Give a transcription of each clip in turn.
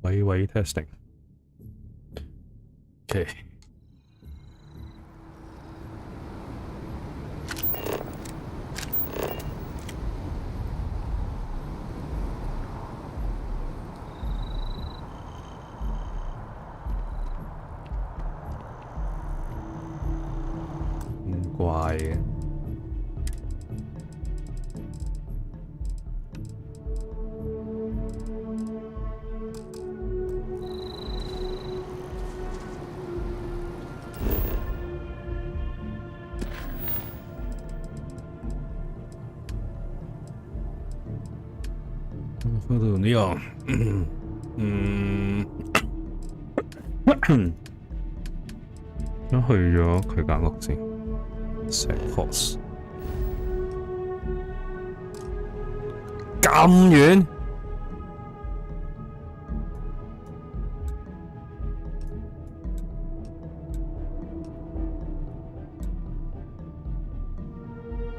喂 testing。OK。唔怪嘅。嗰度呢個，咁去咗佢間屋先。石 horse 咁遠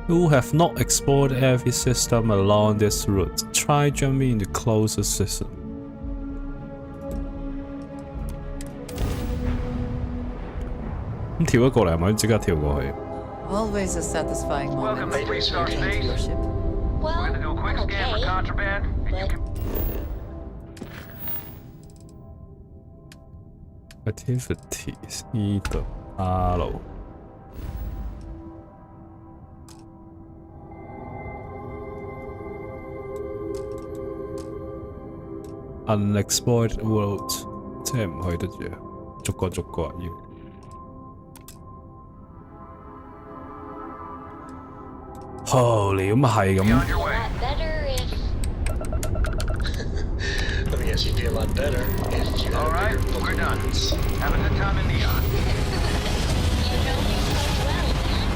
？You have not explored every system along this route. Try jumping into closest system.咁跳咗過嚟係咪即刻跳過去 Always a satisfying moment. Welcome to Starfield. Your ship. We're Well, gonna do a quick I'm scan for okay, contraband, and you but can. Activities 呢度 R Unexplored world 即係唔去得住，逐個逐個要。Holy 咁係咁。 On your a way. lot better if Let me guess, you'd be a lot better if you had All a right, bigger book we're of done. words. Have a good time in Neon. you know me so well, man.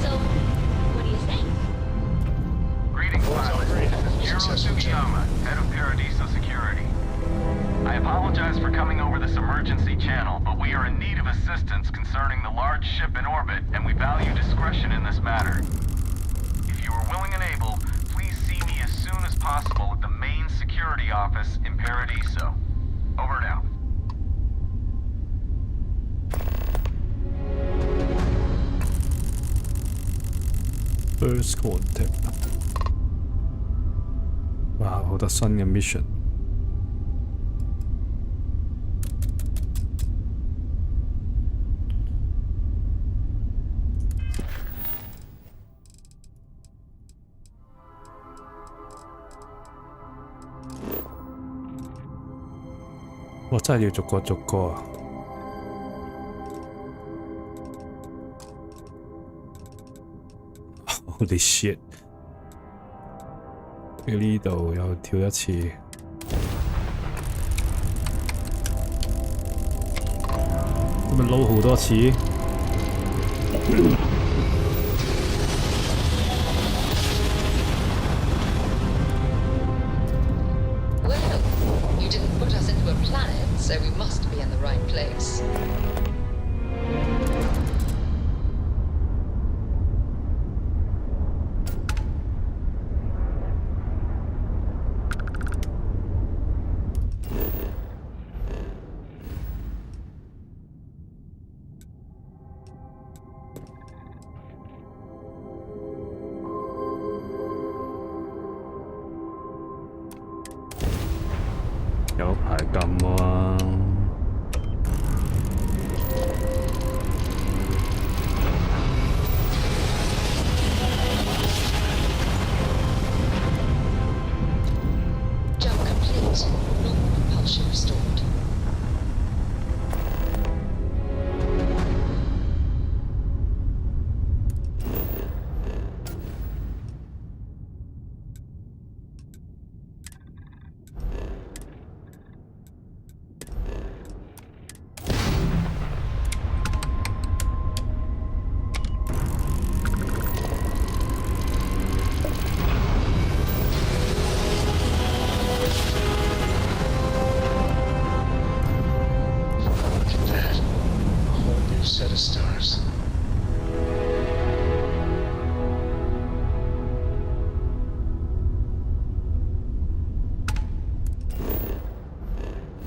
So, what do you think? Greetings, pilot. great. This is Jiro Sugiyama, head of Paradiso Security. I apologize for coming over this emergency channel, but we are in need of assistance concerning the large ship in orbit, and we value discretion in this matter. If you are willing and able, please see me as soon as possible at the main security office in Paradiso. Over now. First contact。哇，好多新嘅 mission。我真係要逐個逐個啊！Holy shit！喺呢度又跳一次，咁咪撈好多次。Well, you didn't put us into a planet, so we must be in the right place. Có 有排撳喎。Jump complete. Normal propulsion restored.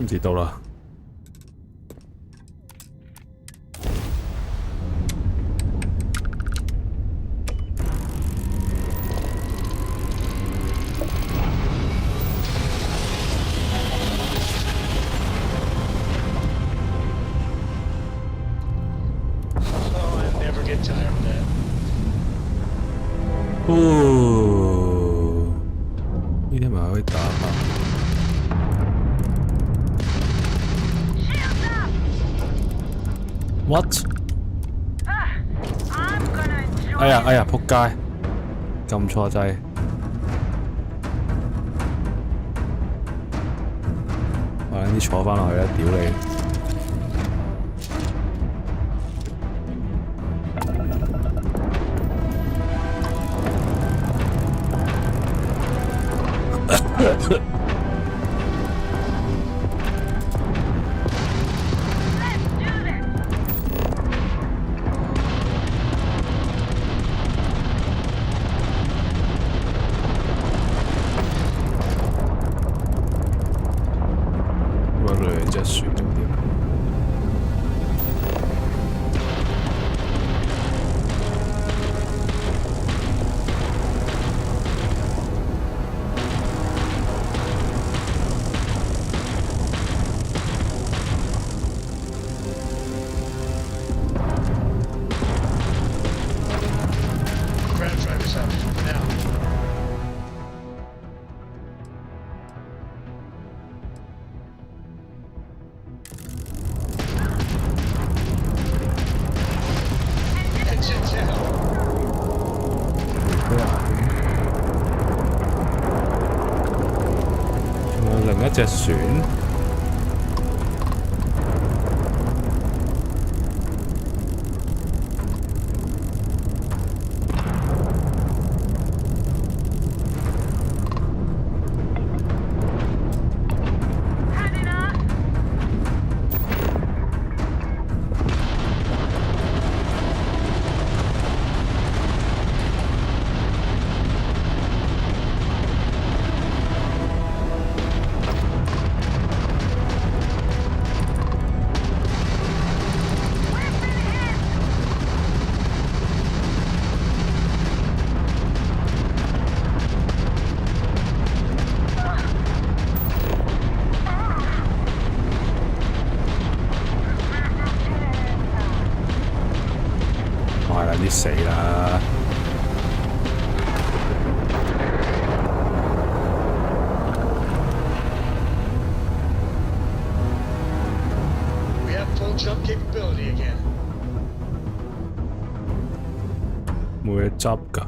唔知道啦。Oh, I never get tired of that. 哦，呢啲咪可以打嘛？What？哎呀哎呀，仆街！撳錯掣。我等啲坐翻落去啦，屌你！我兩隻船仲點？Grab driver's out. Now. 仲有另一隻船。快啦，啲死啦！ We have full jump capability again. 冇嘢執㗎。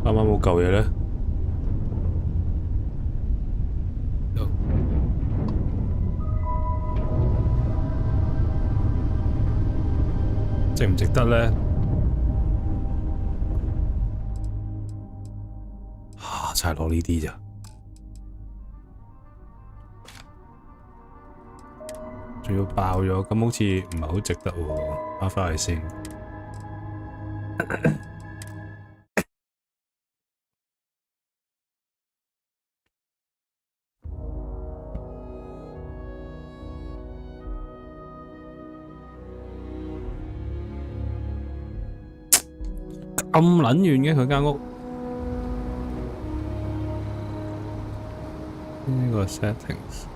啱啱冇嚿嘢咧，值唔值得咧？就係攞呢啲咋，仲要爆咗，咁好似唔係好值得喎，返返去先。咁撚遠嘅佢間屋，呢個 settings。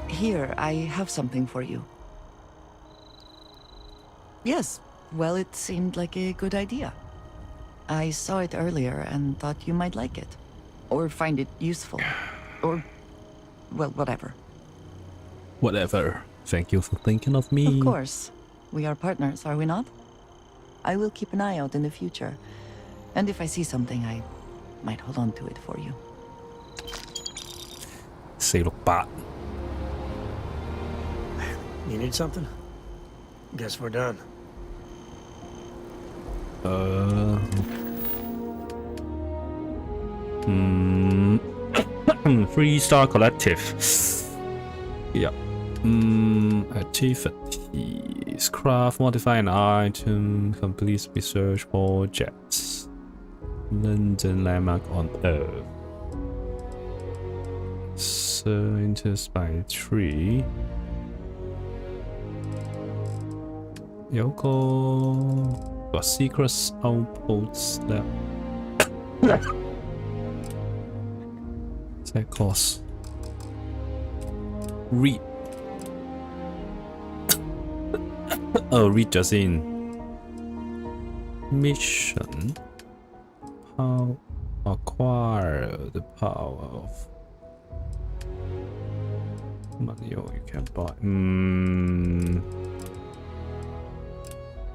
Here, I have something for you. Yes, well, it seemed like a good idea. I saw it earlier and thought you might like it. Or find it useful. Or, well, whatever. Whatever。Thank you for thinking of me. Of course. We are partners, are we not? I will keep an eye out in the future. And if I see something, I might hold on to it for you. 468 You need something? Guess we're done. 3-star collective. Yeah. Activities. Craft, modify an item, complete research projects. London landmark on Earth. Scientist by tree. 有個 secret outpost lab. Set course. Read. Read 咗先。Mission. How acquire the power of money you can buy.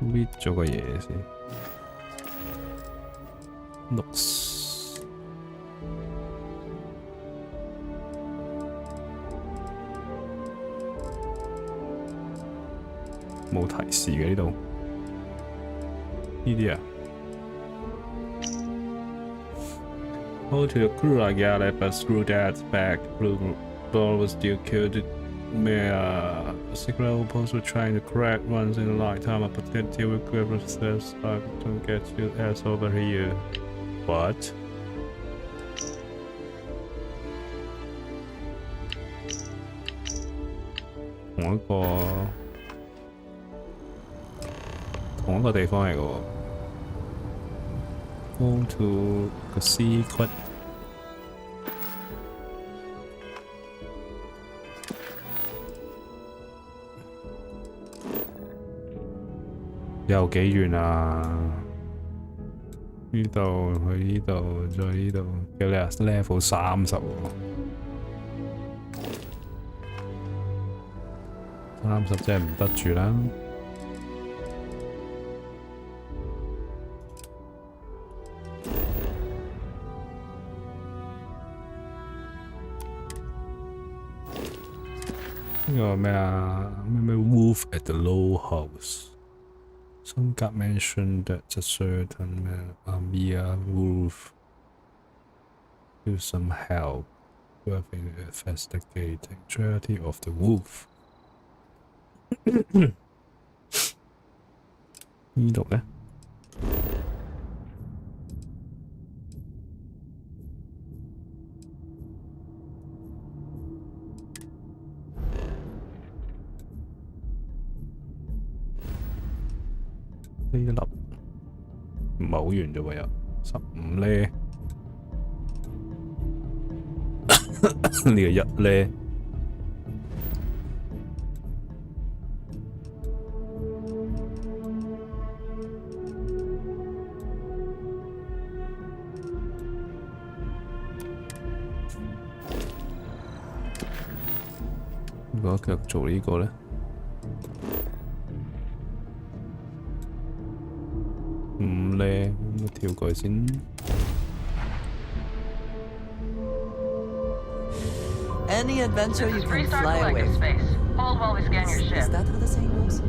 Read 咗個嘢先。Looks 冇提示嘅呢度。呢啲啊。Hold to the crew, I got it, but screw that back. Blue ball was still killed. Secret opposed trying to crack once in a lifetime. A potential equivalent says, I don't get your ass over here. What?同一個地方嚟嘅喎。Go to the secret. 有幾遠啊？呢度去呢度，再呢度，有你啊 level 30喎，30真係唔得住啦。呢個咩啊？咩 Wolf at the Low House。Some got mentioned that a certain Amia Wolf used some help with investigating tragedy of the wolf. 呢度呢？呢一粒唔係好遠啫喎，又15呢？呢個1呢？如果繼續做呢個呢？5呢？咁跳過去先。Any adventure you can Restart fly away. collective space. Hold while we scan your Is ship. that how the saying goes?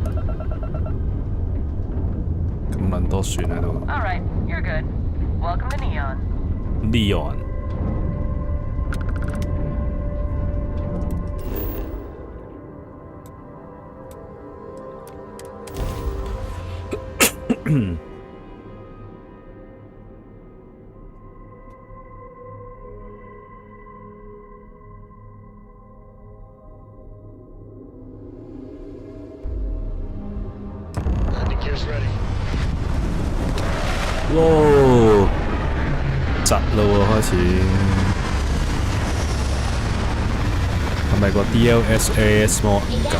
咁撚多船喺度。All right, you're good. Welcome to Neon. Neon。哇！窒咯喎，開始係咪個 DLSS mod 㗎？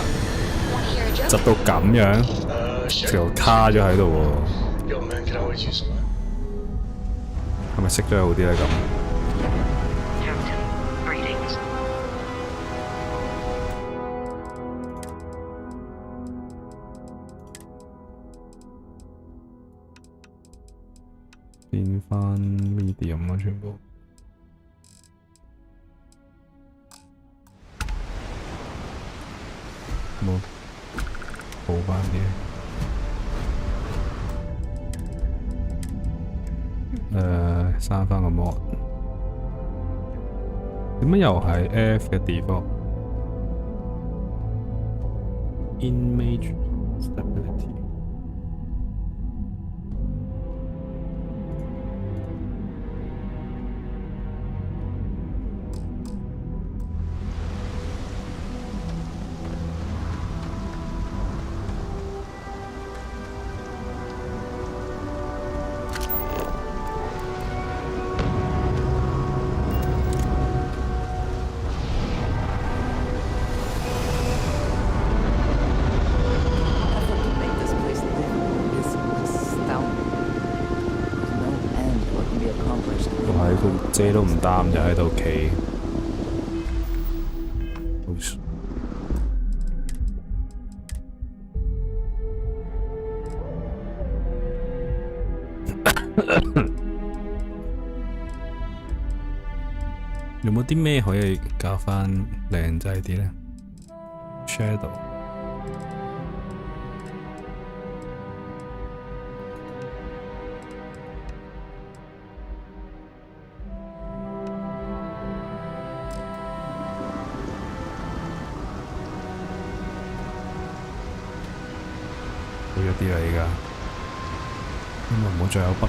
窒到咁樣，條卡咗喺度喎。係咪熄咗好啲咧？咁變翻 medium 啊，全部冇補翻啲。刪翻個 mod。點解又係 F 嘅 default？Image stability。Effort to make this place livable is astounding. There's no end to what can be accomplished. 我喺佢遮都唔擔就喺度企。有冇啲咩可以教翻靚仔啲呢 ？Shadow。好咗啲啦，依家，因為唔好再有北啦。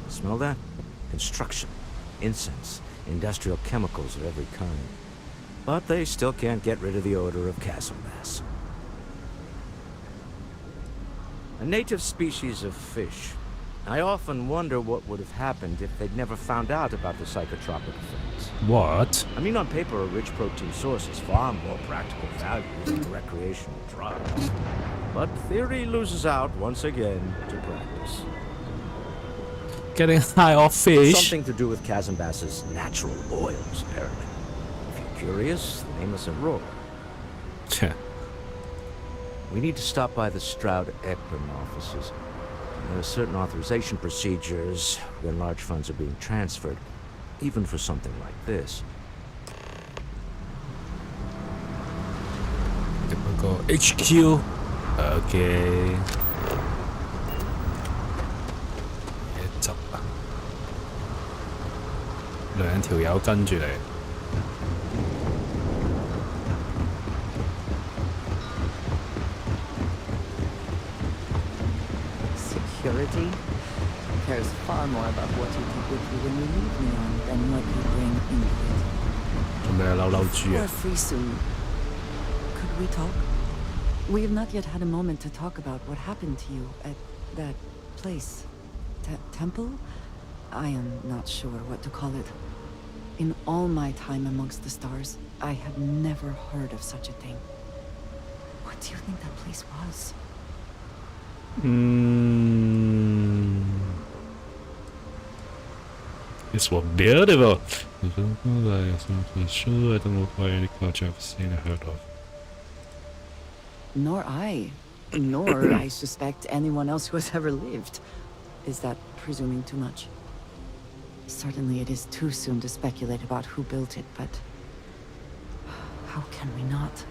Smell that? Construction, incense, industrial chemicals of every kind. But they still can't get rid of the odor of castle bass. A native species of fish. I often wonder what would have happened if they'd never found out about the psychotropic effects. What? I mean, on paper, a rich protein source is far more practical value than a recreational drug. But theory loses out once again to practice. Getting high off fish. Something to do with chasm bass's natural oils, apparently. If you're curious, name us Aurora. We need to stop by the Stroud Ekman offices. There are certain authorization procedures when large funds are being transferred, even for something like this. Typical HQ. Okay. 嘢執啊！兩條友跟住你。Security cares far more about what you take with you when you leave Neon than what you bring into it. 做咩嬲嬲豬 Or 啊？ free soon. Could we talk? We have not yet had a moment to talk about what happened to you at that place. Temple? I am not sure what to call it. In all my time amongst the stars, I have never heard of such a thing. What do you think that place was? This was beautiful. Sure, I don't look like any culture I've seen or heard of. Nor I. Nor, I suspect, anyone else who has ever lived. Is that presuming too much? Certainly it is too soon to speculate about who built it, but... how can we not?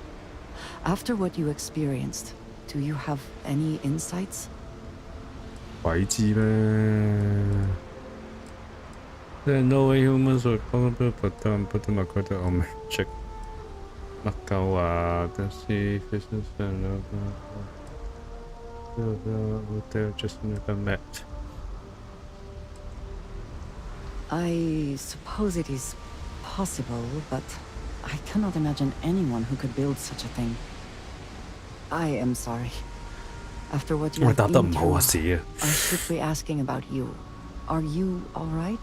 After what you experienced, do you have any insights? 鬼知咩？There are no way humans would probably put them on magic. 乜鳩啊 ？The sea business and they're just never met. I suppose it is possible, but I cannot imagine anyone who could build such a thing. I am sorry. After what you 我 have 答得 been 唔好啊， through, 死啊！ I should be asking about you. Are you all right?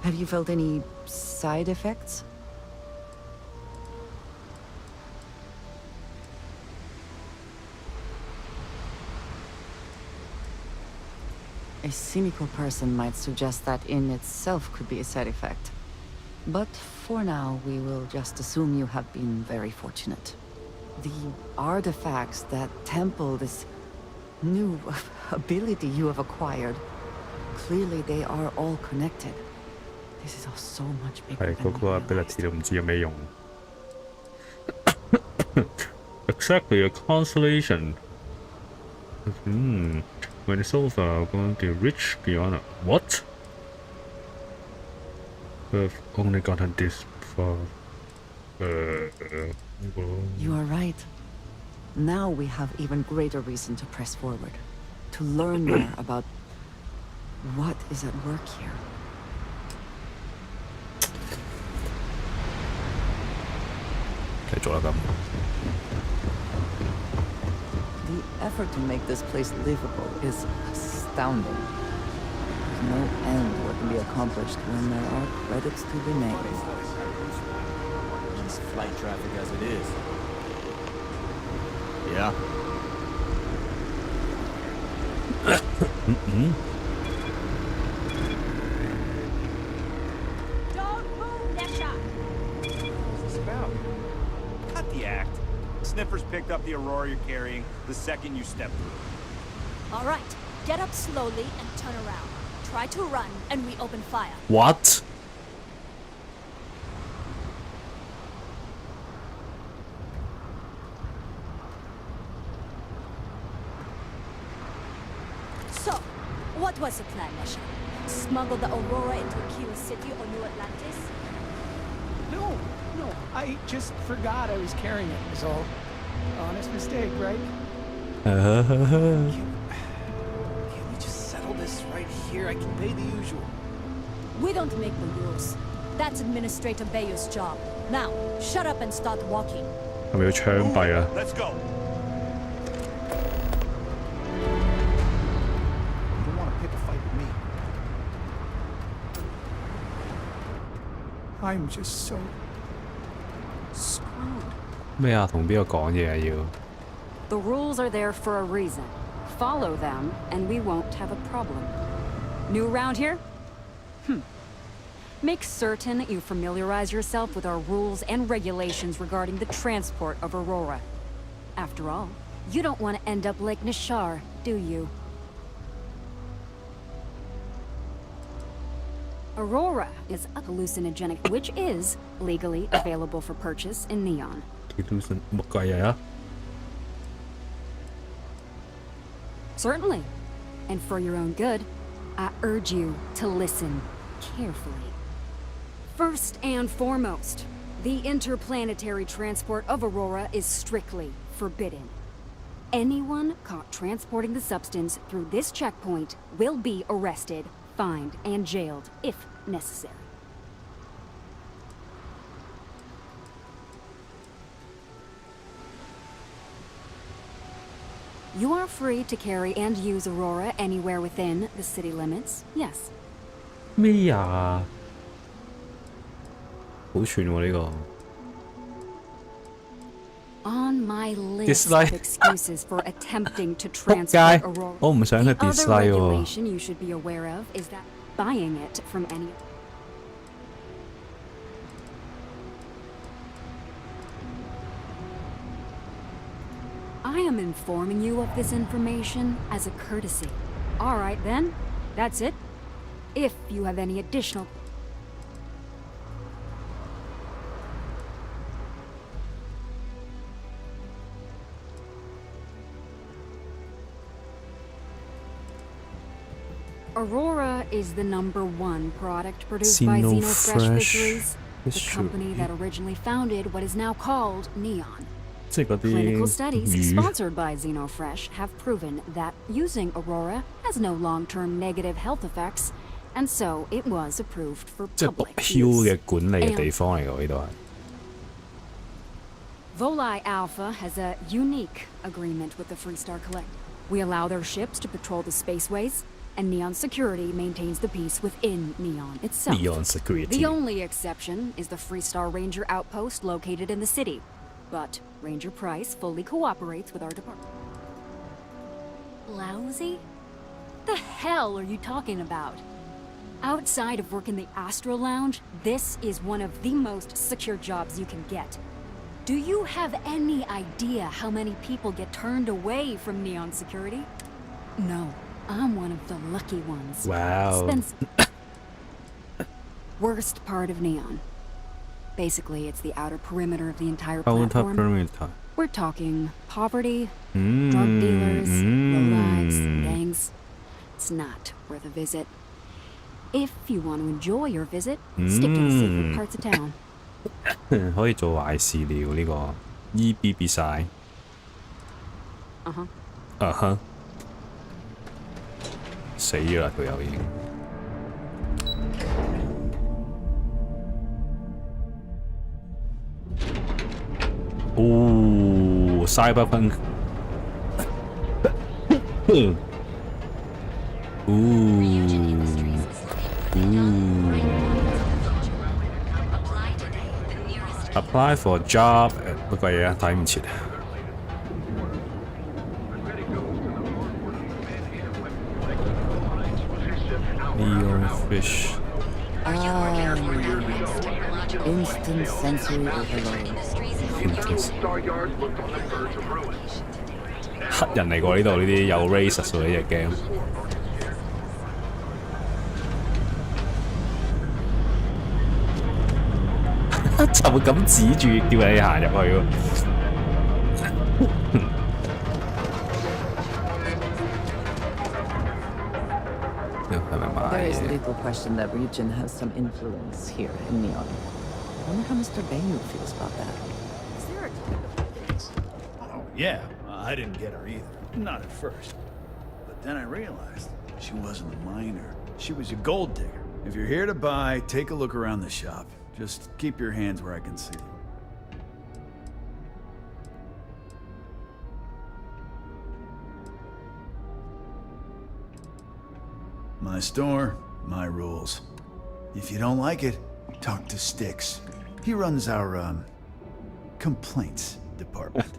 Have you felt any side effects? A cynical person might suggest that in itself could be a side effect. But for now, we will just assume you have been very fortunate. The artifacts that temple this new ability you have acquired, clearly they are all connected. This is all so much bigger 係嗰 than 個 we ability realized. 都唔知有咩用。Exactly a constellation. When it's over, going to reach beyond. What? We've only gotten this far. You are right. Now we have even greater reason to press forward, to learn more about what is at work here. The effort to make this place livable is astounding. There's no end to what can be accomplished when there are credits to be made. Just flight traffic as it is. Yeah. Don't move, Nesha! What's this about? Cut the act. Sniffers picked up the Aurora you're carrying the second you step through. All right, get up slowly and turn around. Try to run, and we open fire. What? So, what was the plan, Nesha? Smuggle the Aurora into Aquila City or New Atlantis? No, I just forgot I was carrying it, is all. Honest mistake, right? Can we just settle this right here? I can pay the usual. We don't make the rules. That's Administrator Bayou's job. Now, shut up and start walking. 係咪要槍斃啊？ Let's go. You don't want to pick a fight with me. I'm just so screwed. 咩啊？同邊個講嘢啊？要 The rules are there for a reason. Follow them, and we won't have a problem. New around here? Make certain you familiarize yourself with our rules and regulations regarding the transport of Aurora. After all, you don't want to end up like Nishar, do you? Aurora is a hallucinogenic, which is legally available for purchase in Neon. 乜鬼嘢啊？ Certainly. And for your own good, I urge you to listen carefully. First and foremost, the interplanetary transport of Aurora is strictly forbidden. Anyone caught transporting the substance through this checkpoint will be arrested, fined, and jailed if necessary. You are free to carry and use Aurora anywhere within the city limits, yes. 咩啊？好串喎呢個。 On my list Dislike. of excuses for attempting to 仆街 transport Aurora. 我唔想佢 The other dislike 喎。 regulation you should be aware of is that buying it from any... I am informing you of this information as a courtesy. All right then, that's it. If you have any additional... Aurora is the #1 product produced by Xenofresh Xenofresh Fisheries, the Fisheries. company that originally founded what is now called Neon. 即係嗰 Clinical 啲 studies 魚 sponsored by Xenofresh have proven that using Aurora has no long-term negative health effects, and so it was approved for 即係毒 public 梟 use. 嘅管理嘅地方嚟㗎，呢度係。 Volii Alpha has a unique agreement with the Freestar Collective. We allow their ships to patrol the spaceways, and Neon Security maintains the peace within Neon itself. Neon Security The only exception is the Freestar Ranger outpost located in the city. But Ranger Price fully cooperates with our department. Lousy? the hell are you talking about? Outside of working the Astro Lounge, this is one of the most secure jobs you can get. Do you have any idea how many people get turned away from Neon security? No, I'm one of the lucky ones. Wow. Worst part of Neon. Basically, it's the outer perimeter of the entire Outer platform. perimeter. We're talking poverty, drug dealers, lowlives, gangs. It's not worth a visit. If you want to enjoy your visit, stick to the safer parts of town. 可以做壞事了呢個 EB 必晒。死咗啦條友已經。哦，Cyberpunk。Apply for job， 不過嘢睇唔切。Neon fish。Instant sensory overload. 黑人嚟過呢度呢啲有 racist 喎呢隻 game。就咁指住叫你行入去喎。There is little question that region has some influence here in Neon. I wonder how Mr. Bayu feels about that. Is there a Oh, yeah. I didn't get her either. Not at first. But then I realized she wasn't a miner. She was a gold digger. If you're here to buy, take a look around the shop. Just keep your hands where I can see them. My store, my rules. If you don't like it, talk to Styx. He runs our, complaints department.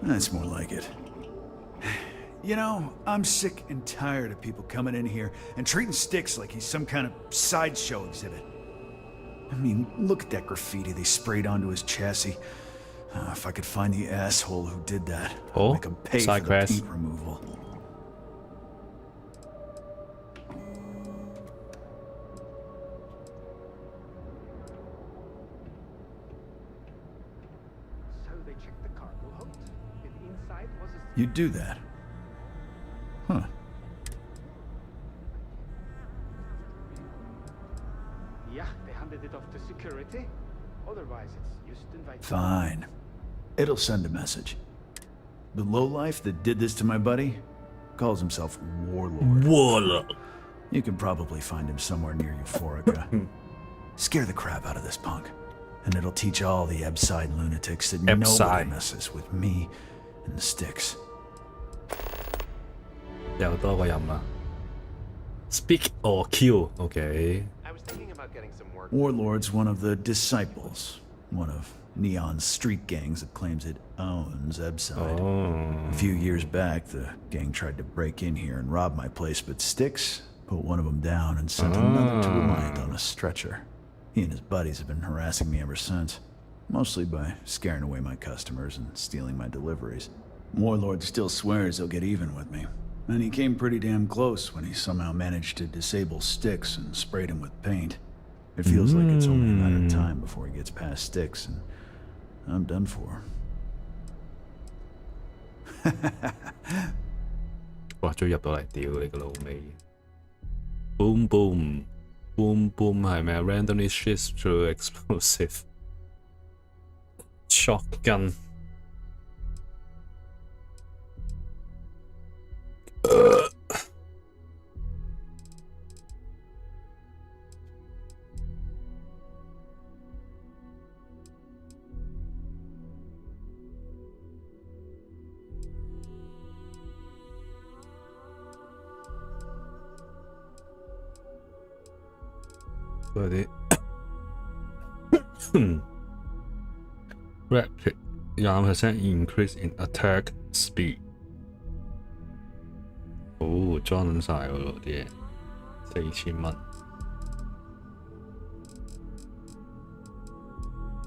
That's more like it. You know, I'm sick and tired of people coming in here and treating Styx like he's some kind of sideshow exhibit. I mean, look at that graffiti they sprayed onto his chassis. If I could find the asshole who did that, I'd make him pay for the paint removal. You do that? Huh. Yeah, they handed it off to security. Otherwise, it's just invited. Fine. It'll send a message. The lowlife that did this to my buddy calls himself Warlord. Warlord. You can probably find him somewhere near Euphorica. Scare the crap out of this punk, and it'll teach all the Ebside lunatics that nobody messes with me and the Styx. 又多個任啦。Speak or kill. Okay. I was thinking about getting some work. Warlord's one of the disciples, one of Neon's street gangs that claims it owns Ebside. A few years back, the gang tried to break in here and rob my place, but Styx put one of them down and sent another to Reliant on a stretcher. He and his buddies have been harassing me ever since, mostly by scaring away my customers and stealing my deliveries. Warlord still swears he'll get even with me. And he came pretty damn close when he somehow managed to disable Styx and sprayed him with paint. It feels like it's only a matter of time before he gets past Styx, and I'm done for. 哇！終於入到嚟，屌你個老味 ！Boom boom boom boom 係咪啊 ？Randomly shifts through explosive shotgun。嗰啲 rapid 20% increase in attack speed。哦，裝晒嗰度啲嘢，4000蚊，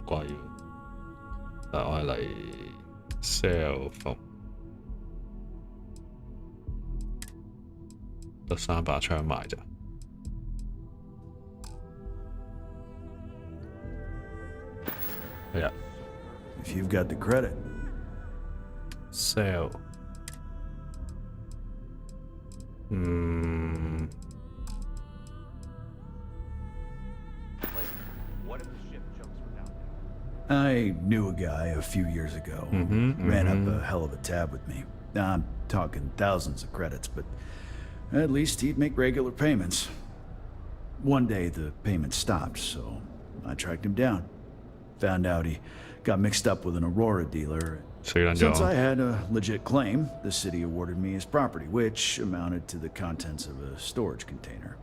貴喎。但係我係嚟 sell 服，得3把槍賣咋。係啊。If you've got the credit. Sell. I knew a guy a few years ago who ran up a hell of a tab with me. I'm talking thousands of credits, but at least he'd make regular payments. One day the payments stopped, so I tracked him down. Found out he got mixed up with an Aurora dealer. Since I had a legit claim, the city awarded me his property, which amounted to the contents of a storage container.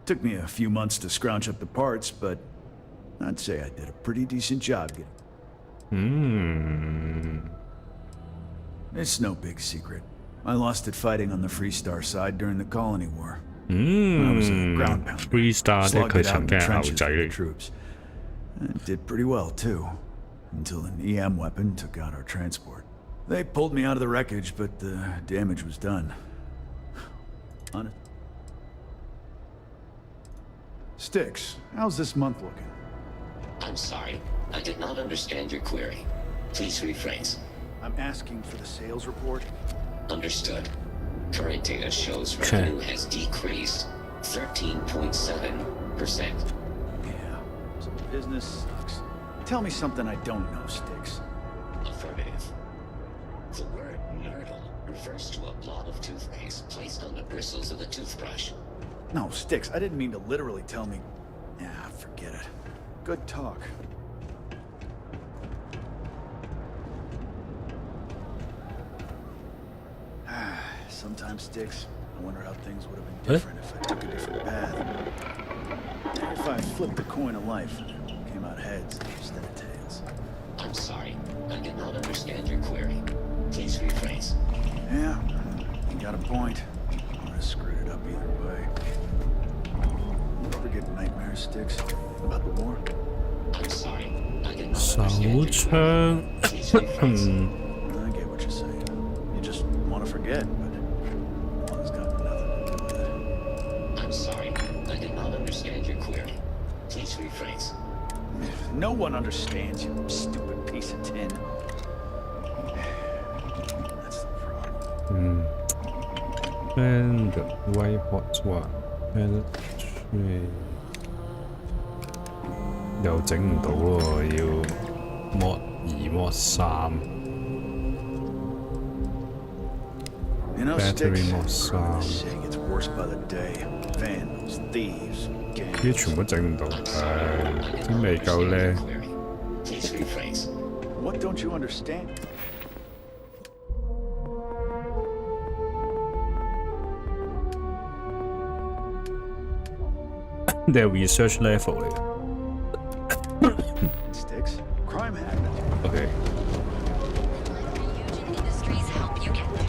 Took me a few months to scrounge up the parts, but I'd say I did a pretty decent job getting. It's no big secret. I lost it fighting on the Freestar side during the Colony War. I was a ground pounder. Freestar slugged it out in the trenches with the troops. And did pretty well, too. Until an EM weapon took out our transport. They pulled me out of the wreckage, but the damage was done. Styx, how's this month looking? I'm sorry. I did not understand your query. Please rephrase. I'm asking for the sales report. Understood. Current data shows revenue has decreased 13.7%. Yeah, so business sucks. Tell me something I don't know, Styx. Affirmative. The word myrtle refers to a blob of toothpaste placed on the bristles of the toothbrush. No, Styx, I didn't mean to literally tell me. Yeah, forget it. Good talk. Sometimes, Styx, I wonder how things would have been different if I took a different path. If I flipped the coin of life and it came out heads instead of tails. I'm sorry. I did not understand your query. Please rephrase. Yeah, you got a point. I would have screwed it up either way. You ever get nightmares, Styx, about the war? I'm sorry. I did not understand your query. Please rephrase. I get what you're saying. You just want to forget, but one's got nothing to do with it. I'm sorry. I did not understand your query. Please rephrase. No one understands, you stupid piece of tin. That's the problem. And wait, what's what? And 又整唔到喎，要mod 2mod 3。You know, Battery Styx, mod 3。 this city gets worse by the day. Vandals, thieves, 呢 gangs. 啲全部整唔到，真未夠叻。 Please rephrase. What don't you understand? They're research level 嚟嘅。 Styx, crime happens. OK。 Industries help you get there.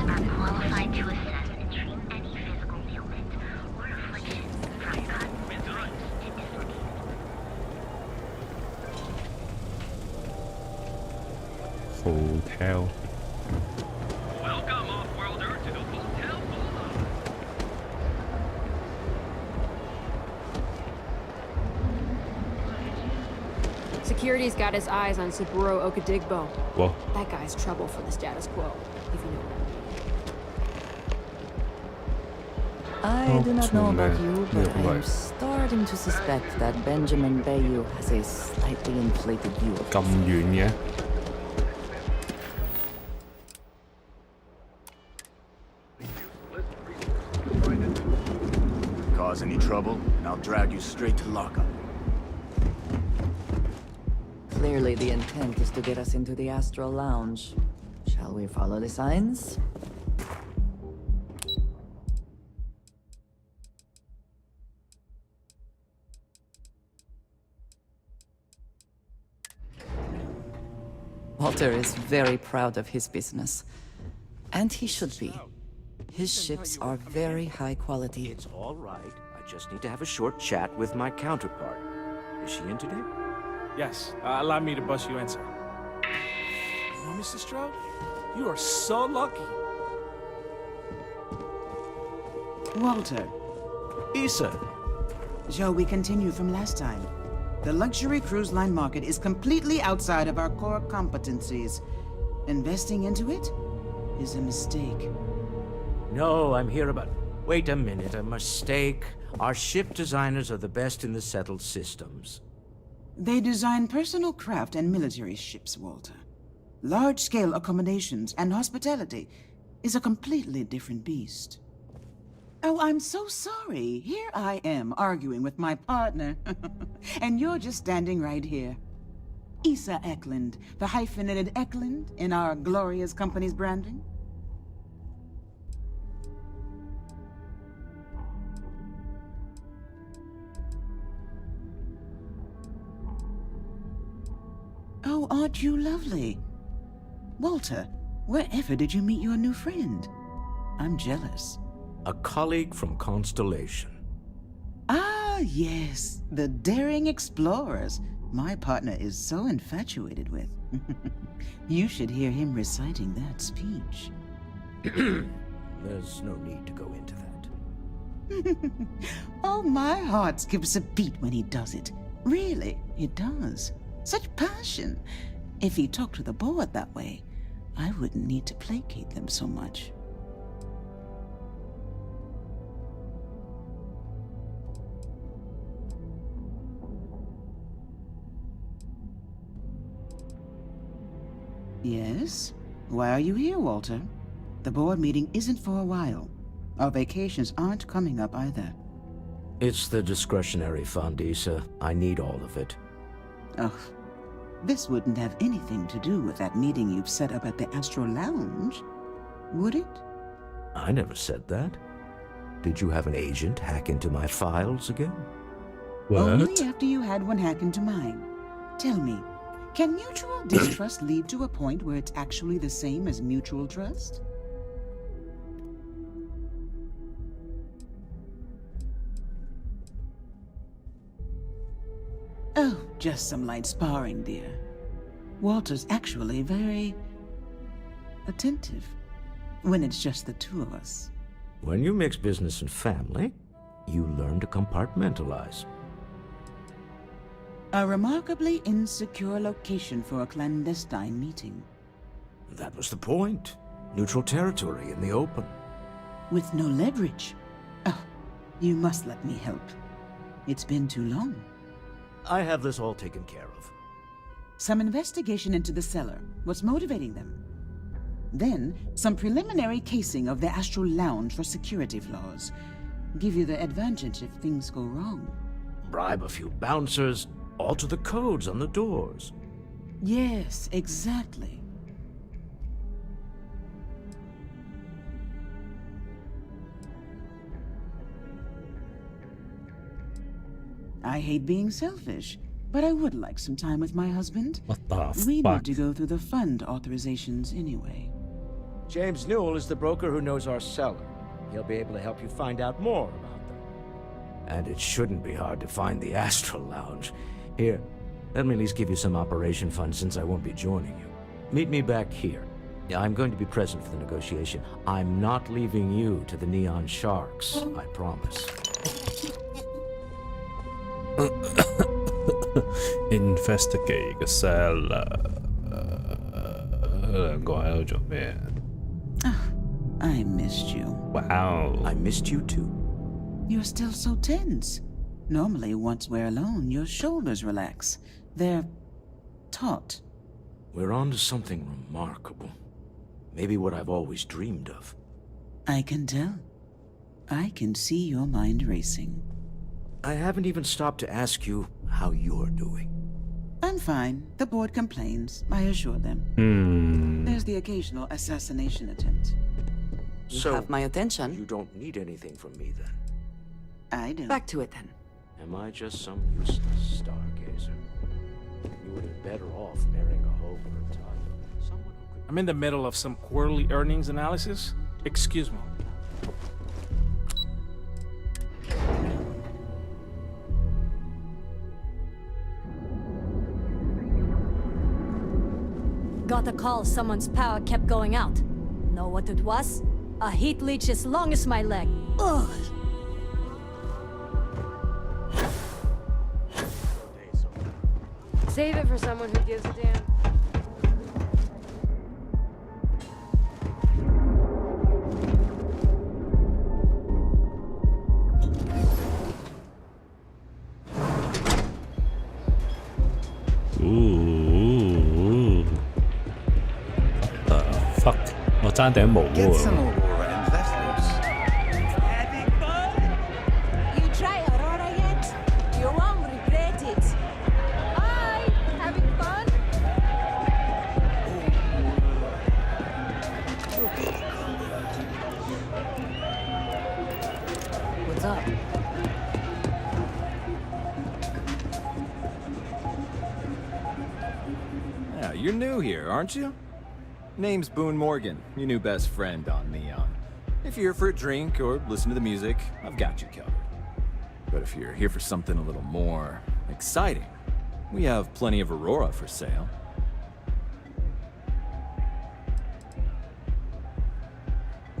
Are qualified to assess and treat any physical ailment or affliction from cut to dislocated. Hotel。 Welcome, off-worlder, to the Hotel Bola. Security's got his eyes on Saburo Okadigbo. Whoa. That guy's trouble for the status quo, if you know. I do not know about you, but I am starting to suspect that Benjamin Bayou has a slightly inflated view of 咁遠嘅。 Cause any trouble, and I'll drag you straight to lockup. Clearly the intent is to get us into the Astral Lounge. Shall we follow the signs? Walter is very proud of his business. And he should be. His ships are very high quality. It's all right. I just need to have a short chat with my counterpart. Is she in today? Yes. Allow me to bust you in, sir. You know, Mr. Stroud, you are so lucky. Walter. Issa. Shall we continue from last time? The luxury cruise line market is completely outside of our core competencies. Investing into it is a mistake. No, I'm here about... Wait a minute, a mistake. Our ship designers are the best in the settled systems. They design personal craft and military ships, Walter. Large-scale accommodations and hospitality is a completely different beast. Oh, I'm so sorry. Here I am arguing with my partner. And you're just standing right here. Issa Eklund, the hyphenated Eklund in our glorious company's branding. Oh, aren't you lovely? Walter, wherever did you meet your new friend? I'm jealous. A colleague from Constellation. Ah, yes, the daring explorers my partner is so infatuated with. You should hear him reciting that speech. There's no need to go into that. Oh, my heart skips a beat when he does it. Really, it does. Such passion. If he talked to the board that way, I wouldn't need to placate them so much. Yes? Why are you here, Walter? The board meeting isn't for a while. Our vacations aren't coming up either. It's the discretionary fund, Issa. I need all of it. Oh, this wouldn't have anything to do with that meeting you've set up at the Astro Lounge, would it? I never said that. Did you have an agent hack into my files again? What? Only after you had one hack into mine. Tell me, can mutual distrust lead to a point where it's actually the same as mutual trust? Oh, just some light sparring, dear. Walter's actually very attentive when it's just the two of us. When you mix business and family, you learn to compartmentalize. A remarkably insecure location for a clandestine meeting. That was the point. Neutral territory in the open. With no leverage. Oh, you must let me help. It's been too long. I have this all taken care of. Some investigation into the seller. What's motivating them? Then, some preliminary casing of the Astral Lounge for security flaws. Give you the advantage if things go wrong. Bribe a few bouncers, alter the codes on the doors. Yes, exactly. I hate being selfish, but I would like some time with my husband. What the We fuck? need to go through the fund authorizations anyway. James Newell is the broker who knows our seller. He'll be able to help you find out more about them. And it shouldn't be hard to find the Astral Lounge. Here, let me at least give you some operation funds since I won't be joining you. Meet me back here. I'm going to be present for the negotiation. I'm not leaving you to the Neon Sharks, I promise. Investigate 個 seller，兩個喺度做咩 I missed you. Wow. I missed you too. You're still so tense. Normally, once we're alone, your shoulders relax. They're taut. We're on to something remarkable. Maybe what I've always dreamed of. I can tell. I can see your mind racing. I haven't even stopped to ask you how you're doing. I'm fine. The board complains. I assure them. There's the occasional assassination attempt. You have my attention. You don't need anything from me then. I do. Back to it then. Am I just some useless stargazer? You would have been better off marrying a hoe or a tiger. I'm in the middle of some quarterly earnings analysis. Excuse me. Got a call someone's power kept going out. Know what it was? A heat leech as long as my leg. Ugh. Save it for someone who gives a damn. Ooh. Fuck！ 我爭頂毛喎。You try Aurora yet? You won't regret it. Hi, having fun? What's up? Yeah, you're new here, aren't you? Name's Boone Morgan, your new best friend on Neon. If you're here for a drink or listen to the music, I've got you covered. But if you're here for something a little more exciting, we have plenty of Aurora for sale.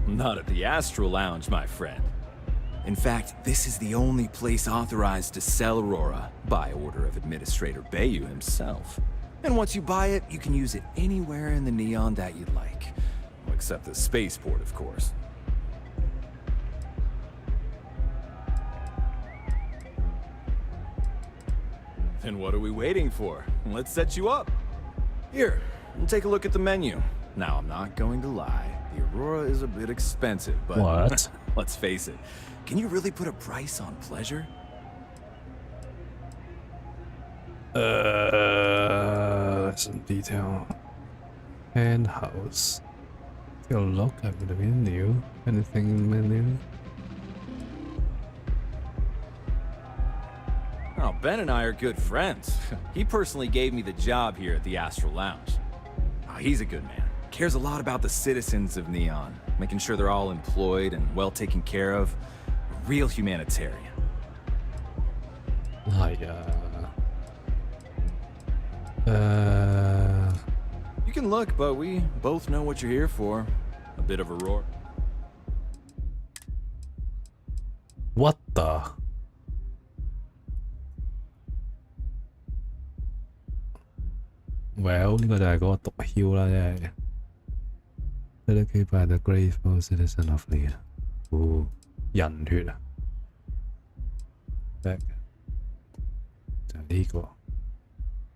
Not at the Astral Lounge, my friend. In fact, this is the only place authorized to sell Aurora by order of Administrator Bayou himself. And once you buy it, you can use it anywhere in the Neon that you'd like. Well, except the spaceport, of course. Then what are we waiting for? Let's set you up. Here, take a look at the menu. Now, I'm not going to lie. The Aurora is a bit expensive, but... What? Let's face it. Can you really put a price on pleasure? Some detail. Penthouse. Take a look at the menu. Anything in the menu? Oh, Ben and I are good friends. He personally gave me the job here at the Astral Lounge. Oh, he's a good man. Cares a lot about the citizens of Neon, making sure they're all employed and well taken care of. A real humanitarian. You can look, but we both know what you're here for. A bit of a roar. What the? Well， 呢個就係嗰個毒梟啦，真係。Dedicated by the grateful citizen of Neon。哦，人血啊！就係呢個。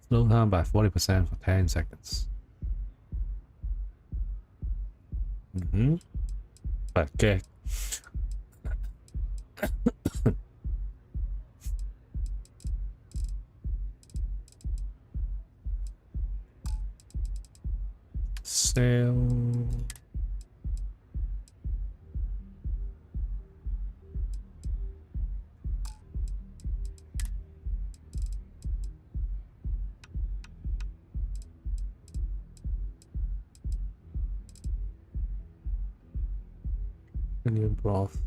Slow down by 40% for 10 seconds。但係驚。Sale. Onion broth.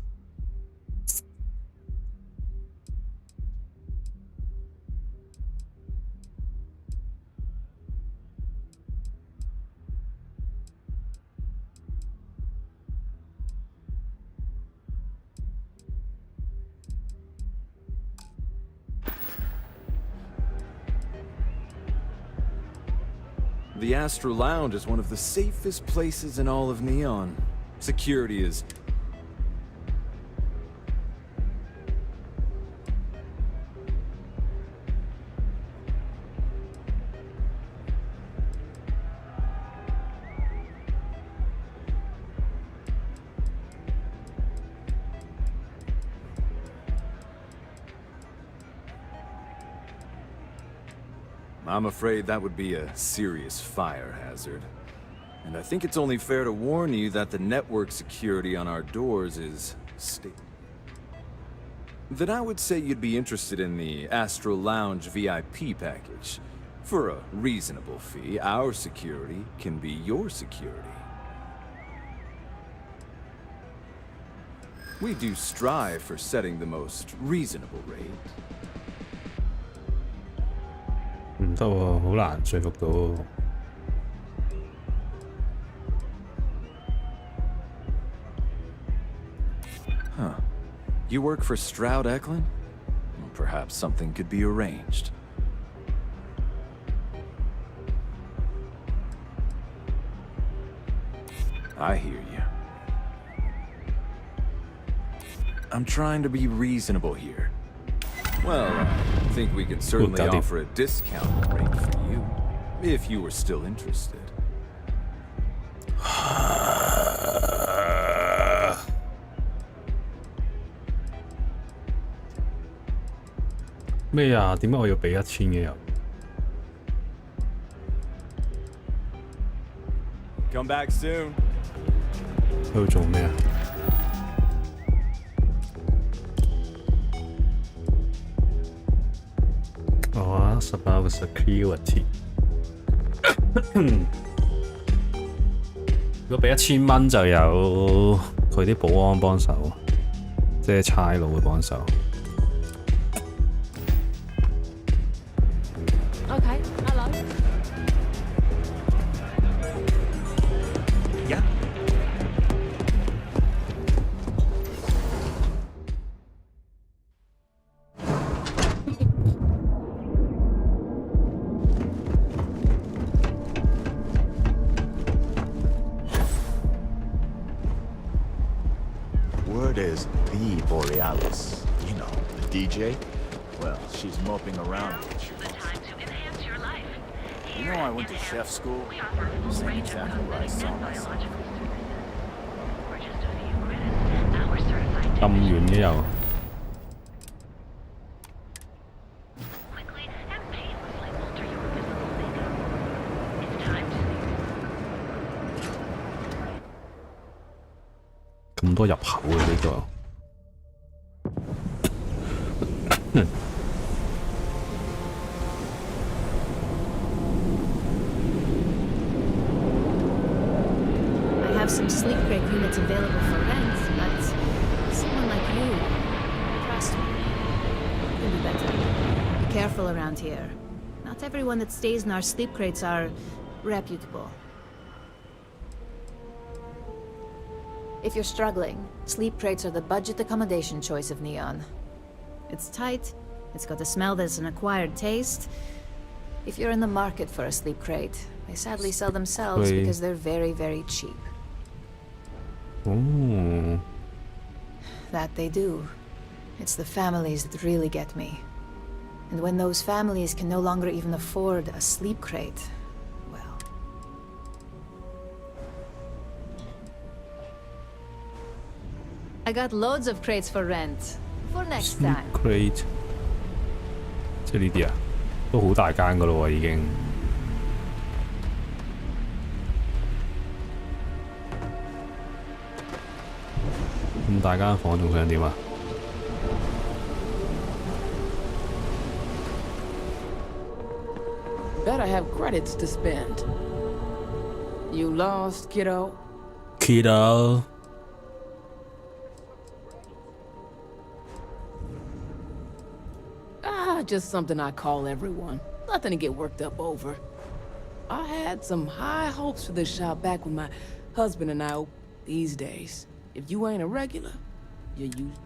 The Astral Lounge is one of the safest places in all of Neon. Security is... I'm afraid that would be a serious fire hazard. And I think it's only fair to warn you that the network security on our doors is Then I would say you'd be interested in the Astral Lounge VIP package. For a reasonable fee, our security can be your security. We do strive for setting the most reasonable rate. 唔得喎，好難說服到喎。Huh. You work for Stroud Eklund? Perhaps something could be arranged. I hear you. I'm trying to be reasonable here. Well, I think we can certainly offer a discount rate for you, if you were still interested. 咩啊？點解我要俾1000嘅又？ Come back soon. 喺度做咩啊？哦 ，ask about security 如果俾1000蚊就有佢啲保安幫手，即係差佬會幫手。Okay, hello. Yeah. Word is the Borealis. You know, the DJ? Well, she's moping around. You know I went to chef school? This ain't exactly what I saw myself. 咁遠嘅又。咁多入口嘅呢個。Some sleep break units available for rent, but someone like you, trust me, can do better. Be careful around here. Not everyone that stays in our sleep crates are reputable. If you're struggling, sleep crates are the budget accommodation choice of Neon. It's tight, it's got a smell that's an acquired taste. If you're in the market for a sleep crate, they sadly sell themselves because they're very, very cheap. Ooh. That they do. It's the families that really get me. And when those families can no longer even afford a sleep crate, well... I got loads of crates for rent. For next time. Sleep crate 即係呢啲啊，都好大間㗎咯喎已經。咁大間房仲想點啊？ Bet I have credits to spend. You lost, kiddo? Kiddo. Just something I call everyone. Nothing to get worked up over. I had some high hopes for this shop back when my husband and I these days. If you ain't a regular, you use.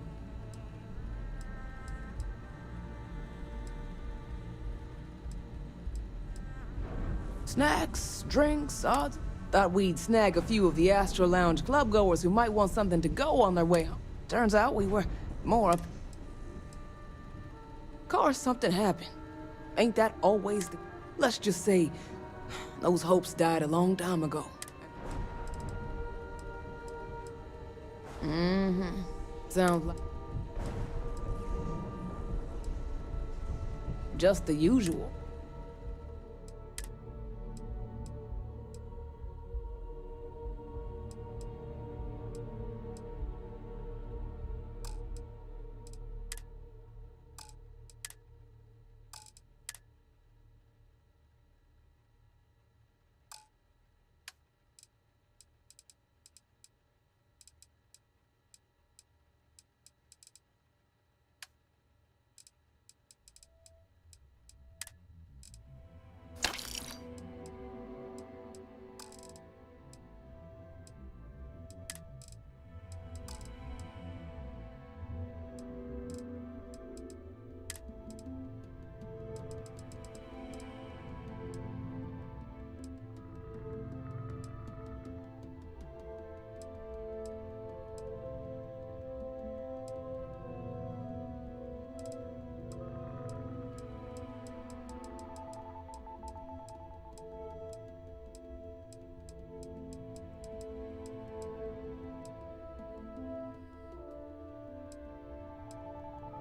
Snacks, drinks, odds. Thought we'd snag a few of the Astro Lounge clubgoers who might want something to go on their way home. Turns out we were more up. Of course, something happened. Ain't that always the... Let's just say, those hopes died a long time ago. Mm-hmm. Sounds like... just the usual.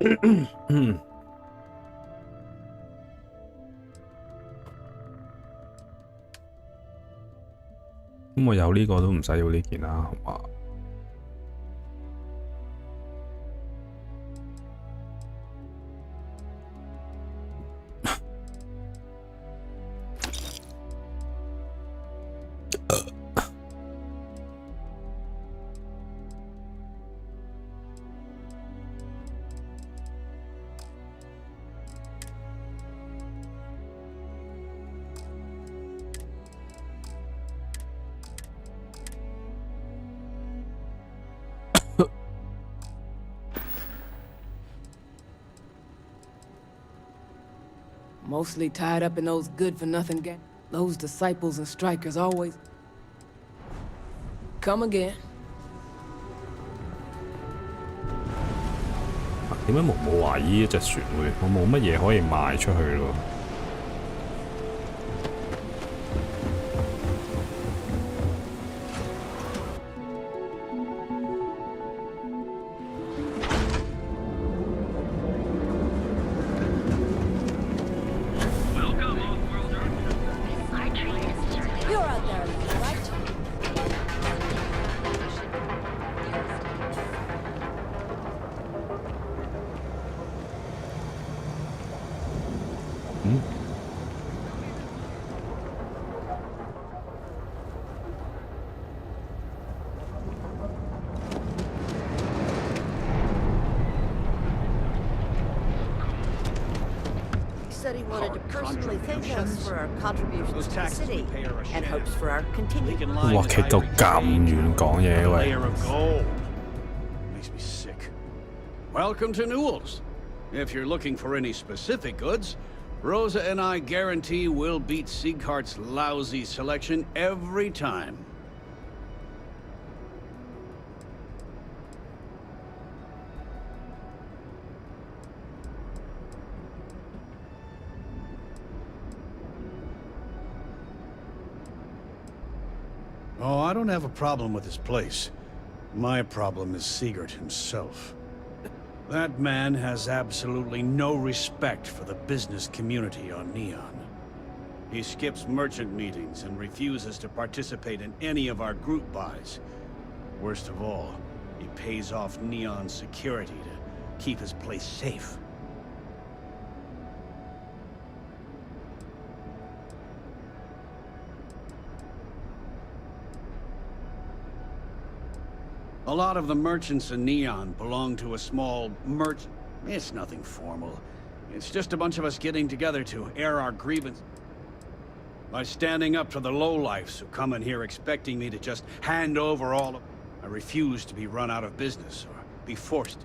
咁我有呢個都唔使要呢件啦，係嘛？Mostly tied up in those good-for-nothing gangs. Those disciples and strikers always... Come again. 點解冇話依一隻船會？我冇乜嘢可以賣出去咯。You're out there, right? Said he wanted to personally thank us for our contributions to the city and hopes for our continued. 哇，企到咁遠講嘢喂！ Makes me sick. Welcome to Newell's. If you're looking for any specific goods, Rosa and I guarantee we'll beat Sieghart's lousy selection every time. Oh, I don't have a problem with his place. My problem is Siegert himself. That man has absolutely no respect for the business community on Neon. He skips merchant meetings and refuses to participate in any of our group buys. Worst of all, he pays off Neon security to keep his place safe. A lot of the merchants in Neon belong to a small merchant. It's nothing formal. It's just a bunch of us getting together to air our grievance by standing up to the lowlifes who come in here expecting me to just hand over all of... I refuse to be run out of business or be forced.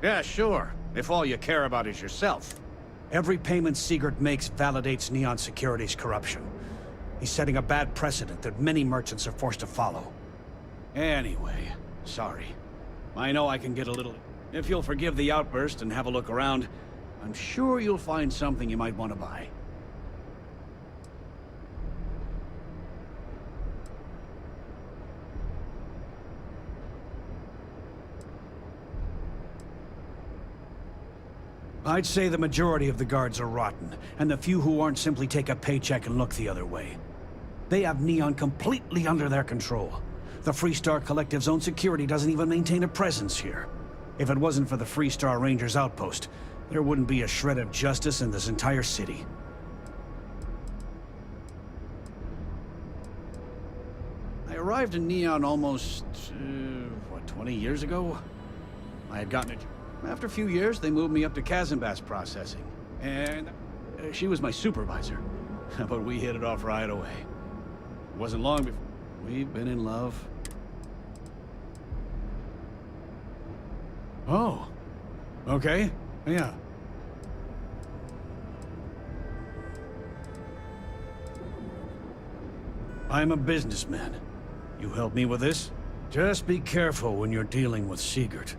Yeah, sure, if all you care about is yourself. Every payment Siegert makes validates Neon Security's corruption. He's setting a bad precedent that many merchants are forced to follow. Anyway, sorry. I know I can get a little... If you'll forgive the outburst and have a look around, I'm sure you'll find something you might want to buy. I'd say the majority of the guards are rotten, and the few who aren't simply take a paycheck and look the other way. They have Neon completely under their control. The Freestar Collective's own security doesn't even maintain a presence here. If it wasn't for the Freestar Rangers outpost, there wouldn't be a shred of justice in this entire city. I arrived in Neon almost, 20 years ago? I had gotten a... After a few years, they moved me up to Kazanbas processing. And she was my supervisor. But we hit it off right away. It wasn't long before we've been in love. Oh. Okay. Yeah. I'm a businessman. You help me with this? Just be careful when you're dealing with Siegert.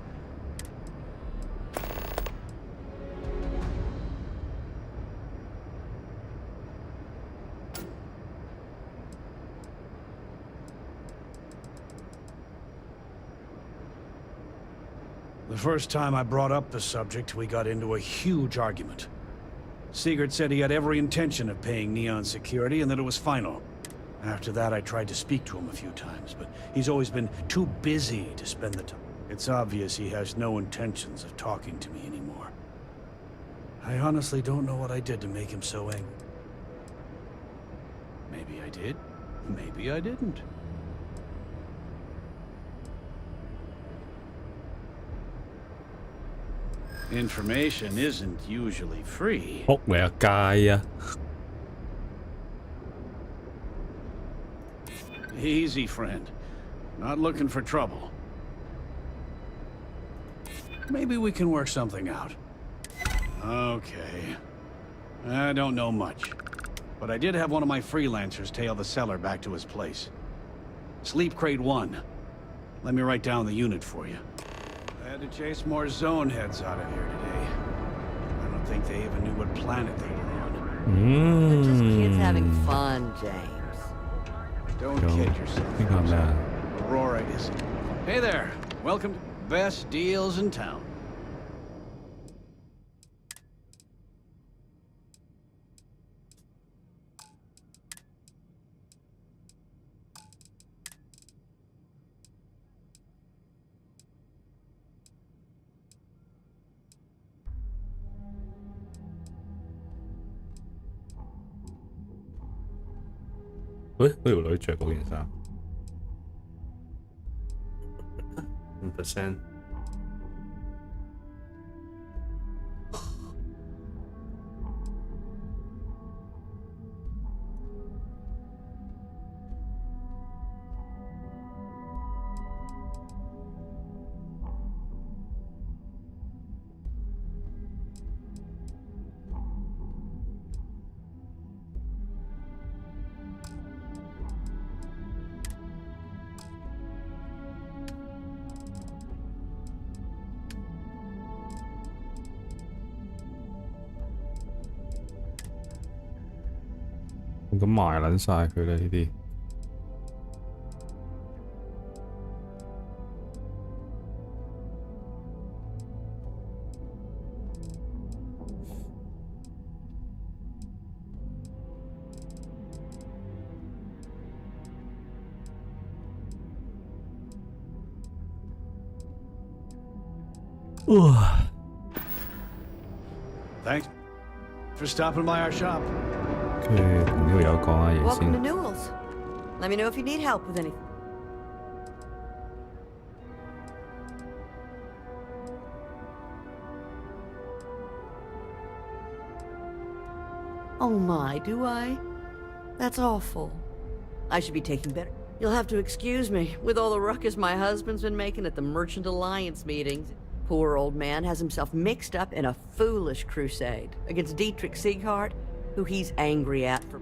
The first time I brought up the subject, we got into a huge argument. Sigurd said he had every intention of paying Neon security and that it was final. After that, I tried to speak to him a few times, but he's always been too busy to spend the time. It's obvious he has no intentions of talking to me anymore. I honestly don't know what I did to make him so angry. Maybe I did, maybe I didn't. Information isn't usually free. 仆你個街啊！ Easy, friend. Not looking for trouble. Maybe we can work something out. Okay. I don't know much. But I did have one of my freelancers tail the seller back to his place. Sleep Crate 1. Let me write down the unit for you. I had to chase more zone heads out of here today. I don't think they even knew what planet they were on. They're just kids having fun, James. Don't kid yourself. Aurora is... Hey there. Welcome to best deals in town.喂，嗰條女着嗰件衫5%。咁埋撚晒佢啦呢啲。Thanks for stopping by our shop. 跟住同呢個友講下嘢 Welcome to 先。 Newell's. Let me know if you need help with anything. Oh my, do I? That's awful. I should be taking better. You'll have to excuse me. With all the ruckus my husband's been making at the Merchant Alliance meetings, poor old man has himself mixed up in a foolish crusade against Dietrich Sieghart, who he's angry at for...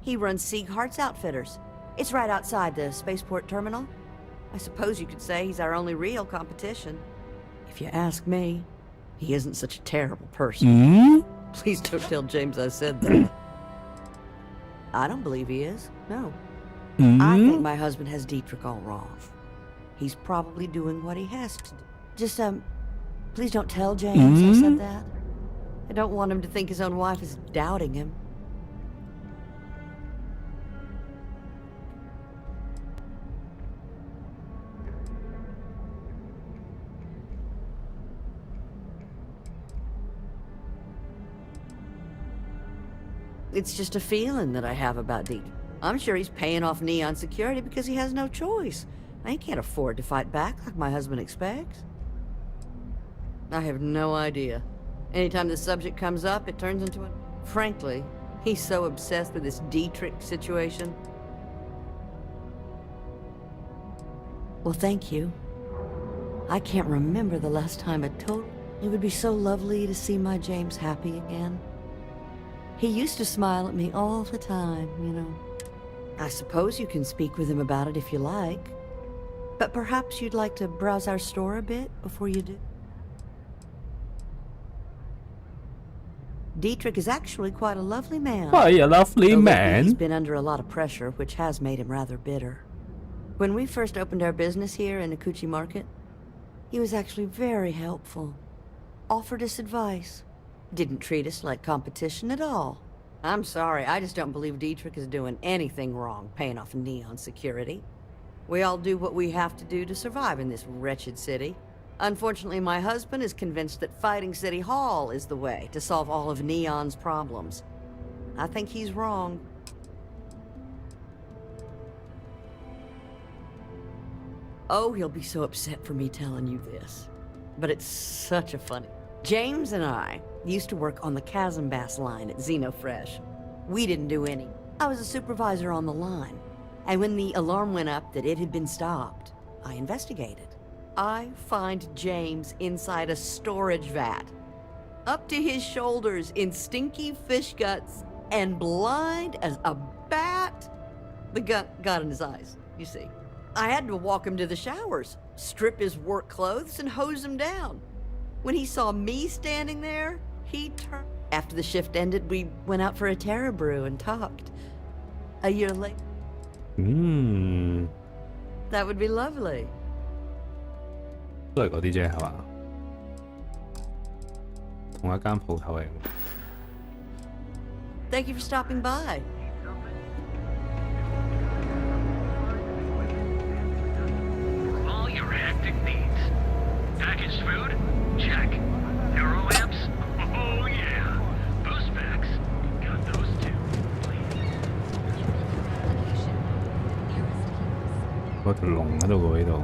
He runs Sieghart's Outfitters. It's right outside the spaceport terminal. I suppose you could say he's our only real competition. If you ask me, he isn't such a terrible person. Please don't tell James I said that. I don't believe he is, no. I think my husband has Dietrich all wrong. He's probably doing what he has to do. Just, please don't tell James I said that. I don't want him to think his own wife is doubting him. It's just a feeling that I have about Dietrich. I'm sure he's paying off Neon security because he has no choice. I can't afford to fight back like my husband expects. I have no idea. Anytime the subject comes up, it turns into a... Frankly, he's so obsessed with this Dietrich situation. Well, thank you. I can't remember the last time I told... It would be so lovely to see my James happy again. He used to smile at me all the time, you know. I suppose you can speak with him about it if you like. But perhaps you'd like to browse our store a bit before you do? Dietrich is actually quite a lovely man. Quite a lovely Though lately man. He's been under a lot of pressure, which has made him rather bitter. When we first opened our business here in Akuchi Market, he was actually very helpful. Offered us advice. Didn't treat us like competition at all. I'm sorry, I just don't believe Dietrich is doing anything wrong paying off Neon security. We all do what we have to do to survive in this wretched city. Unfortunately, my husband is convinced that fighting City Hall is the way to solve all of Neon's problems. I think he's wrong. Oh, he'll be so upset for me telling you this. But it's such a funny... James and I used to work on the Chasm Bass line at Xenofresh. We didn't do any. I was a supervisor on the line. And when the alarm went up that it had been stopped, I investigated. I find James inside a storage vat, up to his shoulders in stinky fish guts and blind as a bat. The gut got in his eyes, you see. I had to walk him to the showers, strip his work clothes, and hose him down. When he saw me standing there, he turned. After the shift ended, we went out for a Terra Brew and talked. A year later. That would be lovely. 都係嗰啲啫，係嘛？同一間鋪頭嚟。Thank you for stopping by. All your hectic needs. Packaged food? Check. Neuro lamps? Oh yeah. Boost packs? Got those too. 嗰條龍喺度喎，呢度。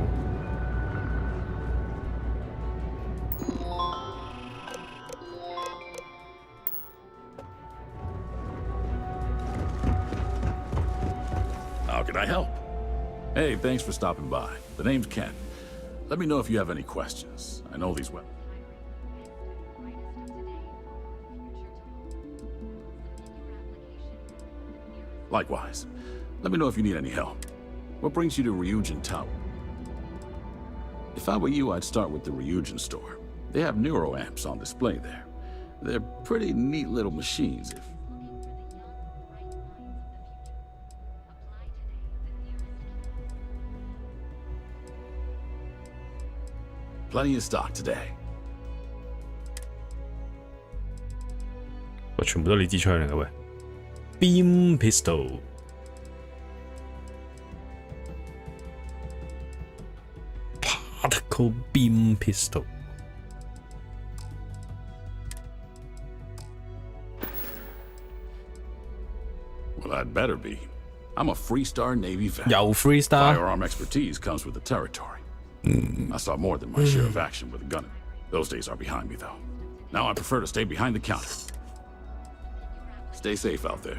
How can I help? Hey, thanks for stopping by. The name's Ken. Let me know if you have any questions. I know these well. Likewise. Let me know if you need any help. What brings you to Ryujin Tower? If I were you, I'd start with the Ryujin store. They have neuro amps on display there. They're pretty neat little machines if... Plenty of stock today. 喂，全部都係你支槍嚟嘅喂 ，Beam Pistol。Particle Beam Pistol。Well, I'd better be. I'm a Freestar Navy vet. Yo, Freestar. Firearm expertise comes with the territory. I saw more than my share of action with a gun. Those days are behind me, though. Now I prefer to stay behind the counter. Stay safe out there.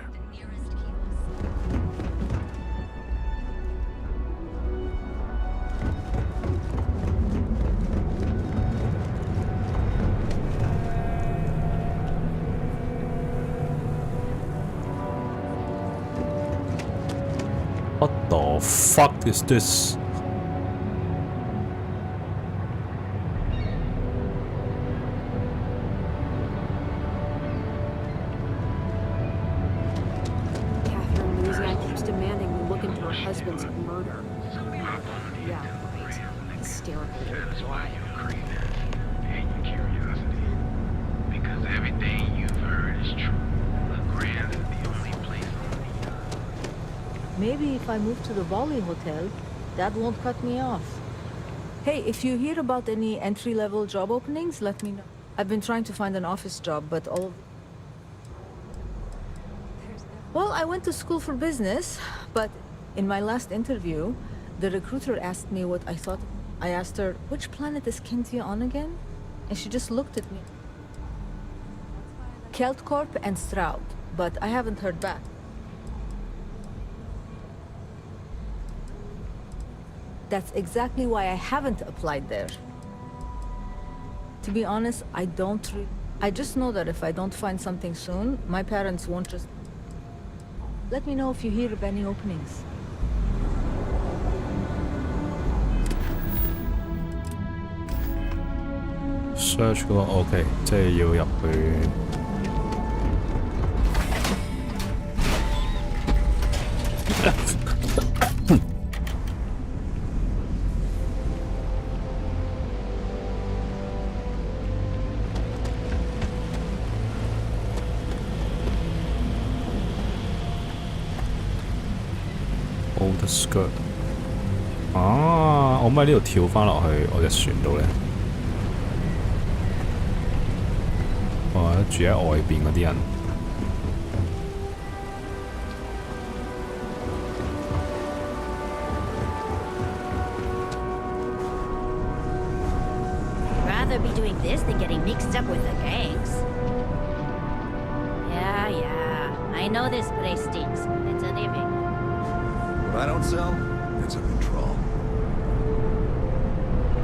What the fuck is this? Husband's murder. Yeah, right. Hysterical. That's why you crave and your curiosity. Because everything you've heard is true. The Grand is the only place on the Maybe if I move to the Volley Hotel, that won't cut me off. Hey, if you hear about any entry-level job openings, let me know. I've been trying to find an office job, but all... Well, I went to school for business, but... In my last interview, the recruiter asked me what I thought. I asked her, which planet is Kintia on again? And she just looked at me. Keltcorp and Stroud, but I haven't heard back. That's exactly why I haven't applied there. To be honest, I just know that if I don't find something soon, my parents won't just... Let me know if you hear of any openings. Search 嗰個 OK，即係要入去 the skirt。啊，我咪呢度跳翻落去我隻船度咧。住喺外邊嗰啲人。Rather be doing this than getting mixed up with the gangs. Yeah, I know this place stinks, but it's a living. What I don't sell, it's a control.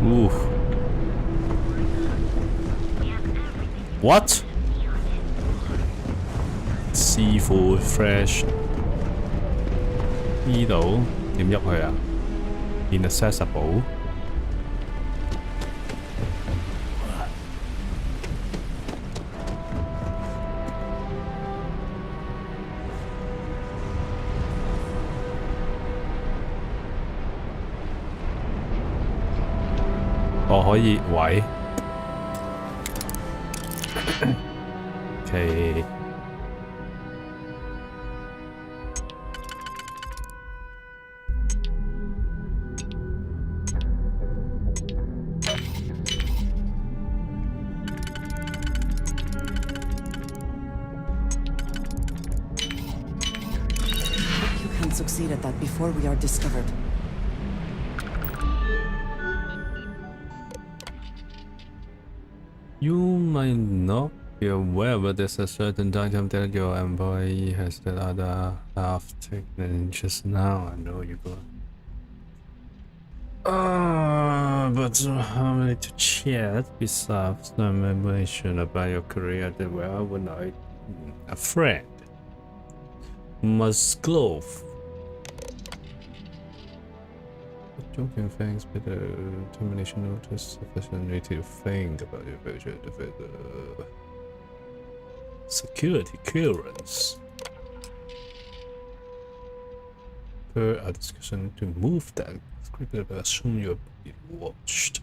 Ooh. What? Seafood fresh. 呢度點入去啊 ？Inaccessible。我可以喂。OK。You can succeed at that before we are discovered. You might not be aware, but there's a certain item that your employee has that other staff taken just now. I know you go. But how many to chat besides some information about your career that well would like a friend. Musgrove. Joking things, but the termination notice sufficiently to think about your future security clearance. Per our discussion to move that script, I assume you're being watched.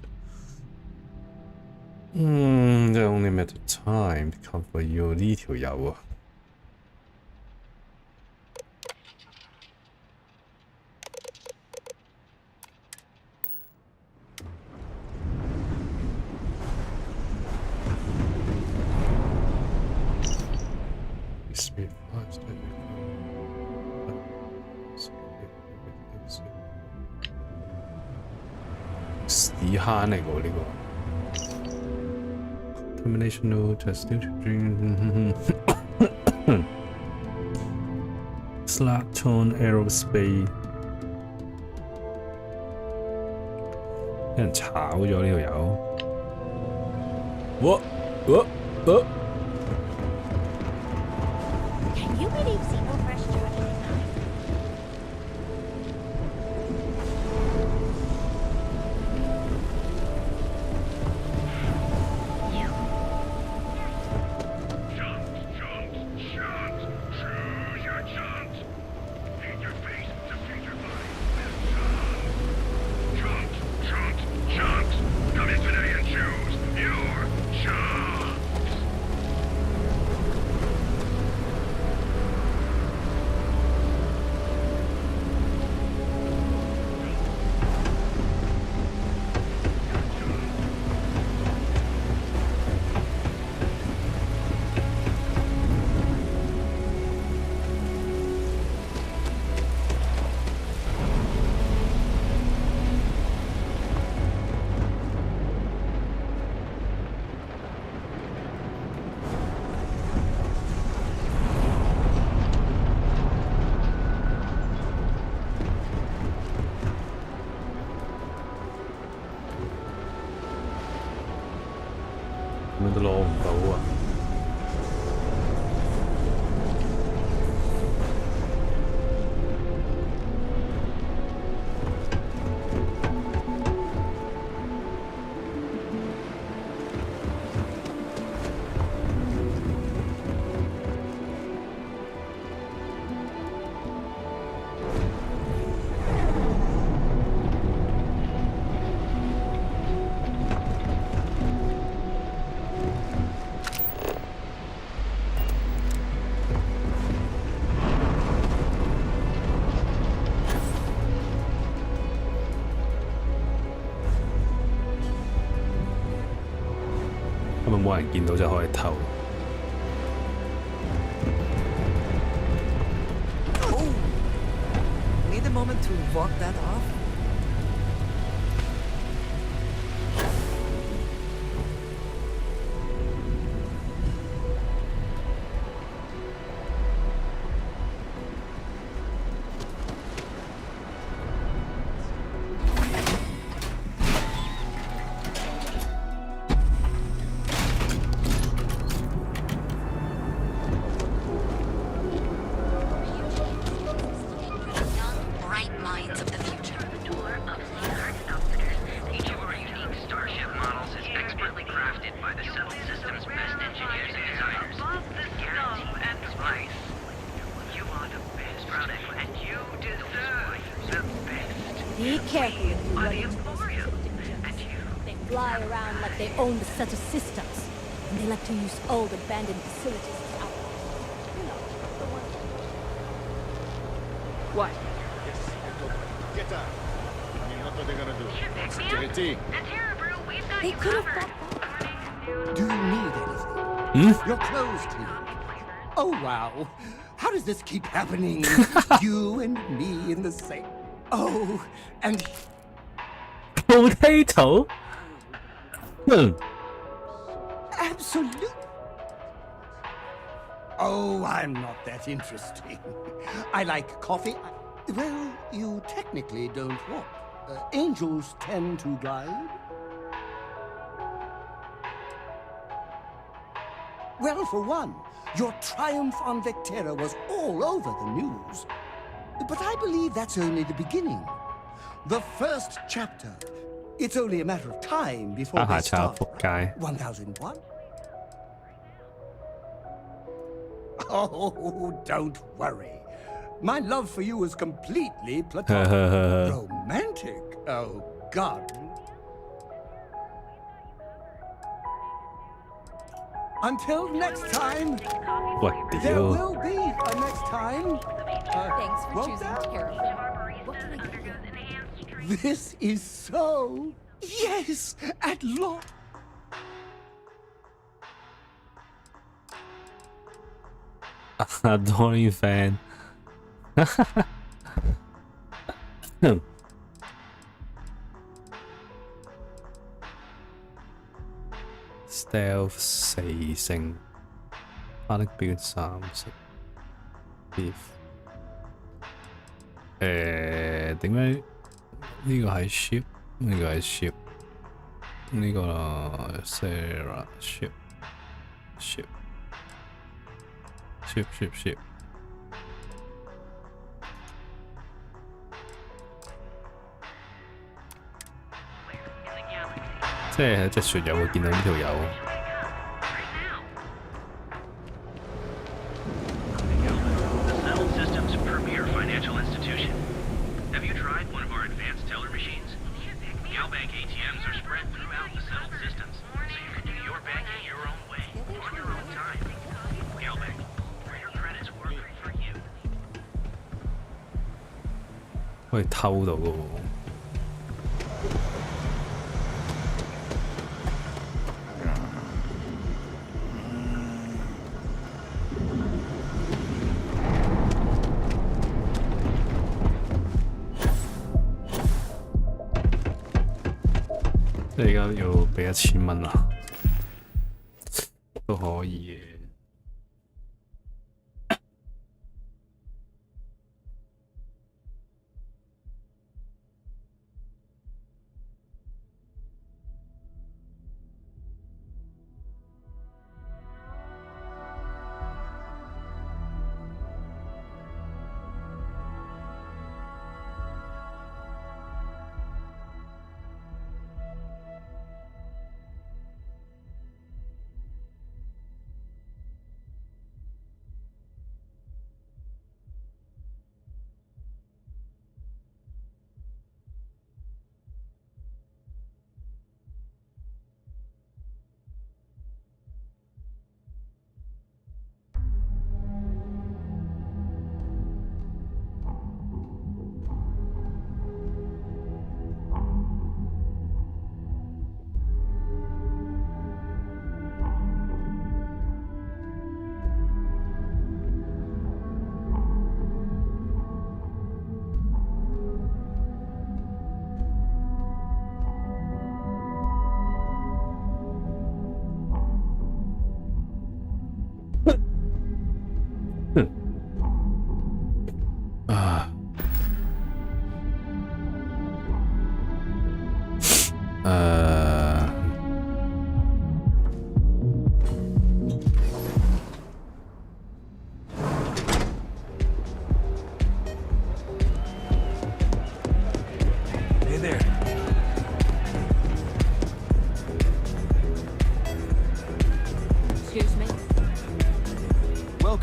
The only matter of time to come for your detail, Yawa. Termination notice due to dream. Slackton Aerospace 俾人炒咗呢條友。Can you believe Zeno Fresh charged at 9? 冇人見到就可以偷。Oh! Need a moment to walk that off? Bright minds of the future. The tour of Seaguard Outfitters. Each of our unique starship models is expertly crafted by the Settled System's best engineers and designers. Above the scum and spice. You are the best product, and you deserve the best. Be careful if you Are run the into Emporium, and you. They fly around like they own the set of systems. And they like to use old abandoned facilities as outlets. You know, the ones... What? Get down. I mean, what are they gonna do? JT. They could have... Do you need anything? Your clothes cleaned. Oh, wow. How does this keep happening? You and me in the same... Oh, and... Potato? Absolute. Oh, I'm not that interesting. I like coffee. Well, you technically don't walk. Angels tend to glide. Well, for one, your triumph on Vectera was all over the news. But I believe that's only the beginning. The first chapter. It's only a matter of time before they start. 1001? Oh, don't worry. My love for you is completely platonic. Romantic? Oh, God. Until next time. What There will be a next time. Thanks for won't choosing there? Terraform. What can I get you? This is so... Yes, at last. Adoring fan. Stealth 4星，花的表30。Beef。點解呢個係 ship？呢個係 ship。呢個 Sarah ship。即係喺隻船友會見到呢條友。The Settled System's premier financial institution. Have you tried one of our advanced teller machines? Galbank ATMs are spread throughout the Settled Systems, so you can do your banking your own way, on your own time. Galbank, where your credits work for you. 可以偷到嘅喎。即係而家要俾1000蚊啊，都可以嘅。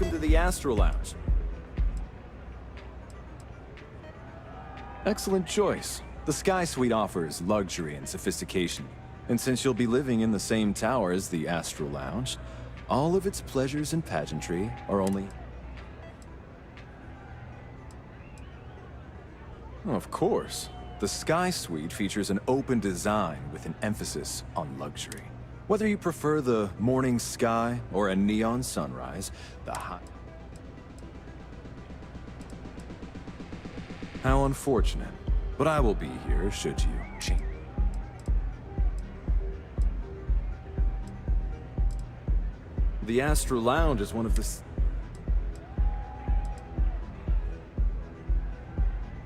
welcome to the Astral Lounge. Excellent choice. The Sky Suite offers luxury and sophistication. And since you'll be living in the same tower as the Astral Lounge, all of its pleasures and pageantry are only... Of course. The Sky Suite features an open design with an emphasis on luxury. Whether you prefer the morning sky or a neon sunrise, the high... How unfortunate. But I will be here should you change. The Astral Lounge is one of the...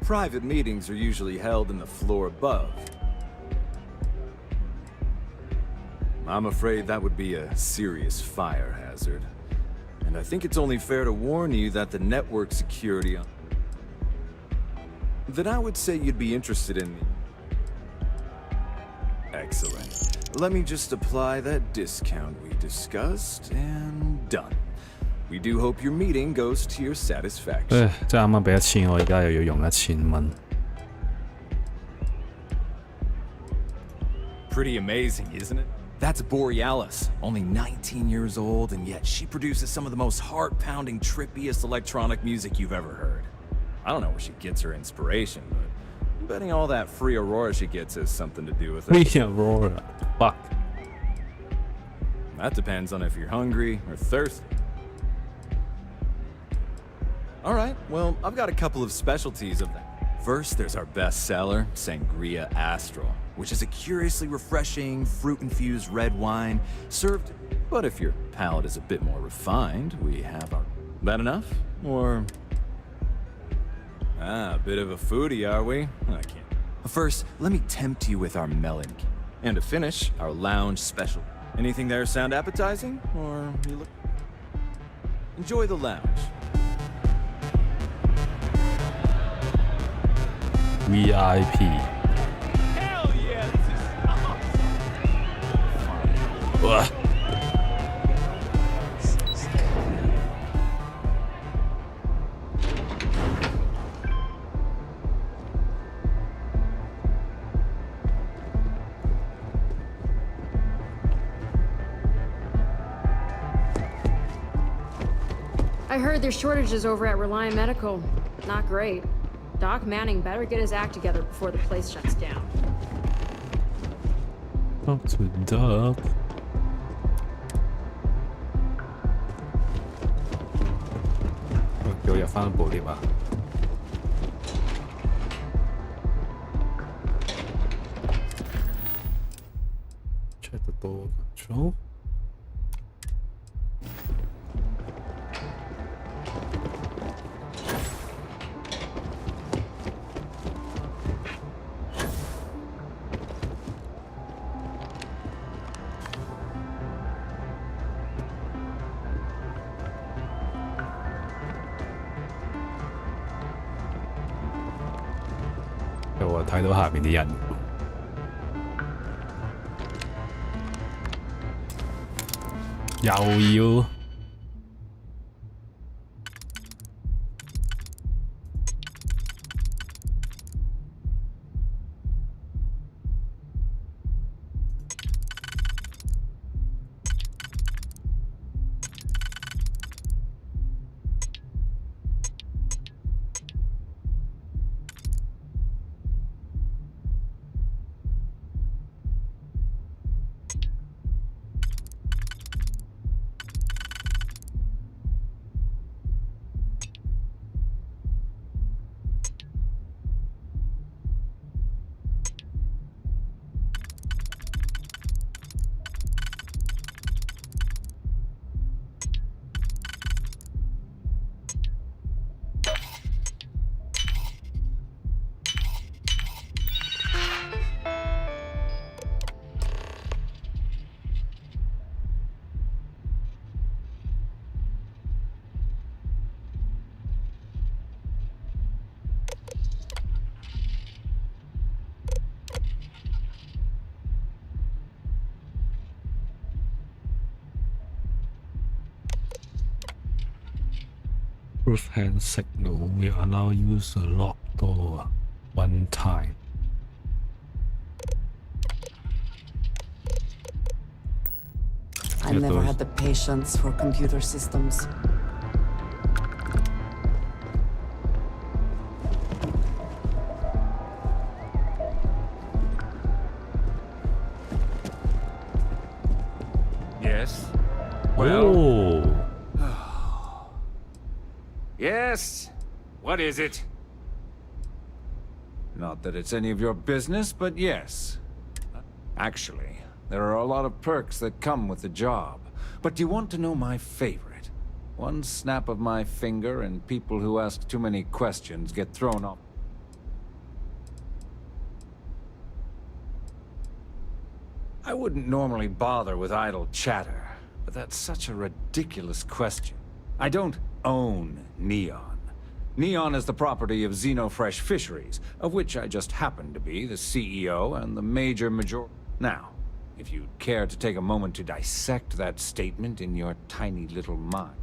Private meetings are usually held in the floor above. I'm afraid that would be a serious fire hazard. And I think it's only fair to warn you that the network security... that I would say you'd be interested in... Excellent. Let me just apply that discount we discussed, and done. We do hope your meeting goes to your satisfaction. 即係啱啱俾1000，我而家又要用1000蚊。Pretty amazing, isn't it? That's Borealis, only 19 years old, and yet she produces some of the most heart-pounding, trippiest electronic music you've ever heard. I don't know where she gets her inspiration, but I'm betting all that free Aurora she gets has something to do with it. Free Aurora? Fuck. That depends on if you're hungry or thirsty. Alright, well, I've got a couple of specialties of that. First, there's our best seller, Sangria Astral, which is a curiously refreshing, fruit-infused red wine, served... But if your palate is a bit more refined, we have our... That enough? Or... Ah, a bit of a foodie, are we? I can't... First, let me tempt you with our melon. And to finish, our lounge special. Anything there sound appetizing? Or you look... Enjoy the lounge. VIP. Hell yeah, this is awesome. I heard there's shortages over at Reliant Medical. Not great. Doc Manning better get his act together before the place shuts down. Talk to Doc. Yo, 入返部 lift 啊 Check the door control.我睇到下面啲人，又要 First-hand signal will allow user lock door one time. I never had the patience for computer systems. Yes. Well. Yes. What is it? Not that it's any of your business, but yes. Actually, there are a lot of perks that come with the job. But do you want to know my favorite? One snap of my finger and people who ask too many questions get thrown off. I wouldn't normally bother with idle chatter, but that's such a ridiculous question. I don't own Neon. Neon is the property of Xenofresh Fisheries, of which I just happen to be the CEO and the major. Now, if you'd care to take a moment to dissect that statement in your tiny little mind.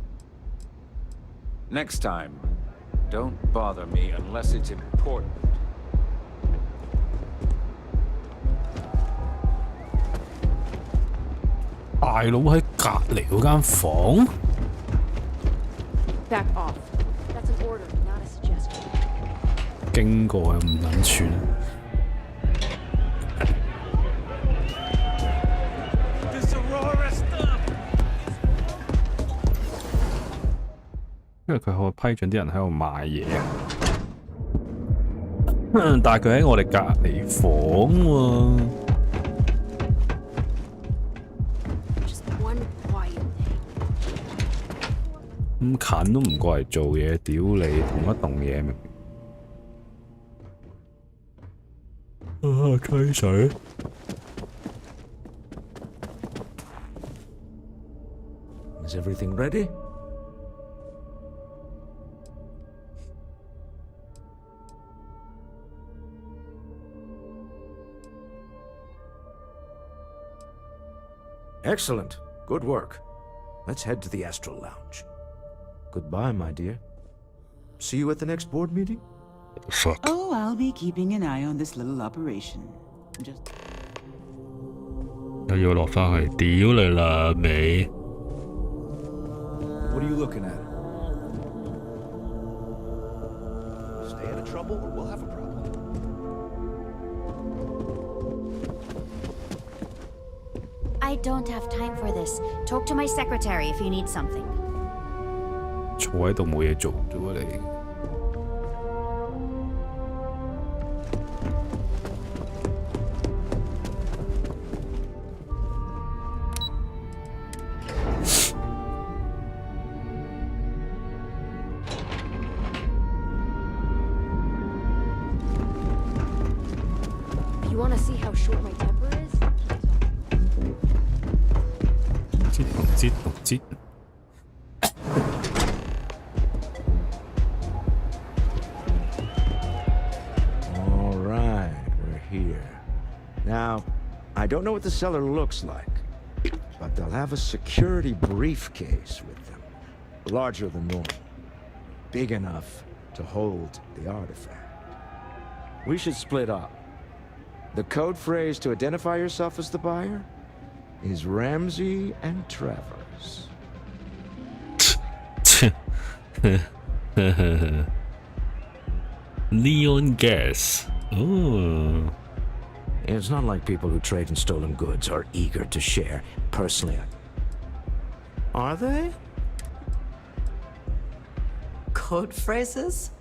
Next time, don't bother me unless it's important. 大佬喺隔離嗰間房。Back off. That's an order, not a suggestion. 經過又唔撚串。因為佢可以批准啲人喺度賣嘢啊，但係佢喺我哋隔離房喎。咁近都唔過嚟做嘢，屌你同一棟嘢明明？吹水。Is everything ready? Excellent. Good work. Let's head to the Astral Lounge. Goodbye, my dear. See you at the next board meeting? Fuck. Oh, I'll be keeping an eye on this little operation. Just... 又要落返去，屌你啦尾！ What are you looking at? Stay out of trouble or we'll have a problem. I don't have time for this. Talk to my secretary if you need something. 坐喺度冇嘢做啫喎你。If you want to see how short my temper is, 節讀節。All right, we're here. Now, I don't know what the cellar looks like, but they'll have a security briefcase with them. Larger than normal. Big enough to hold the artifact. We should split up. The code phrase to identify yourself as the buyer is Ramsey and Travers. Neon gas. Oh. It's not like people who trade in stolen goods are eager to share. Personally, are they? Code phrases?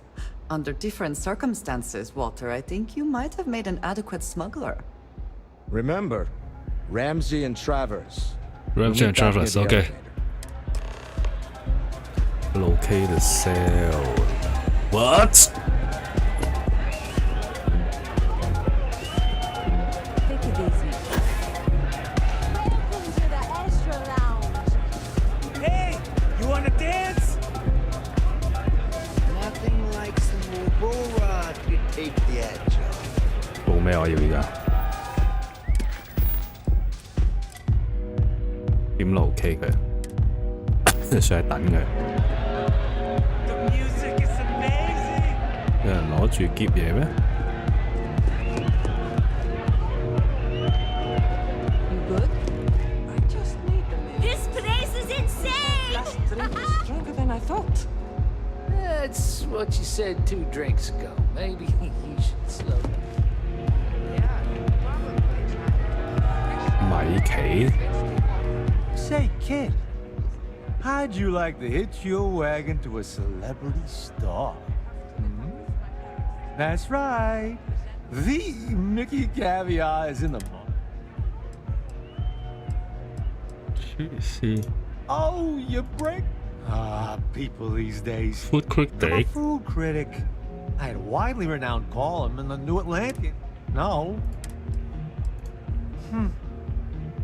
Under different circumstances, Walter, I think you might have made an adequate smuggler. Remember, Ramsey and Travers. Ramsey and Travers, okay. Locate the cell. What? take it easy. Welcome to the Astro Lounge. Hey, you wanna dance? Nothing like some Aurora to take the edge off. 做咩我要而家？點 locate 佢？上去等佢。住劫嘢咩？ This place is insane! Stronger than I thought. That's what you said 2 drinks ago. Maybe you should slow down. 米奇 Say, kid, how'd you like to hitch your wagon to a celebrity star? Hmm? That's right. The Mickey Caviar is in the book. 黐線 Oh, you break? Ah, people these days. Food I'm a critic food critic. I had a widely renowned column in the New Atlantic. No.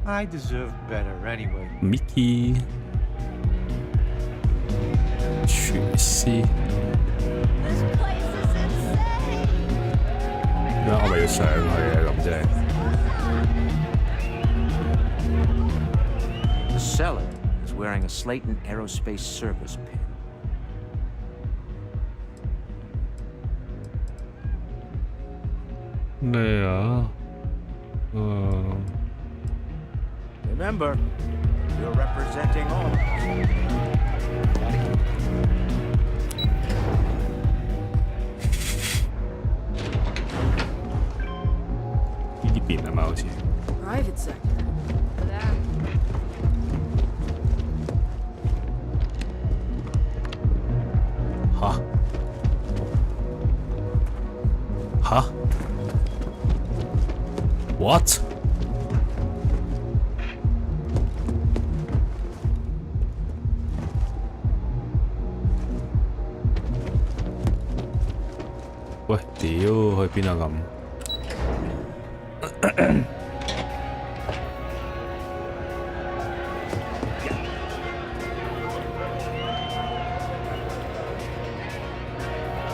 I deserve better anyway. Mickey 廚師。咩？我咪要上去嘅咁啫。 The seller is wearing a Slayton Aerospace service pin. Remember, you're representing all of us. Private sector. What?喂，屌，去邊啊咁？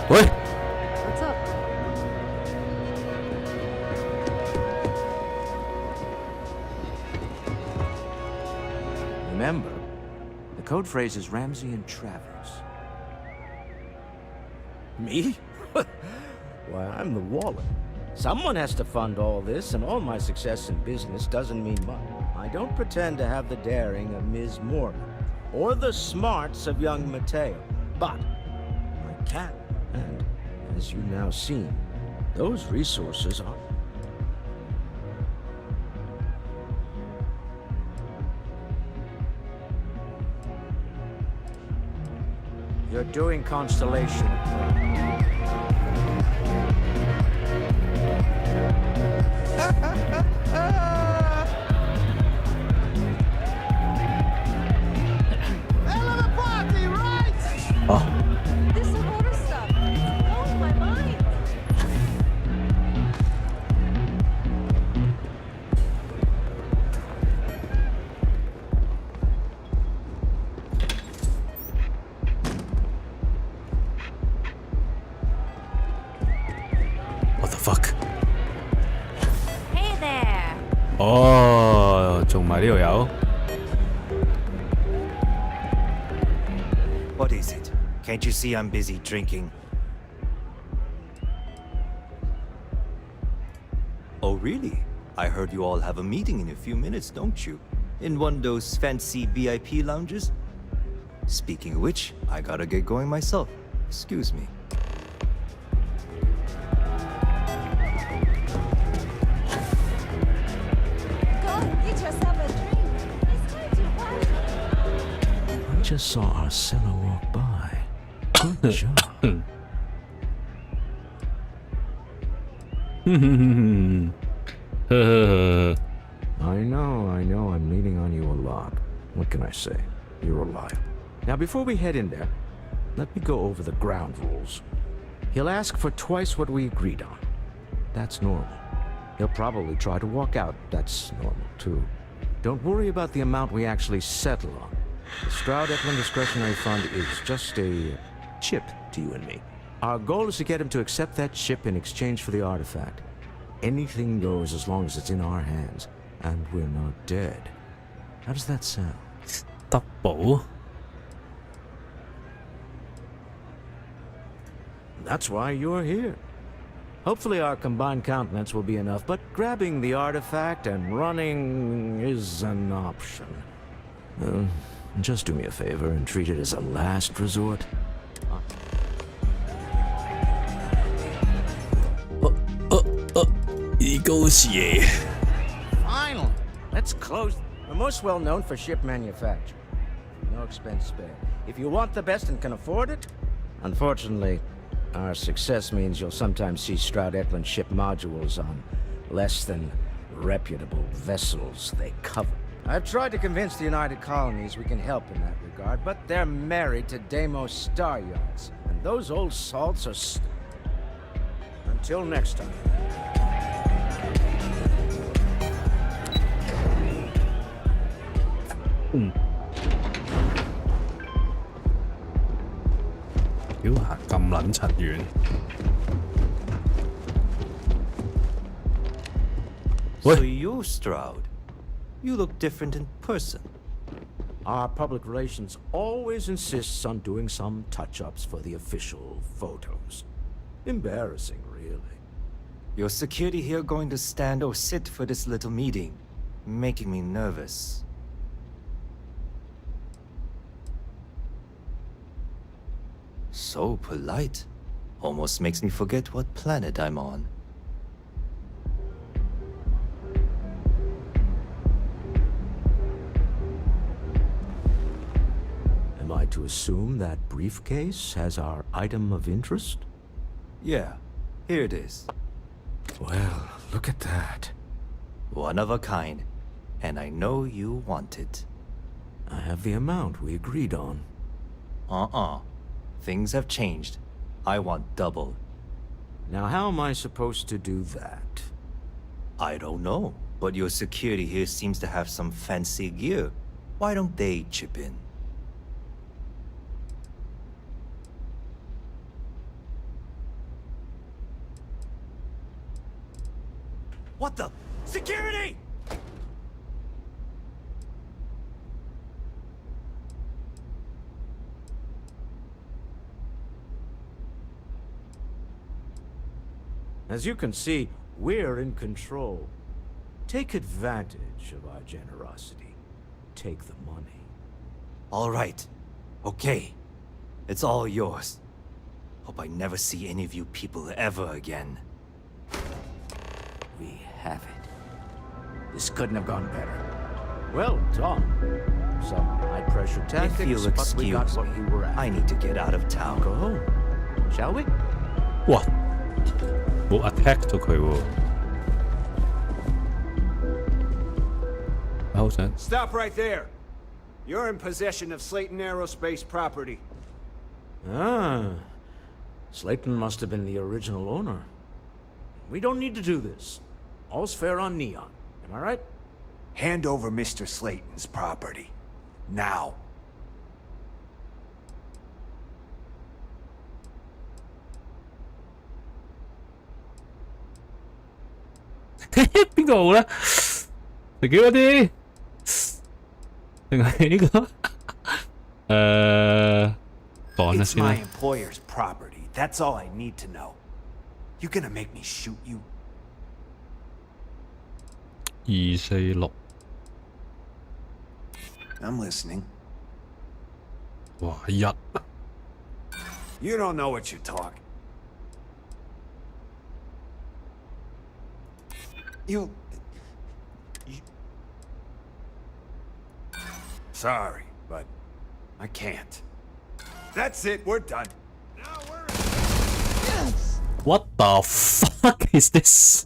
喂！ What's up? Remember, the code phrase is Ramsey and Travers. Me? Why, I'm the wallet. Someone has to fund all this, and all my success in business doesn't mean much. I don't pretend to have the daring of Ms. Morgan, or the smarts of young Mateo, but I can. And, as you now seen, those resources are... You're doing Constellation. This Aurora stuff blows my mind. What the fuck？ Hey there! 哦，仲埋呢度有？ What is it? Can't you see I'm busy drinking? Oh, really? I heard you all have a meeting in a few minutes, don't you? In one of those fancy VIP lounges? Speaking of which, I gotta get going myself. Excuse me. Go get yourself a drink. It's going to party. We just saw our seller walk by. Good job. I know, I'm leaning on you a lot. What can I say? You're reliable. Now, before we head in there, let me go over the ground rules. He'll ask for twice what we agreed on. That's normal. He'll probably try to walk out. That's normal, too. Don't worry about the amount we actually settle on. The Stroud-Eklund Discretionary Fund is just a chip to you and me. Our goal is to get him to accept that chip in exchange for the artifact. Anything goes as long as it's in our hands, and we're not dead. How does that sound? Double. That's why you're here. Hopefully our combined countenance will be enough, but grabbing the artifact and running is an option. Just do me a favor and treat it as a last resort. Finally! Let's close. We're most well known for ship manufacture. No expense spared. If you want the best and can afford it, unfortunately, our success means you'll sometimes see Stroud-Eklund ship modules on less than reputable vessels they cover. I've tried to convince the United Colonies we can help in that regard, but they're married to Deimos Star Yards, and those old salts are Until next time. So you, Stroud, you look different in person. Our public relations always insists on doing some touch-ups for the official photos. Embarrassing, really. Your security here going to stand or sit for this little meeting, making me nervous. So polite. Almost makes me forget what planet I'm on. Am I to assume that briefcase has our item of interest? Yeah, here it is. Well, look at that. One of a kind. And I know you want it. I have the amount we agreed on. Things have changed. I want double. Now how am I supposed to do that? I don't know, but your security here seems to have some fancy gear. Why don't they chip in? What the? Security! As you can see, we're in control. Take advantage of our generosity. Take the money. All right. Okay. It's all yours. Hope I never see any of you people ever again. We have it. This couldn't have gone better. Well done. Some high-pressure tactics, If you'll but we got excuse what me, we were after. I need to get out of town. Go home. Shall we? 哇！冇 attack 到佢喎。我好想 Stop right there. You're in possession of Slayton Aerospace property. Ah. Slayton must have been the original owner. We don't need to do this. All's fair on Neon. Am I right? Hand over Mr. Slayton's property. Now.邊個好咧？食幾嗰啲？定係呢個？講下 It's 先 my 啦。 employer's property. That's all I need to know. You gonna make me shoot you? 246。I'm listening. 哇1 You don't know what you're talking. You... Sorry, but I can't. That's it, we're done. What the fuck is this?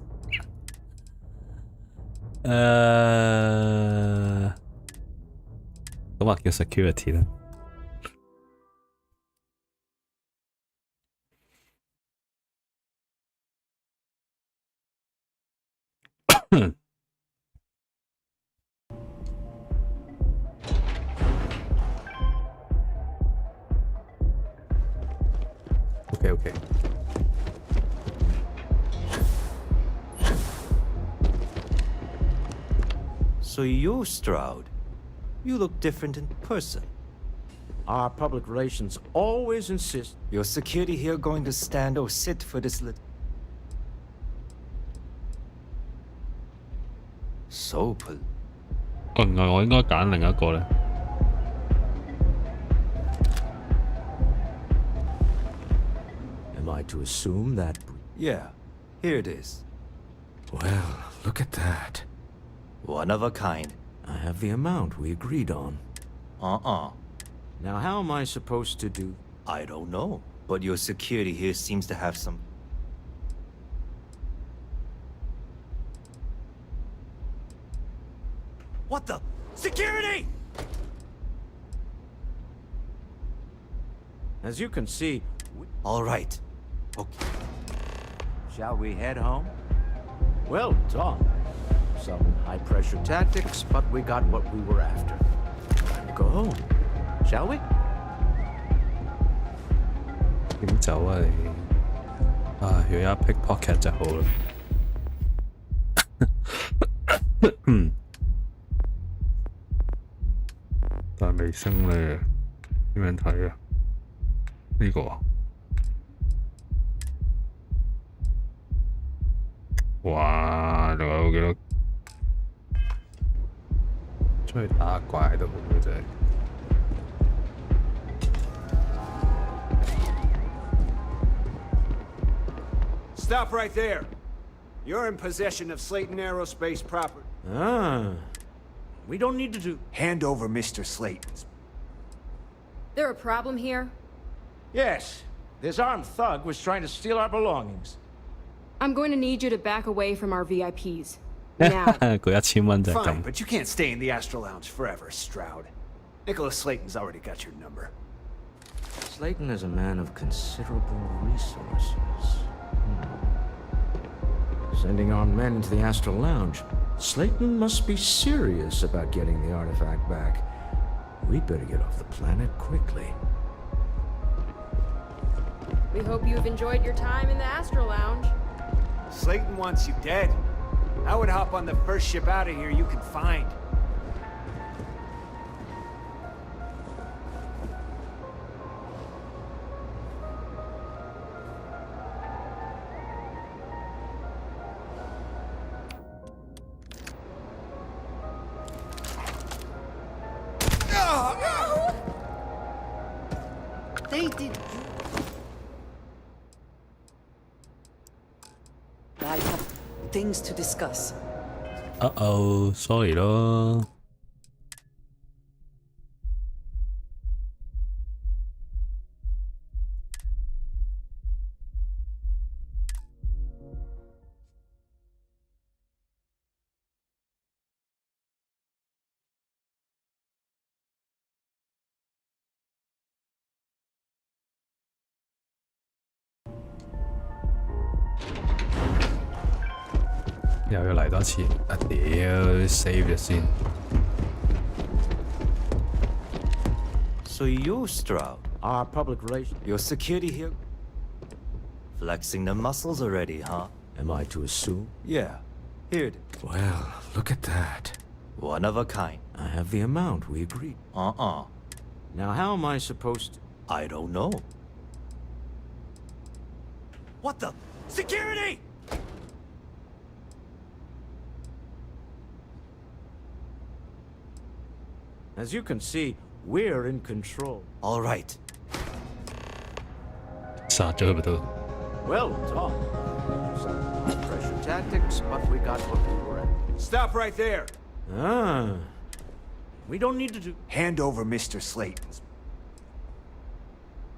咁話叫 security 啦。Okay. So you, Stroud, you look different in person. Our public relations always insist. Your security here going to stand or sit for this so pol... 原來我應該揀另一個咧。Am I to assume that... Yeah, here it is. Well, look at that. One of a kind. I have the amount we agreed on. Uh-uh. Now how am I supposed to do... I don't know, but your security here seems to have some... What the? Security! As you can see... All right. Okay. Shall we head home? Well done. Some high-pressure tactics, but we got what we were after. Time to go home. Shall we? 點走啊你？啊，如果有一 pickpocket 就好啦。但係未升咧，點樣睇啊？呢個啊？哇！仲有幾多？出去打怪都好嘅真係。Stop right there. You're in possession of Slayton Aerospace property. Ah. We don't need to do... Hand over Mr. Slayton's. There a problem here? Yes. This armed thug was trying to steal our belongings. I'm going to need you to back away from our VIPs. Now. 嗰1000蚊就係 Fine, 咁。 but you can't stay in the Astral Lounge forever, Stroud. Nicholas Slayton's already got your number. Slayton is a man of considerable resources. Sending armed men into the Astral Lounge. Slayton must be serious about getting the artifact back. We'd better get off the planet quickly. We hope you've enjoyed your time in the Astral Lounge. Slayton wants you dead. I would hop on the first ship out of here you can find. They did. I have things to discuss. Uh-oh, sorry 咯。又要嚟多次，啊屌 ，save 咗先。So you, Stroud, our public relations... Your security here? Flexing the muscles already, huh? Am I to assume? Yeah. Here. Well, look at that. One of a kind. I have the amount we agreed. Uh-uh. Now how am I supposed to... I don't know. What the? Security! As you can see, we're in control. All right. 殺咗佢咪得咯。 Well done. Some high-pressure tactics, but we got what we were after. Stop right there. Ah. We don't need to do... Hand over Mr. Slayton's.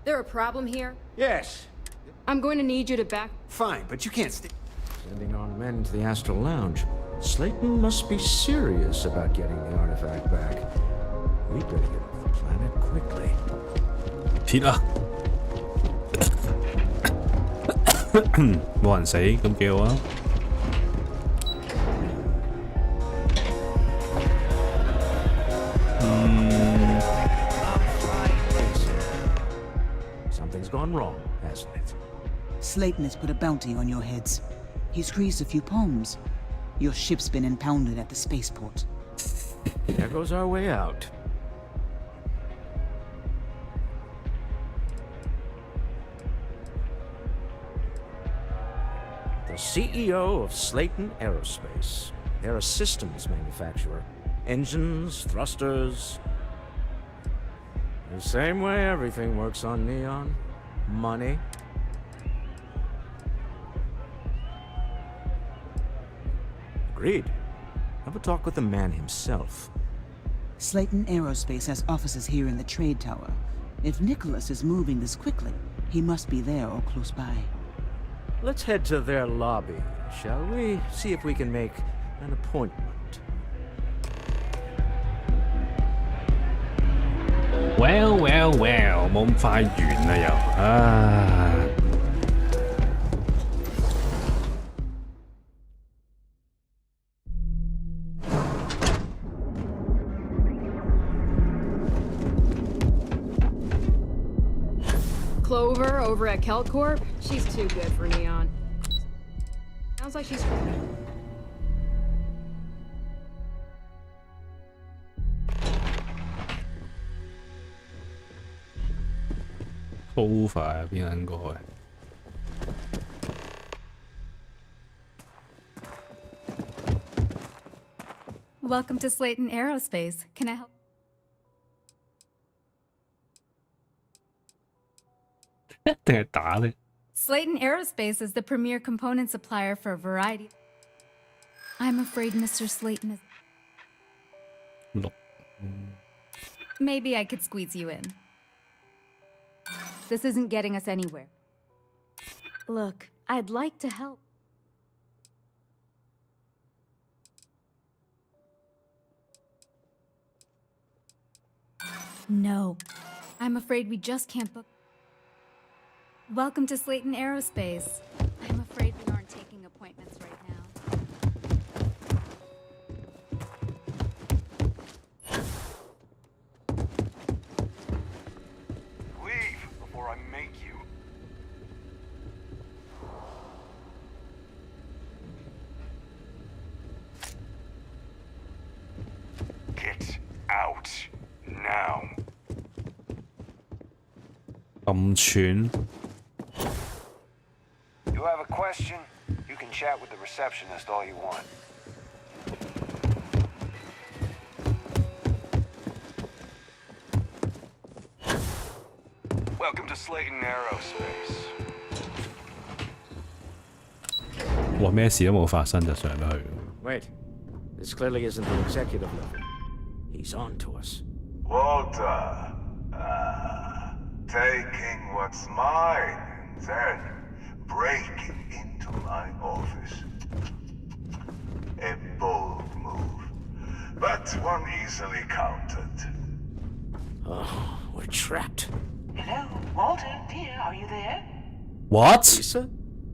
There a problem here? Yes. I'm going to need you to back... Fine, but you can't stay... Sending armed men into the Astral Lounge. Slayton must be serious about getting the artifact back. We'd better get off the planet quickly. 撇啦！冇人死，咁幾好啊！ Something's gone wrong, hasn't it? Slayton has put a bounty on your heads. He's greased a few palms. Your ship's been impounded at the spaceport. There goes our way out. The CEO of Slayton Aerospace. They're a systems manufacturer. Engines, thrusters. The same way everything works on Neon. Money. Agreed. Have a talk with the man himself. Slayton Aerospace has offices here in the trade tower. If Nicholas is moving this quickly, he must be there or close by. Let's head to their lobby, shall we? See if we can make an appointment. Well, well, well， 冇咁快完啦又，啊！ Clover over at Kelt Corp? She's too good for Neon. Sounds like she's... Clover 邊撚個嘅？ Welcome to Slayton Aerospace. Can I help? Slayton Aerospace is the premier component supplier for a variety. I'm afraid Mr. Slayton is... Maybe I could squeeze you in. This isn't getting us anywhere. Look, I'd like to help. No. I'm afraid we just can't book... Welcome to Slayton Aerospace. I'm afraid we aren't taking appointments right now. Leave before I make you. Get out now. 咁串。 You have a question? You can chat with the receptionist all you want. Welcome to Slayton Aerospace. 哇！咩事都冇發生就上咗去。 Wait, this clearly isn't the executive level. He's on to us. Walter, taking what's mine and then breaking into my office. A bold move, but one easily countered. Oh, we're trapped. Hello, Walter, dear, are you there? What? Lisa?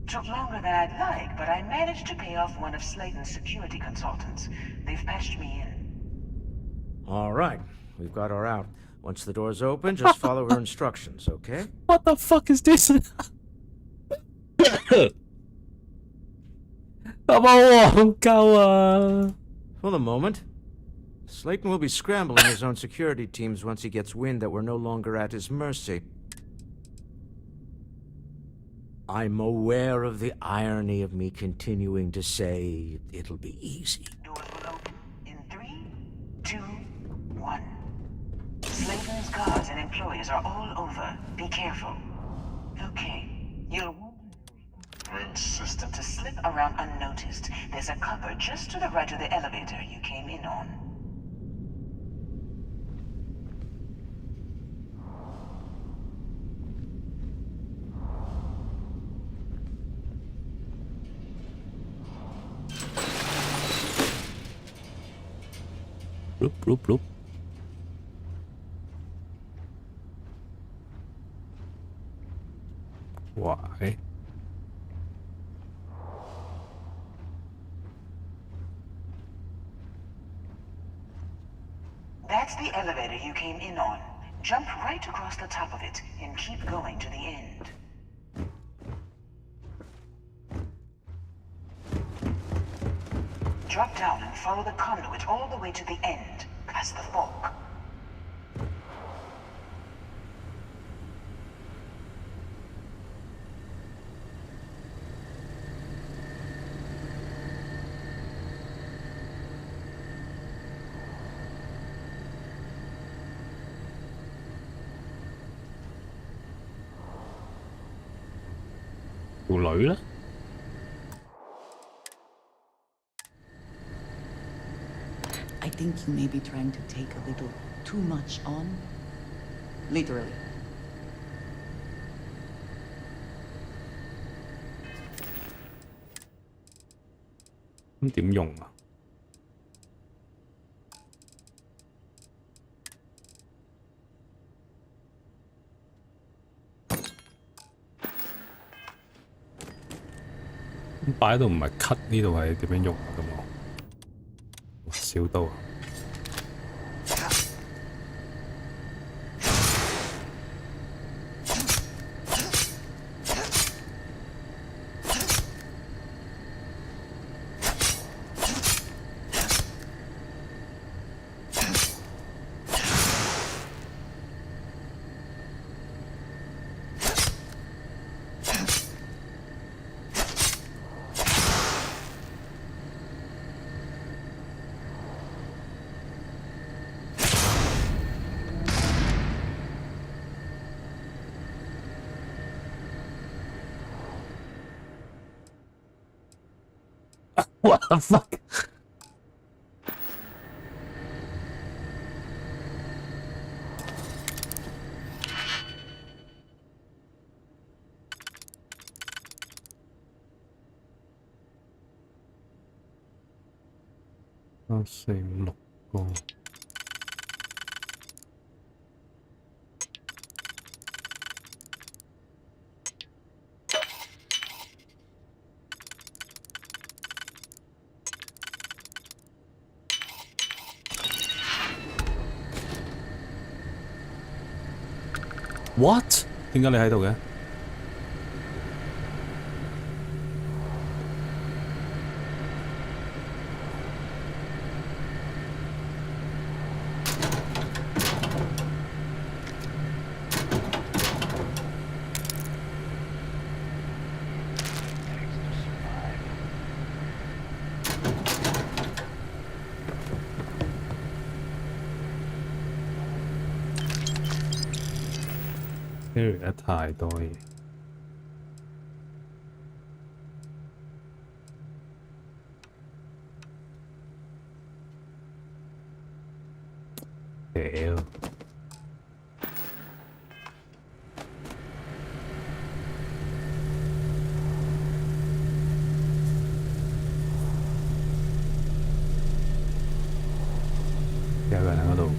Took longer than I'd like, but I managed to pay off one of Slayton's security consultants. They've patched me in. All right, we've got her out. Once the door's open, just follow her instructions, okay? What the fuck is this? 有冇戇鳩啊？ For the moment, Slayton will be scrambling his own security teams once he gets wind that we're no longer at his mercy. I'm aware of the irony of me continuing to say it'll be easy. Doors will open in 3, 2, 1. Slayton's guards and employees are all over. Be careful. Okay, you'll want the system to slip around unnoticed. There's a cupboard just to the right of the elevator you came in on. Bloop, bloop, bloop. Why? That's the elevator you came in on. Jump right across the top of it and keep going to the end. Drop down and follow the conduit all the way to the end, past the fork. 條女咧？ I think you may be trying to take a little too much on. Literally.咁點用啊？咁擺喺度唔係 cut 呢度係點樣用啊？咁我小刀啊！ What the fuck? Oh, 4、5、6個。What？ 點解你喺度嘅？carry 得太多嘢。屌！有個人喺嗰度。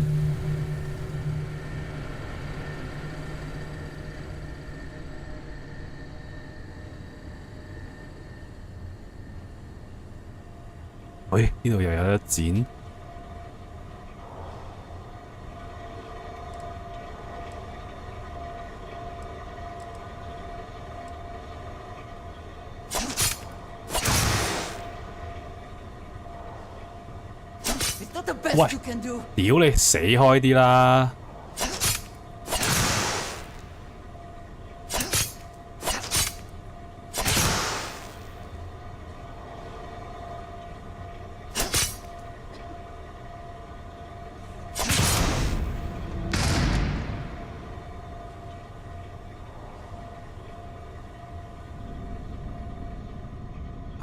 喂，呢度又有得剪。喂，屌你死開啲啦！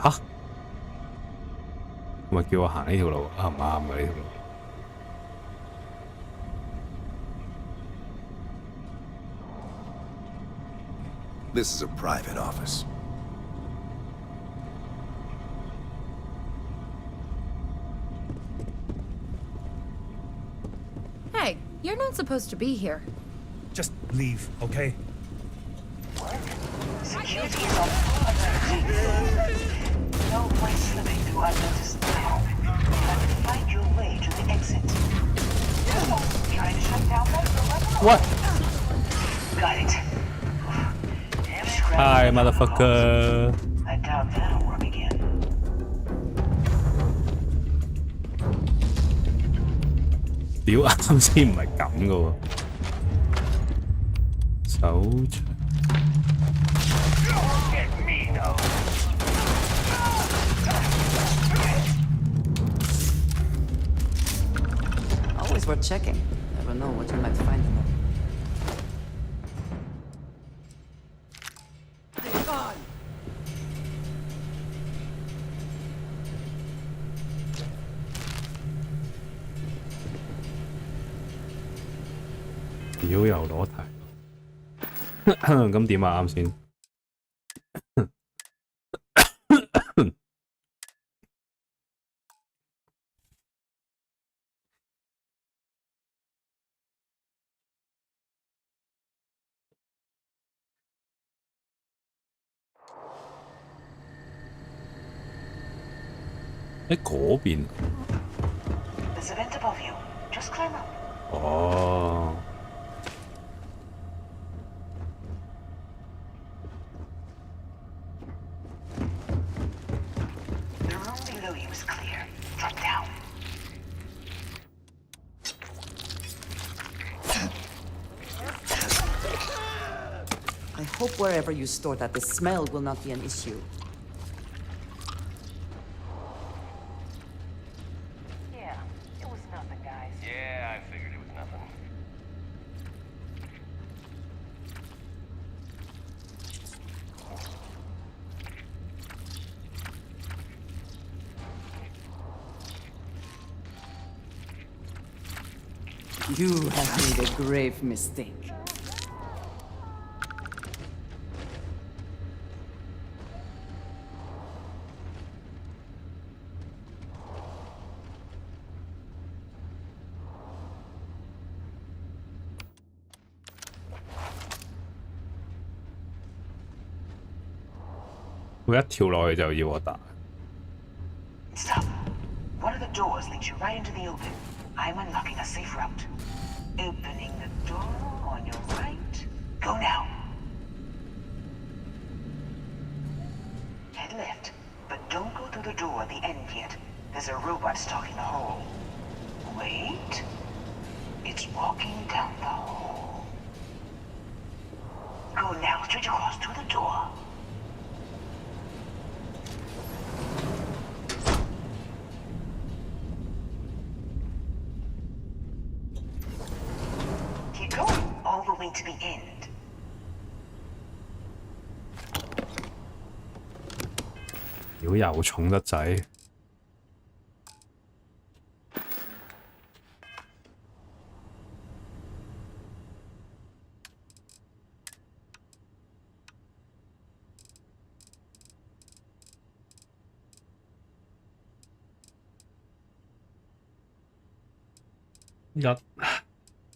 吓？咪叫我行呢條路啱唔啱啊？呢條路。This is a private office. Hey, you're not supposed to be here. Just leave, okay? Security is on no way slipping through unnoticed now. But find your way to the exit. Trying to shut down that door? What? Got it. Hi, motherfucker. I doubt that'll work again. 屌，啱先唔係咁嘅喎。手槍。Always worth checking. Never know what you might find in them. They're gone. 屌又攞題，咁點啊？啱先。喺嗰邊。There's a vent above you. Just climb up. 哦。The room below you is clear. Drop down. I hope wherever you store that, the smell will not be an issue. Yeah, it was nothing, guys. Yeah, I figured it was nothing. You have made a grave mistake. Stop. One of the doors leads you right into the open. I'm unlocking a safe route. Opening the door on your right. Go now. Head left, but don't go through the door at the end yet. There's a robot stalking the hall. Wait. It's walking down the hall. Go now, straight across to the door. Keep going, all the way to the end. 屌又重得滯。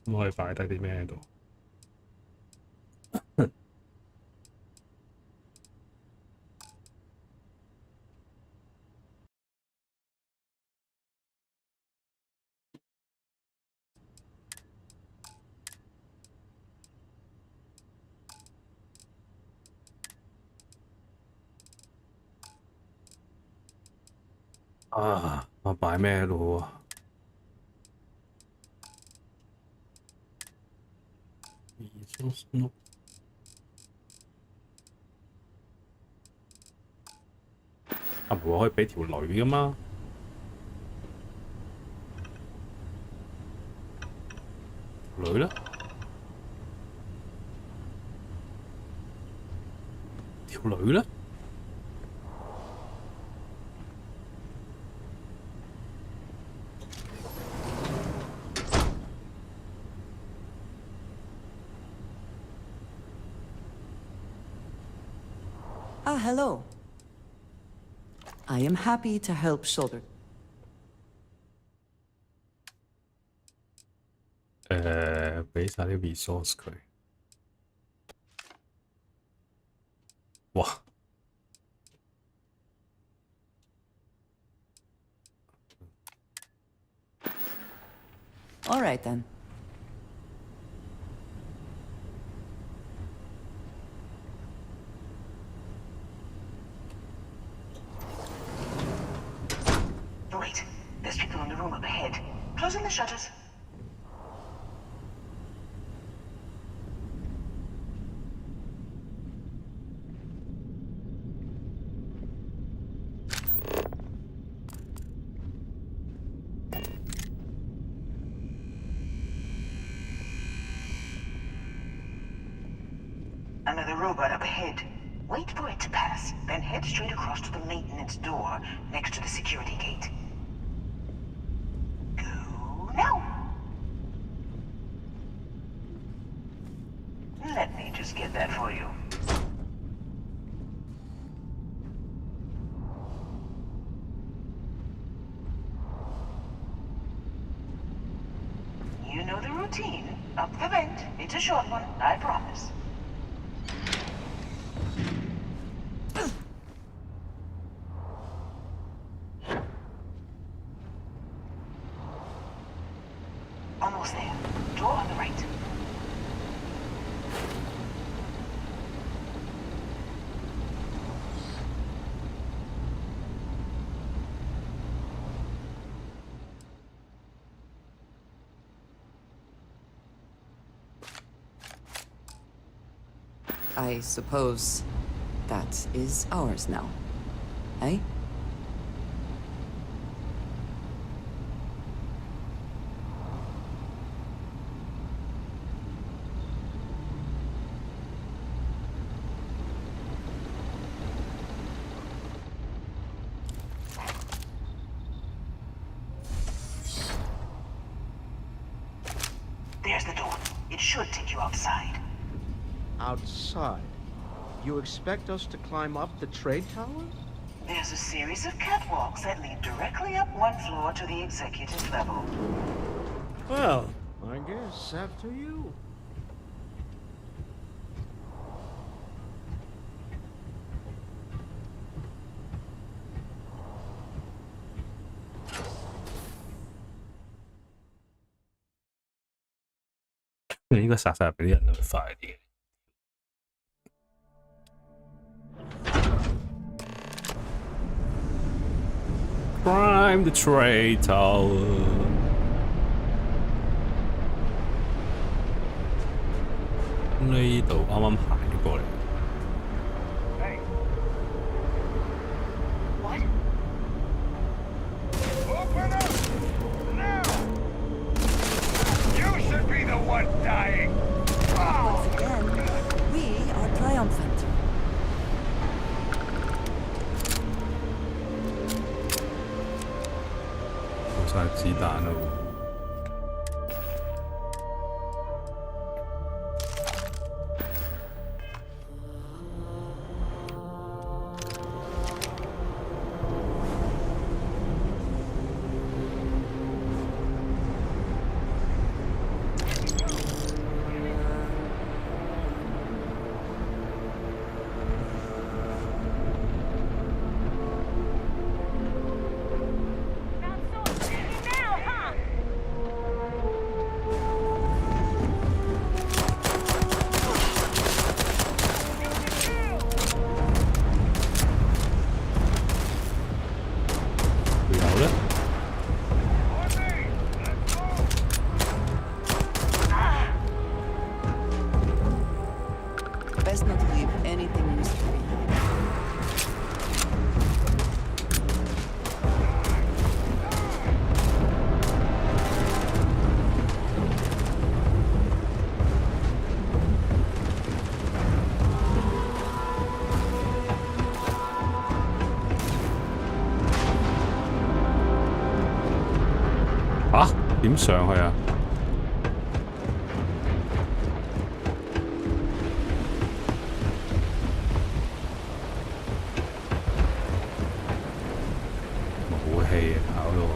咁可以擺低啲咩喺度？啊！我擺咩喺度啊？resource note 啊，唔係可以俾條女噶嘛？條女咧？條女咧？Ah, hello. I am happy to help shoulder. 俾晒啲 resource 佢。哇！ All right then. Wait, there's people in the room up ahead. Closing the shutters. Another robot up ahead. Wait for it to pass, then head straight across to the maintenance door next to the security gate. Go now! routine. Up the vent. It's a short one, I promise. Almost there. Door on the right. I suppose that is ours now. Eh? There's the door. It should take you outside. Outside? You expect us to climb up the trade tower? There's a series of catwalks that lead directly up one floor to the executive level. Well, I guess after you. Climb the trade tower. 呢度啱啱行咗過嚟。What? Open up! Now! You should be the one dying! Once again, we are triumphant. 冇晒子彈咯。Best not to leave anything useful behind.吓？點上去啊？冇氣啊，搞到〜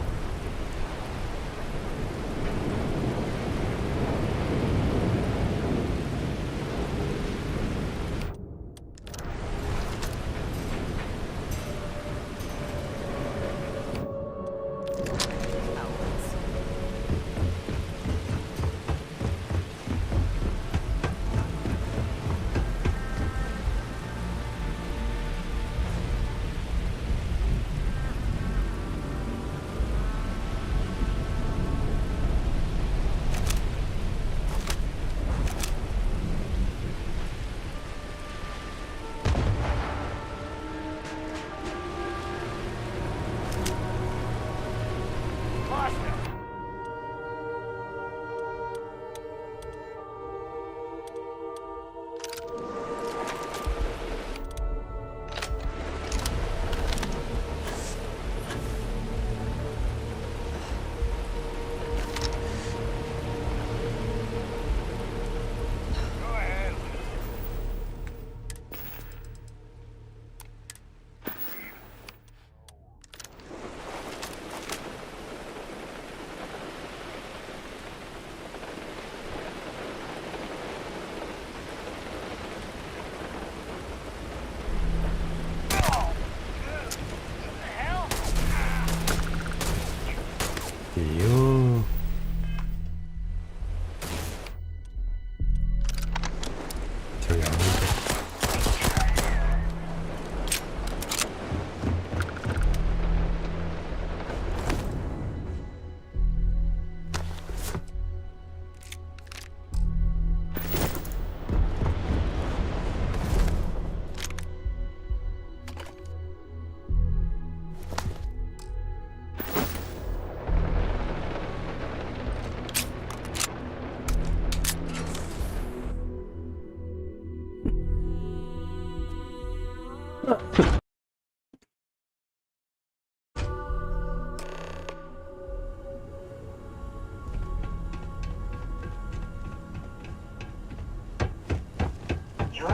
You're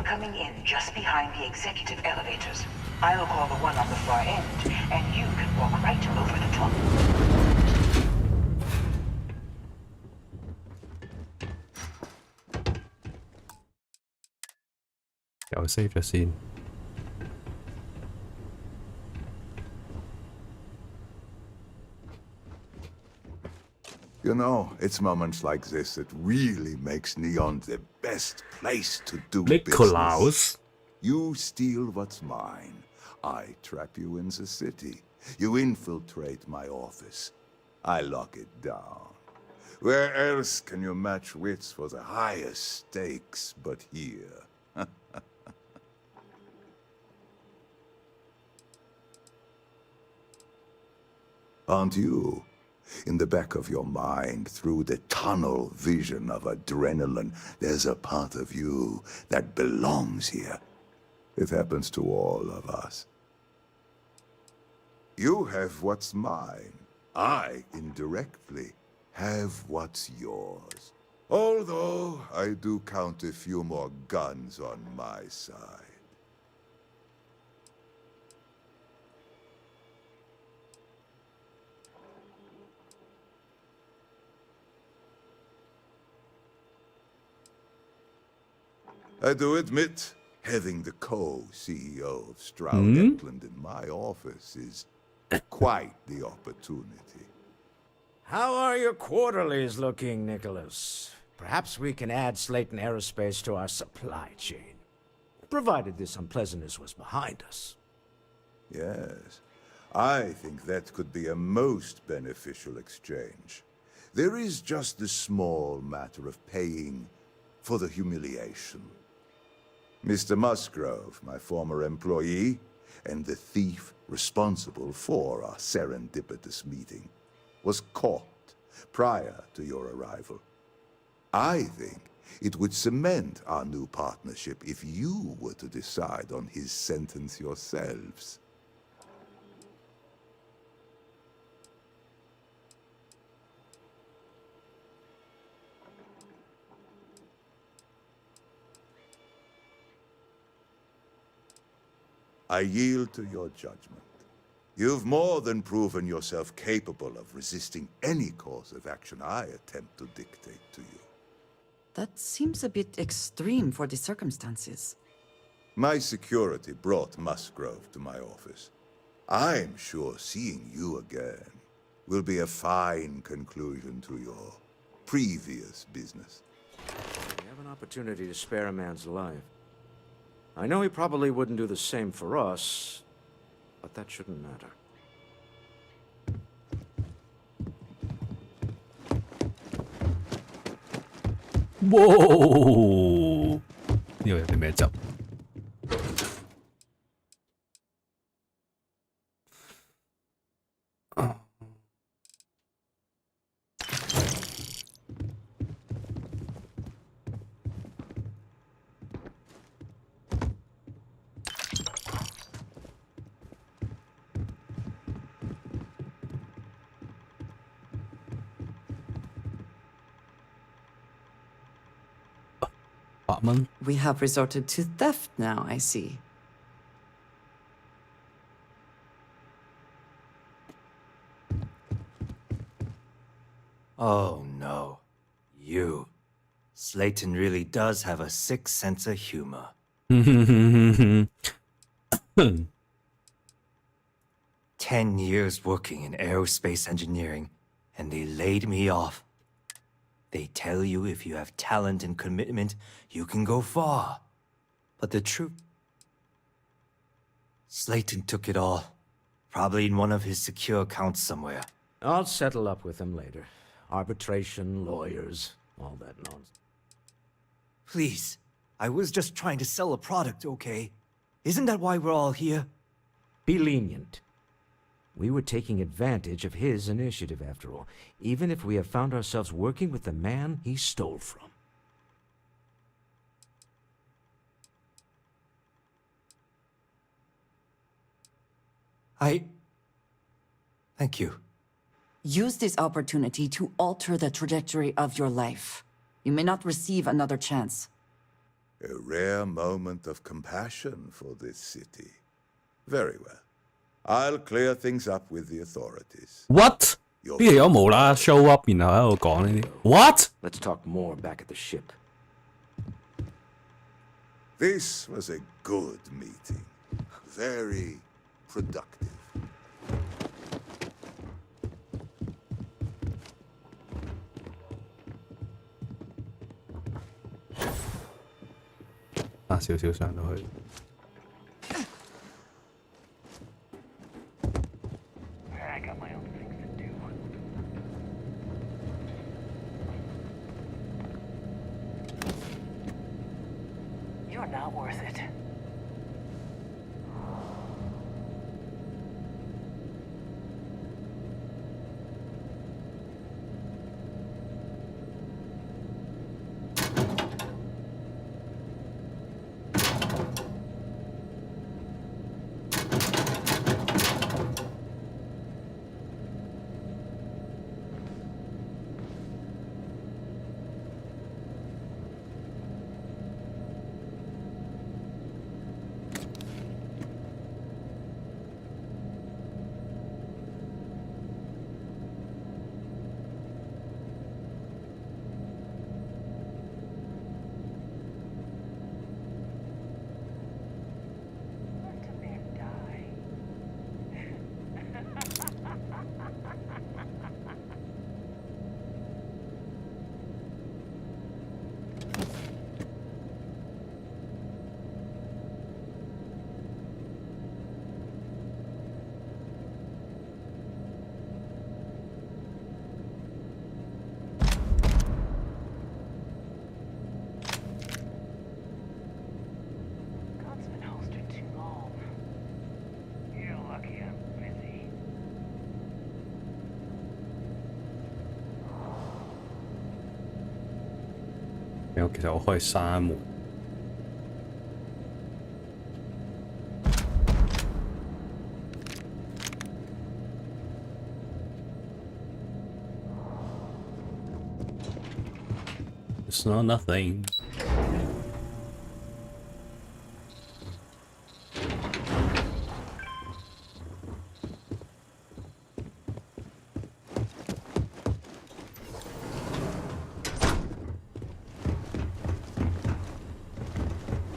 coming in just behind the executive elevators. I'll call the one on the far end, and you can walk right over the top. I'll save the scene. You know, it's moments like this that really makes Neon the best place to do business. You steal what's mine. I trap you in the city. You infiltrate my office. I lock it down. Where else can you match wits for the highest stakes but here? Aren't you? In the back of your mind, through the tunnel vision of adrenaline, there's a part of you that belongs here. It happens to all of us. You have what's mine. I, indirectly, have what's yours. Although, I do count a few more guns on my side. I do admit, having the co-CEO of Stroud Eklund in my office is quite the opportunity. How are your quarterlies looking, Nicholas? Perhaps we can add Slayton Aerospace to our supply chain, provided this unpleasantness was behind us. Yes, I think that could be a most beneficial exchange. There is just the small matter of paying for the humiliation. Mr. Musgrove, my former employee, and the thief responsible for our serendipitous meeting, was caught prior to your arrival. I think it would cement our new partnership if you were to decide on his sentence yourselves. I yield to your judgment. You've more than proven yourself capable of resisting any course of action I attempt to dictate to you. That seems a bit extreme for the circumstances. My security brought Musgrove to my office. I'm sure seeing you again will be a fine conclusion to your previous business. We have an opportunity to spare a man's life. I know he probably wouldn't do the same for us, but that shouldn't matter. Whoa! 呢個有啲咩汁？We have resorted to theft now, I see. Oh no. You. Slayton really does have a sick sense of humor. 10 years working in aerospace engineering, and they laid me off. They tell you if you have talent and commitment, you can go far. But the truth... Slayton took it all. Probably in one of his secure accounts somewhere. I'll settle up with him later. Arbitration, lawyers, all that nonsense. Please. I was just trying to sell a product, okay? Isn't that why we're all here? Be lenient. We were taking advantage of his initiative, after all, even if we have found ourselves working with the man he stole from. Thank you. Use this opportunity to alter the trajectory of your life. You may not receive another chance. A rare moment of compassion for this city. Very well. I'll clear things up with the authorities. What? 呢條友無啦 show up，然後喺度講呢啲。What? Let's talk more back at the ship. This was a good meeting. Very productive. 少少上到去。I got my own things to do. You're not worth it. Lucky I'm busy. 其實我可以閂門。It's not nothing.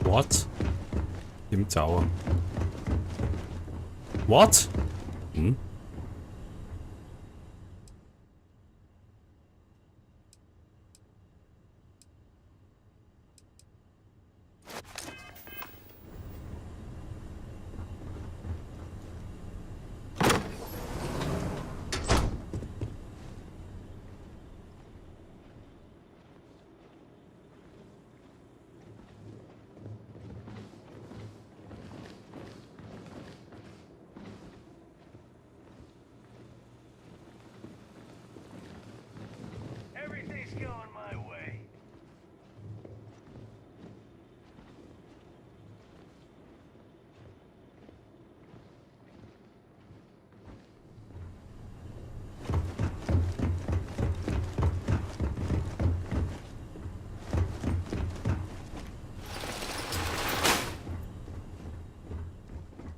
What? 點走啊 ？What？ 嗯？ Everything's going my way.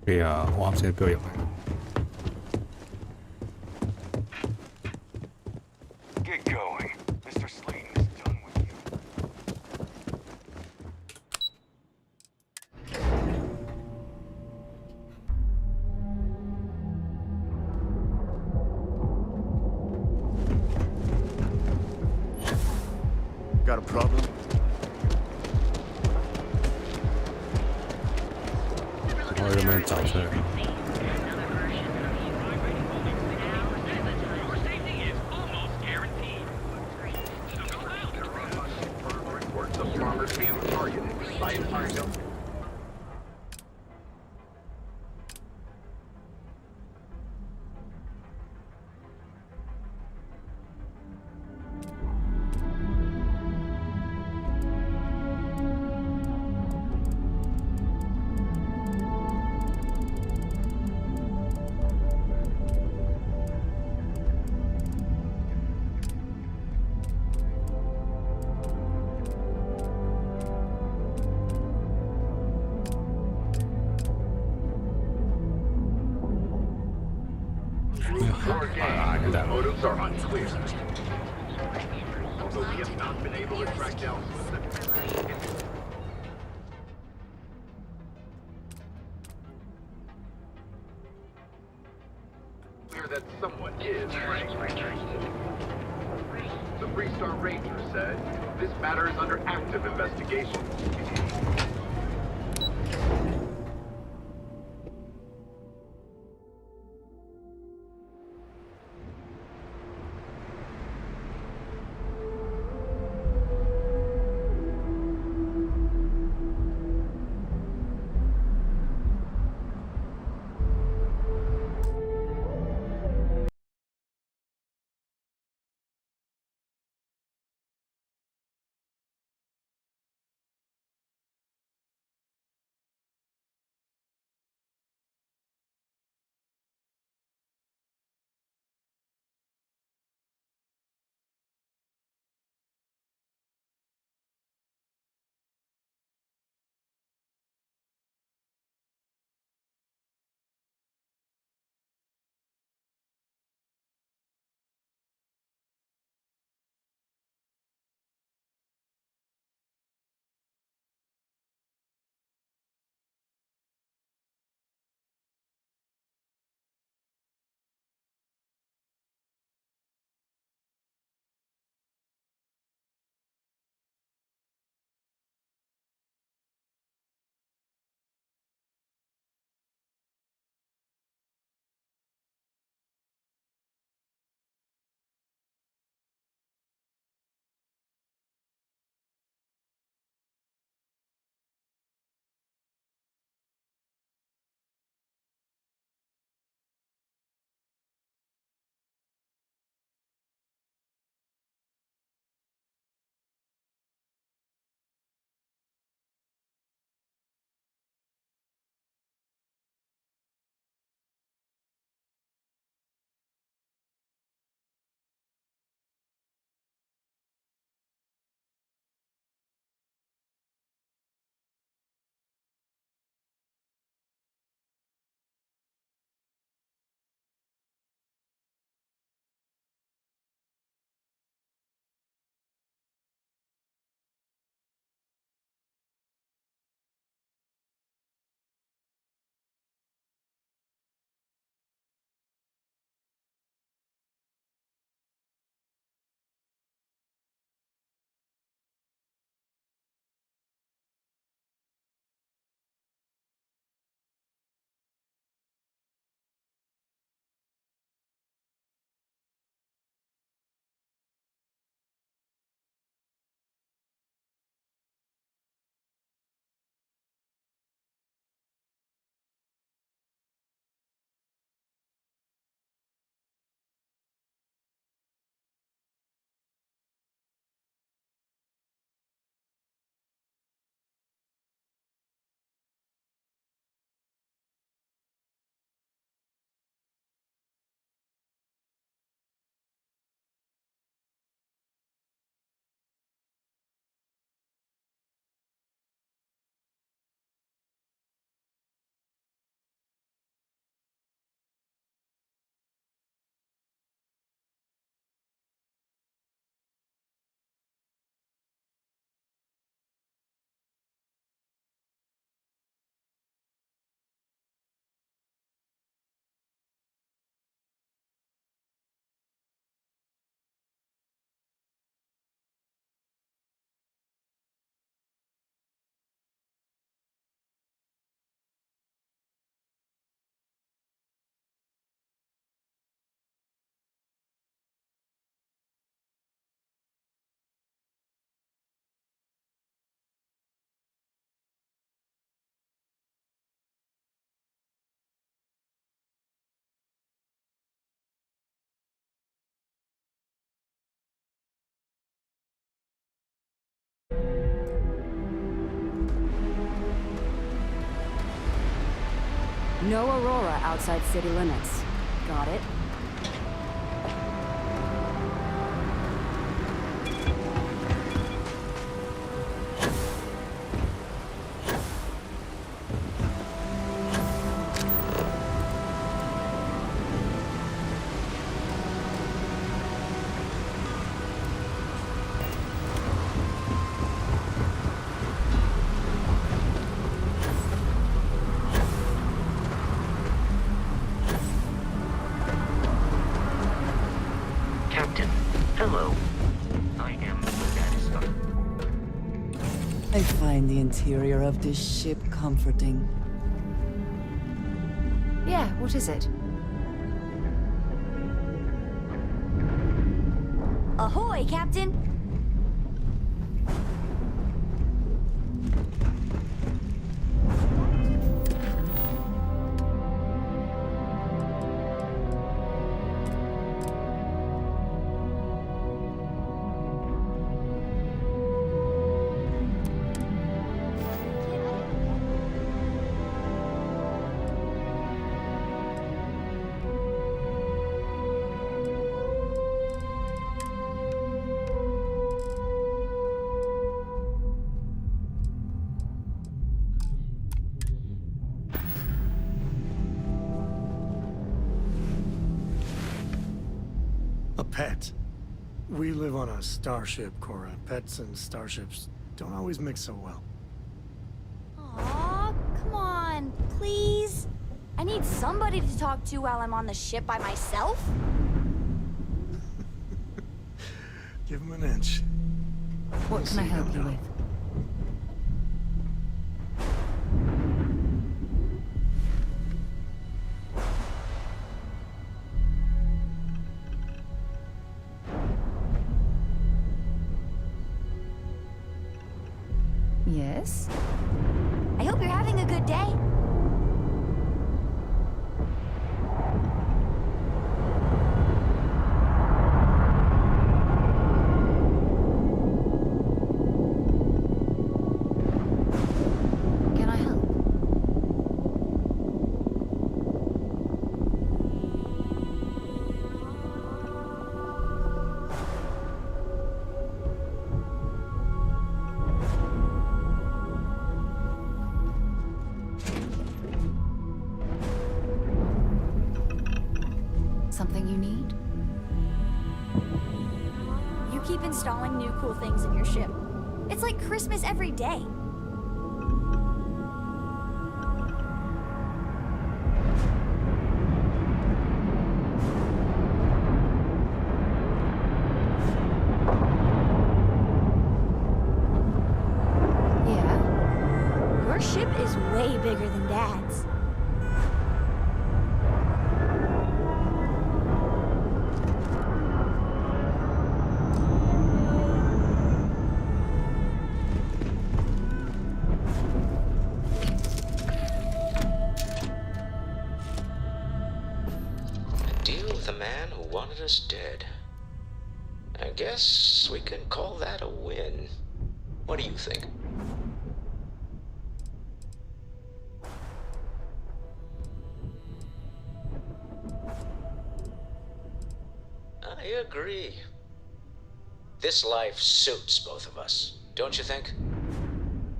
Yeah, 我啱先邊度入嚟？ Get going. Mr. Slayton is done with you. Got a problem? Why am I outside? Your gang motives are unclear. Although we have not been able to track down clear that someone is Frank. The Freestar Ranger said this matter is under active investigation. No Aurora outside city limits. Got it? find the interior of this ship comforting. Yeah, what is it? Ahoy, Captain! A pet. We live on a starship, Cora. Pets and starships don't always mix so well. Aw, come on, please. I need somebody to talk to while I'm on the ship by myself. Give him an inch. What can I help you with? Yes? I hope you're having a good day. Can I help? Something you need? You keep installing new cool things in your ship. It's like Christmas every day. Yeah? Your ship is way bigger than Dad's. Deal with a man who wanted us dead. I guess we can call that a win. What do you think? I agree. This life suits both of us, don't you think?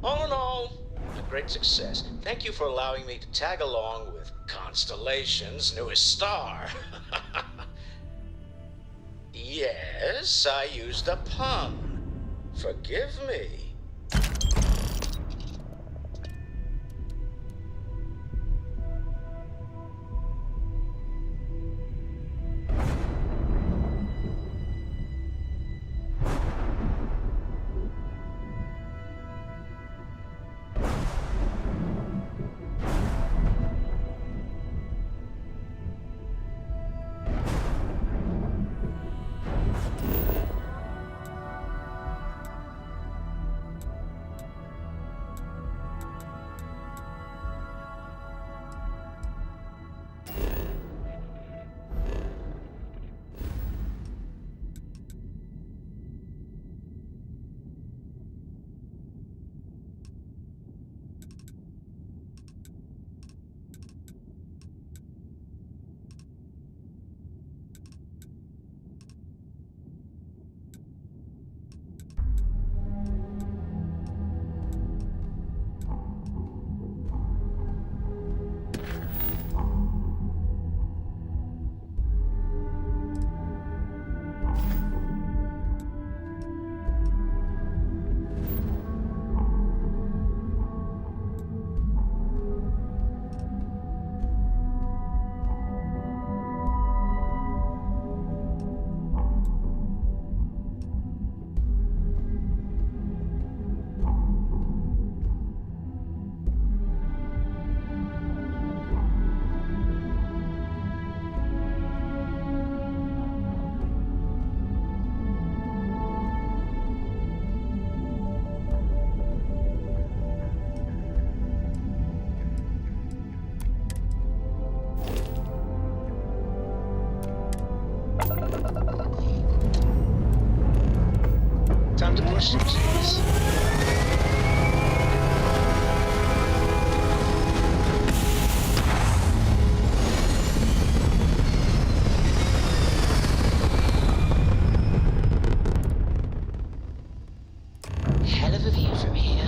All in all, a great success. Thank you for allowing me to tag along with Constellation's newest star. Yes, I used a pun. Forgive me. course it is. Hell of a view from here.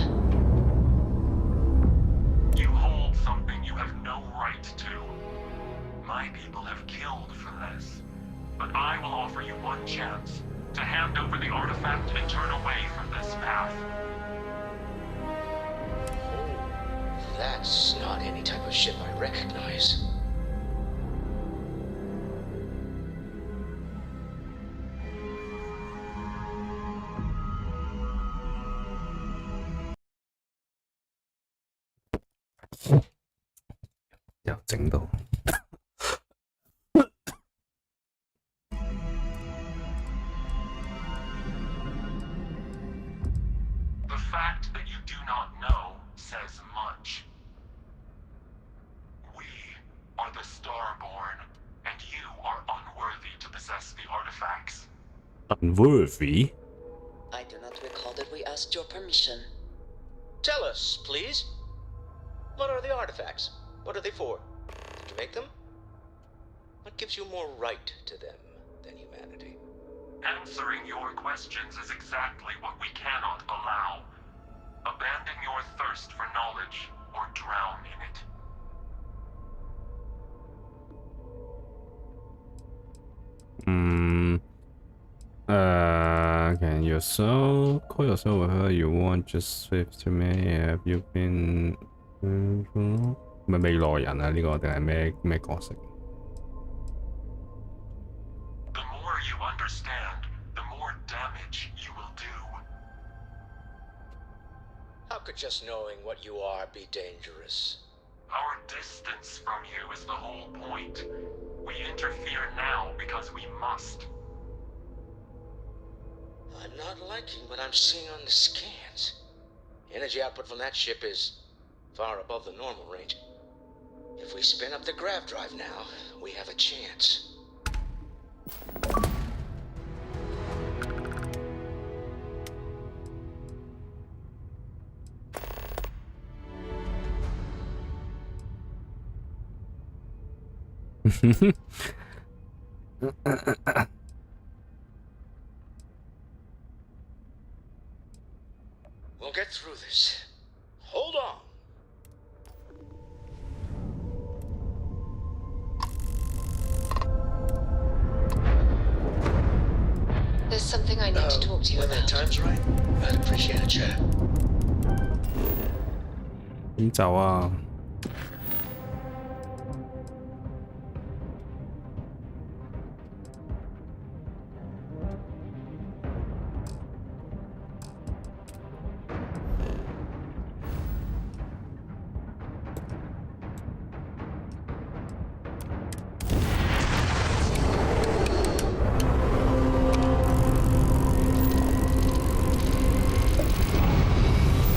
You hold something you have no right to. My people have killed for this. But I will offer you one chance to hand over the artifact and turn away from this path. That's not any type of ship I recognize.又整到。The fact that you do not know says much. We are the Starborn, and you are unworthy to possess the artifacts. Unworthy? I do not recall that we asked your permission. Tell us, please. What are the artifacts? What are they for? Did you make them? What gives you more right to them than humanity? Answering your questions is exactly what we cannot allow. Abandon your thirst for knowledge, or drown in it. Can yourself call yourself whatever you want, just say to me. Have you been 咪未來人啊？呢個定係咩角色？ The more you understand, the more damage you will do. How could just knowing what you are be dangerous? Our distance from you is the whole point. We interfere now because we must. I'm not liking what I'm seeing on the scans. Energy output from that ship is far above the normal range. If we spin up the grav drive now, we have a chance. We'll get through this. Hold on. There's something I need to talk to you when about. that time's right, I'd appreciate a chat. 點走啊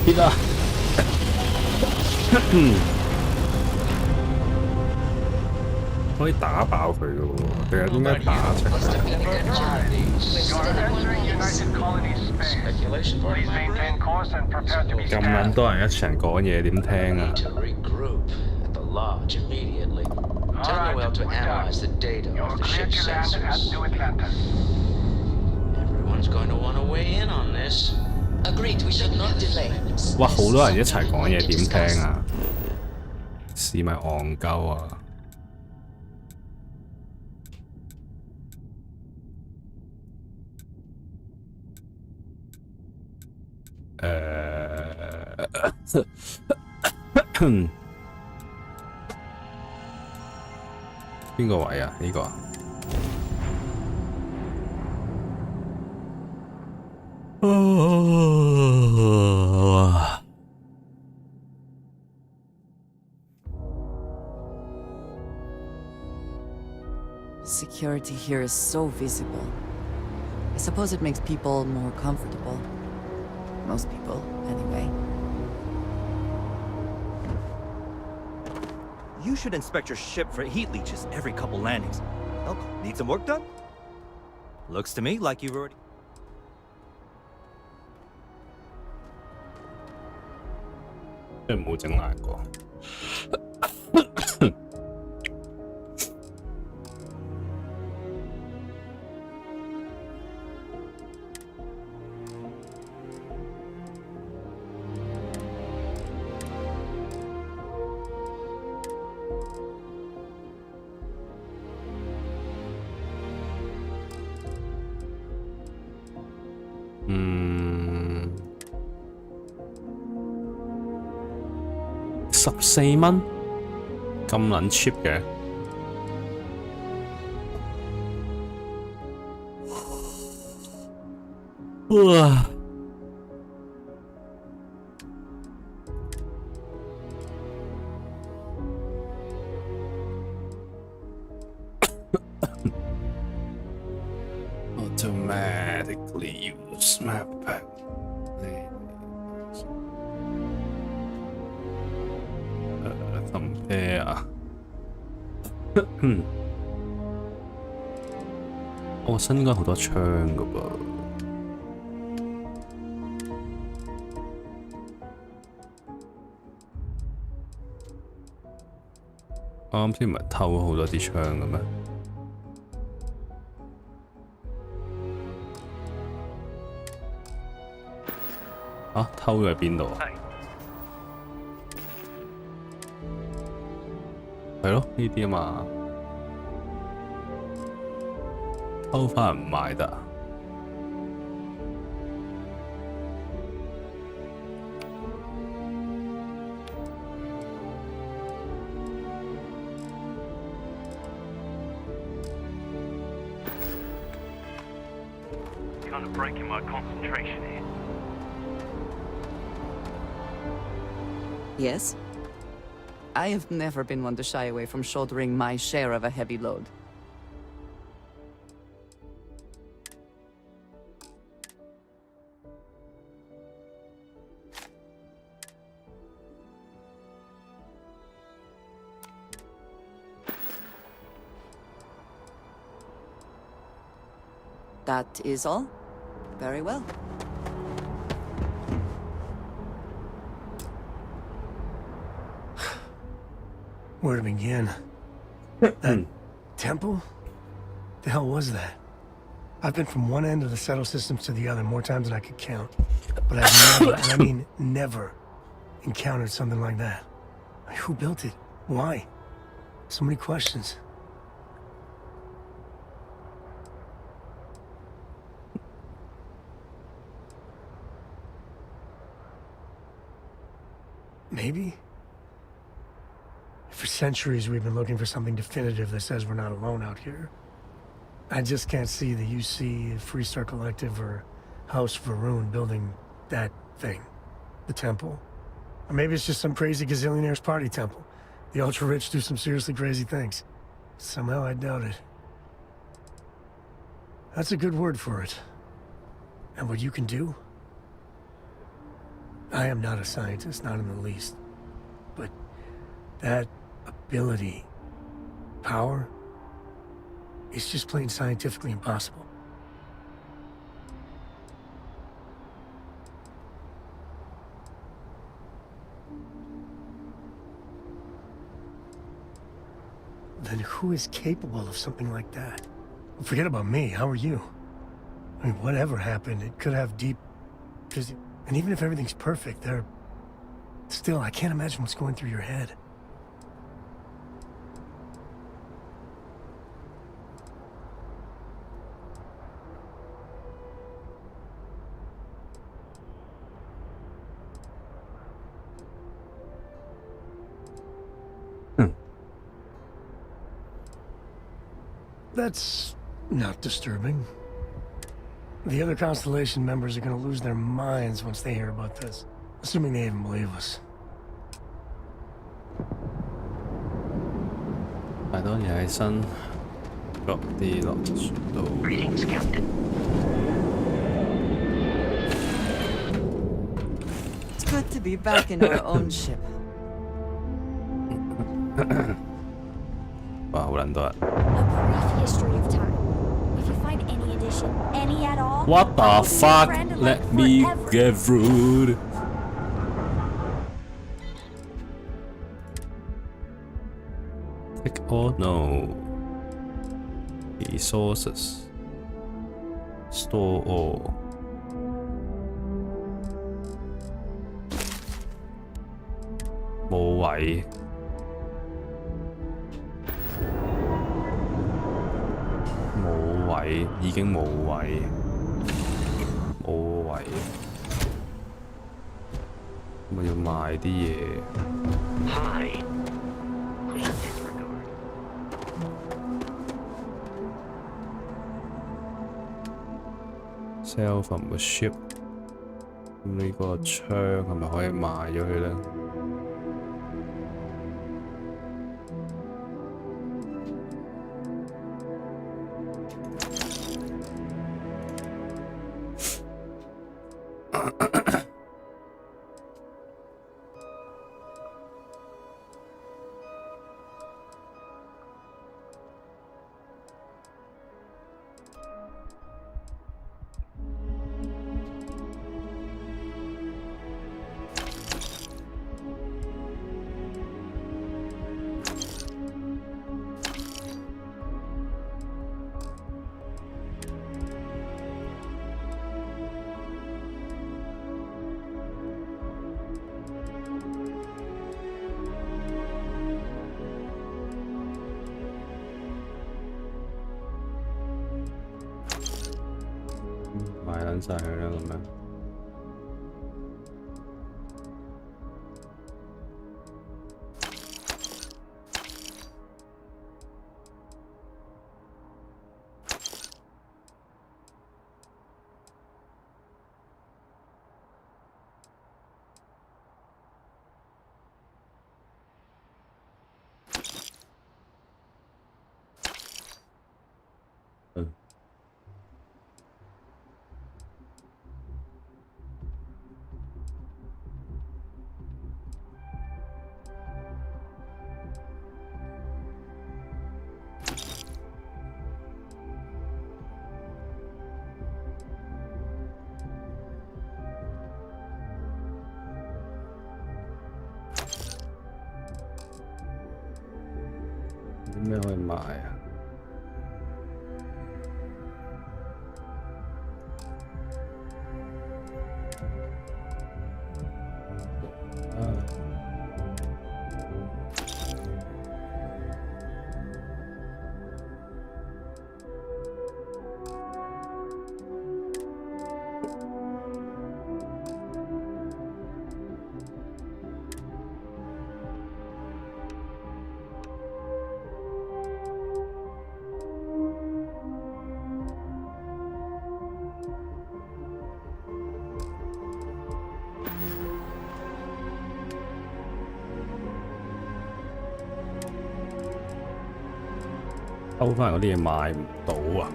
？hit 啊！可以打爆佢嘅喎，定係點解打出嚟？ 咁撚多人一齊講嘢，點聽啊？ Lodge immediately. Tell Noel to analyze the data of the ship's sensors. Everyone's going to want to weigh in on this. Agreed, we should not delay. 哇！好多人一齊講嘢，點聽啊？試咪戇鳩啊！邊個位啊？呢個啊？ Security here is so visible. I suppose it makes people more comfortable. Most people, anyway. You should inspect your ship for heat leeches every couple landings. Oh, need some work done? Looks to me like you've already... 即係冇整爛過。14蚊，咁撚 cheap 嘅。哇！Automatically use map pack. Compare 啊，我身應該好多槍噶噃。我啱先唔係偷咗好多支槍嘅咩？啊，偷咗喺邊度啊？係咯，呢啲啊嘛，偷翻唔賣得。Kind of breaking my concentration here. Yes? I have never been one to shy away from shouldering my share of a heavy load. That is all? Very well. Where to begin? That temple? The hell was that? I've been from one end of the settle systems to the other more times than I could count. But I've never, and I mean never, encountered something like that. Who built it? Why? So many questions. Maybe? For centuries, we've been looking for something definitive that says we're not alone out here. I just can't see the UC, Freestar Collective, or House Varun building that thing. The temple. Or maybe it's just some crazy gazillionaire's party temple. The ultra-rich do some seriously crazy things. Somehow I doubt it. That's a good word for it. And what you can do? I am not a scientist, not in the least. But that ability, power, it's just plain scientifically impossible. Then who is capable of something like that? Forget about me, how are you? I mean, whatever happened, it could have deep... And even if everything's perfect, still, I can't imagine what's going through your head. That's not disturbing. The other Constellation members are gonna lose their minds once they hear about this. Assuming they even believe us. 太多嘢喺身，落啲落船度。Greetings, Captain. It's good to be back in our own ship. 哇，好撚多人。Brief history of time. If you find any addition, any at all, What the I'll be your fuck? friend and Let like me forever. get rude. Oh no. Resources. Store all. 冇位。冇位，已經冇位。冇位。我要賣啲嘢。Hi. Sell from the ship。咁呢個槍係咪可以賣咗佢咧？賣撚晒佢啦咁樣。啲咩可以賣啊？收翻嗰啲嘢賣唔到啊！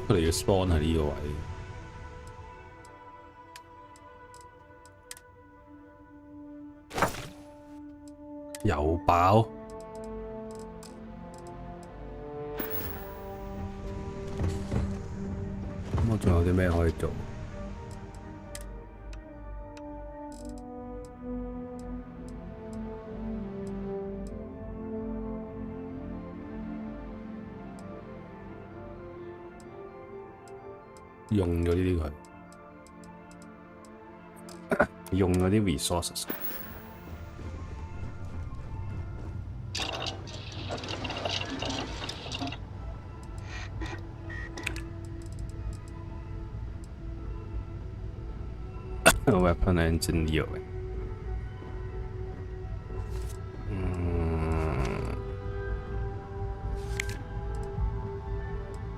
佢哋要 spawn 喺呢個位。又爆！咁我仲有啲咩可以做？用咗呢啲佢，用咗啲 resources。Weapon engineering。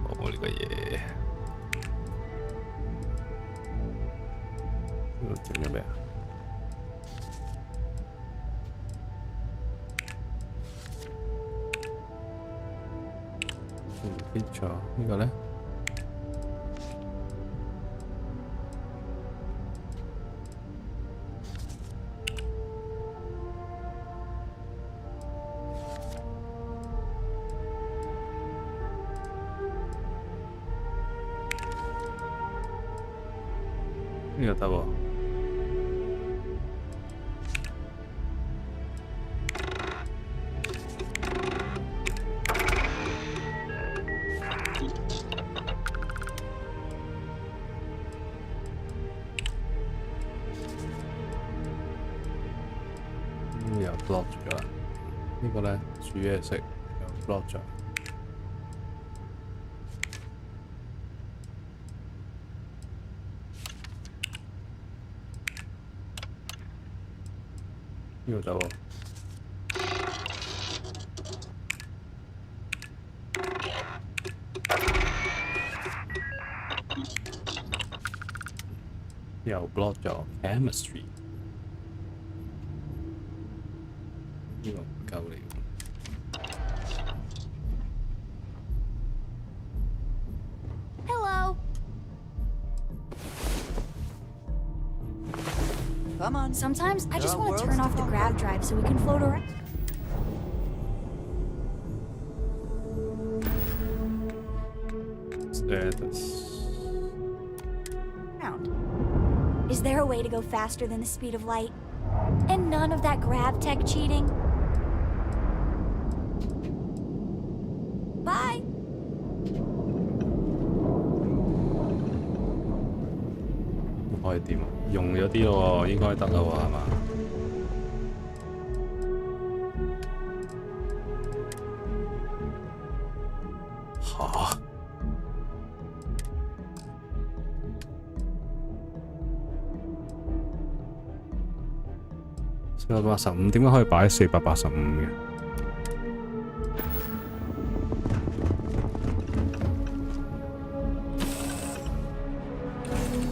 冇呢個嘢。整咗咩啊？唔記得咗呢個咧？呢個得喎。又 block 咗啦。呢個咧煮嘢食又 block 咗。呢個得喎。又 block 咗 chemistry。呢個唔夠你。Hello. Come on. Sometimes I just There are want to worlds turn to off the conquer. grav drive so we can float around. Status. Is there a way to go faster than the speed of light? And none of that grav tech cheating? Bye! 可以點啊？用咗啲咯喎，應該得啦喎，係嘛？嚇！485點解可以擺485嘅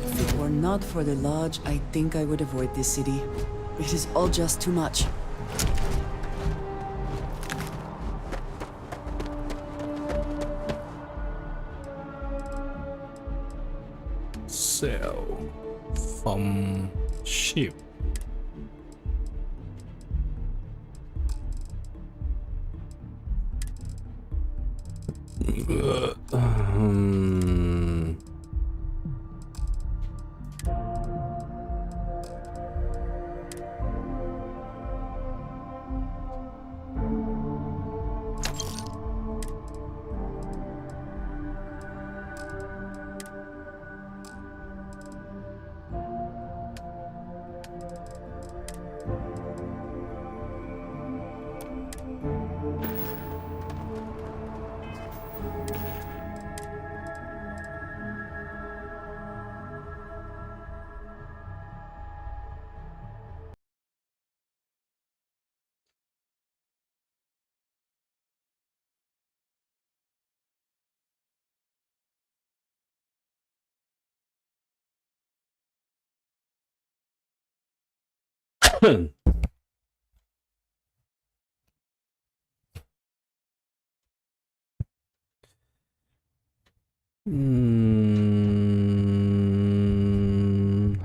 ？If it were not for the lodge, I think I would avoid this city. It is all just too much. Sell from ship.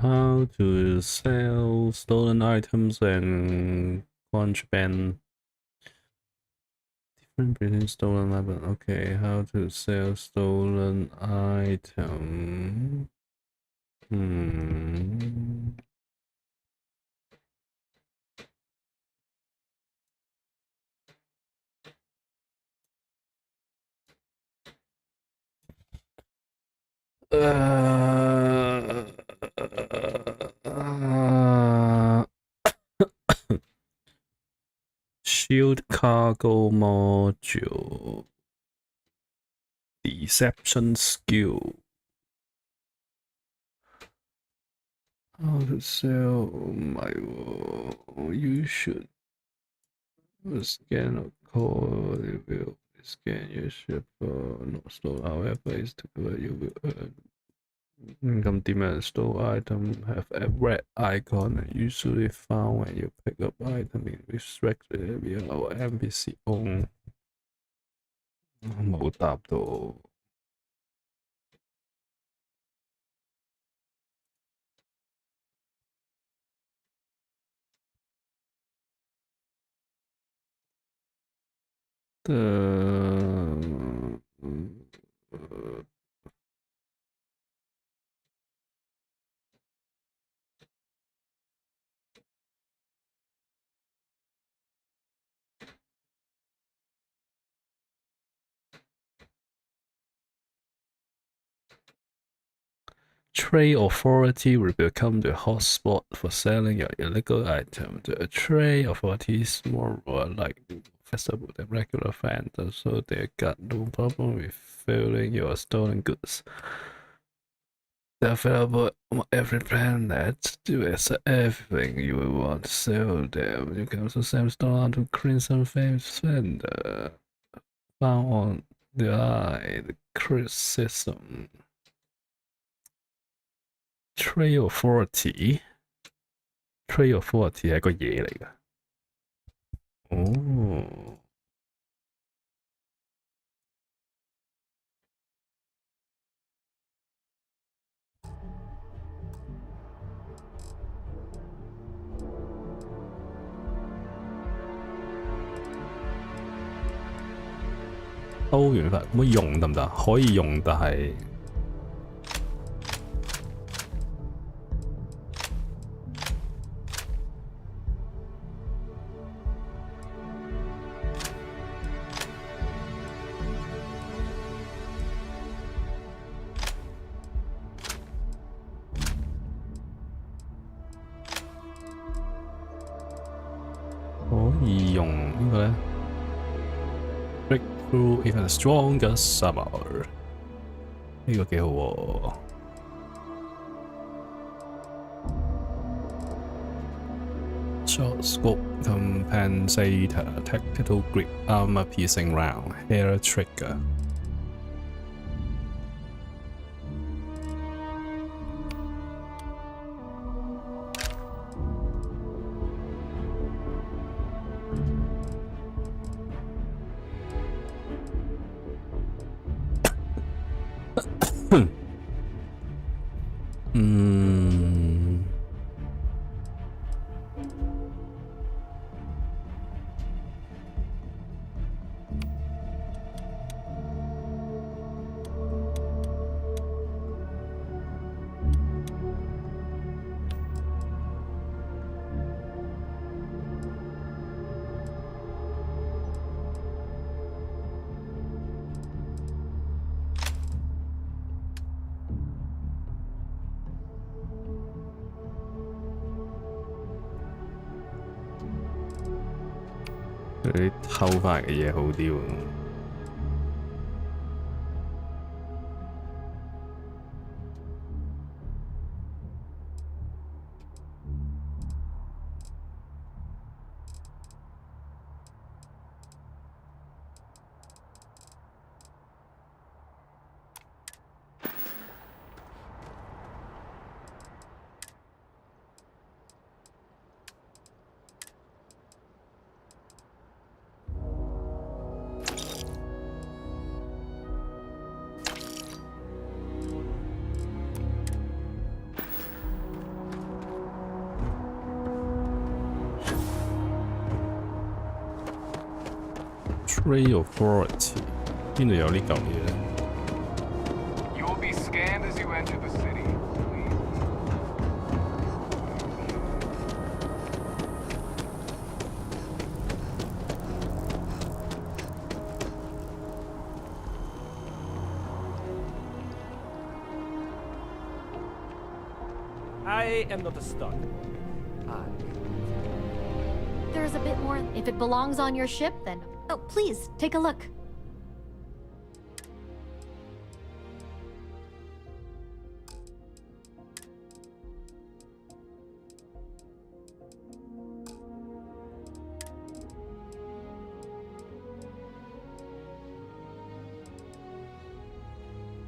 How to sell stolen items and contraband. Different between stolen item. Okay, how to sell stolen item. Shield cargo module. Deception skill. How to sell my you should scan a code, it will scan your ship for no store, however is to convert you will earn. Income demand store item have a red icon and usually found when you pick up item in restricted area or NPC own. 冇答到。Trade authority will become the hotspot for selling your illegal items. The trade authority is more like festival than regular vendors, so they got no problem with filling your stolen goods. They're available on every planet. Do everything you will want to sell them. You can also send stolen to Crimson Famous vendor. Found on the eye, the criticism. Trade authority 係個嘢嚟㗎。哦，歐元法可唔可以用得唔得？可以用，但係可以用呢個咧 ？Break through even stronger summer 呢個幾好喎。Short scope compensator, tactical grip, armor piercing round, hair trigger.佢偷翻嚟嘅嘢好啲喎。Trade authority 邊度有呢嚿嘢咧？ You will be scanned as you enter the city. I am not a stud. There's a bit more. If it belongs on your ship, then... Oh, please, take a look.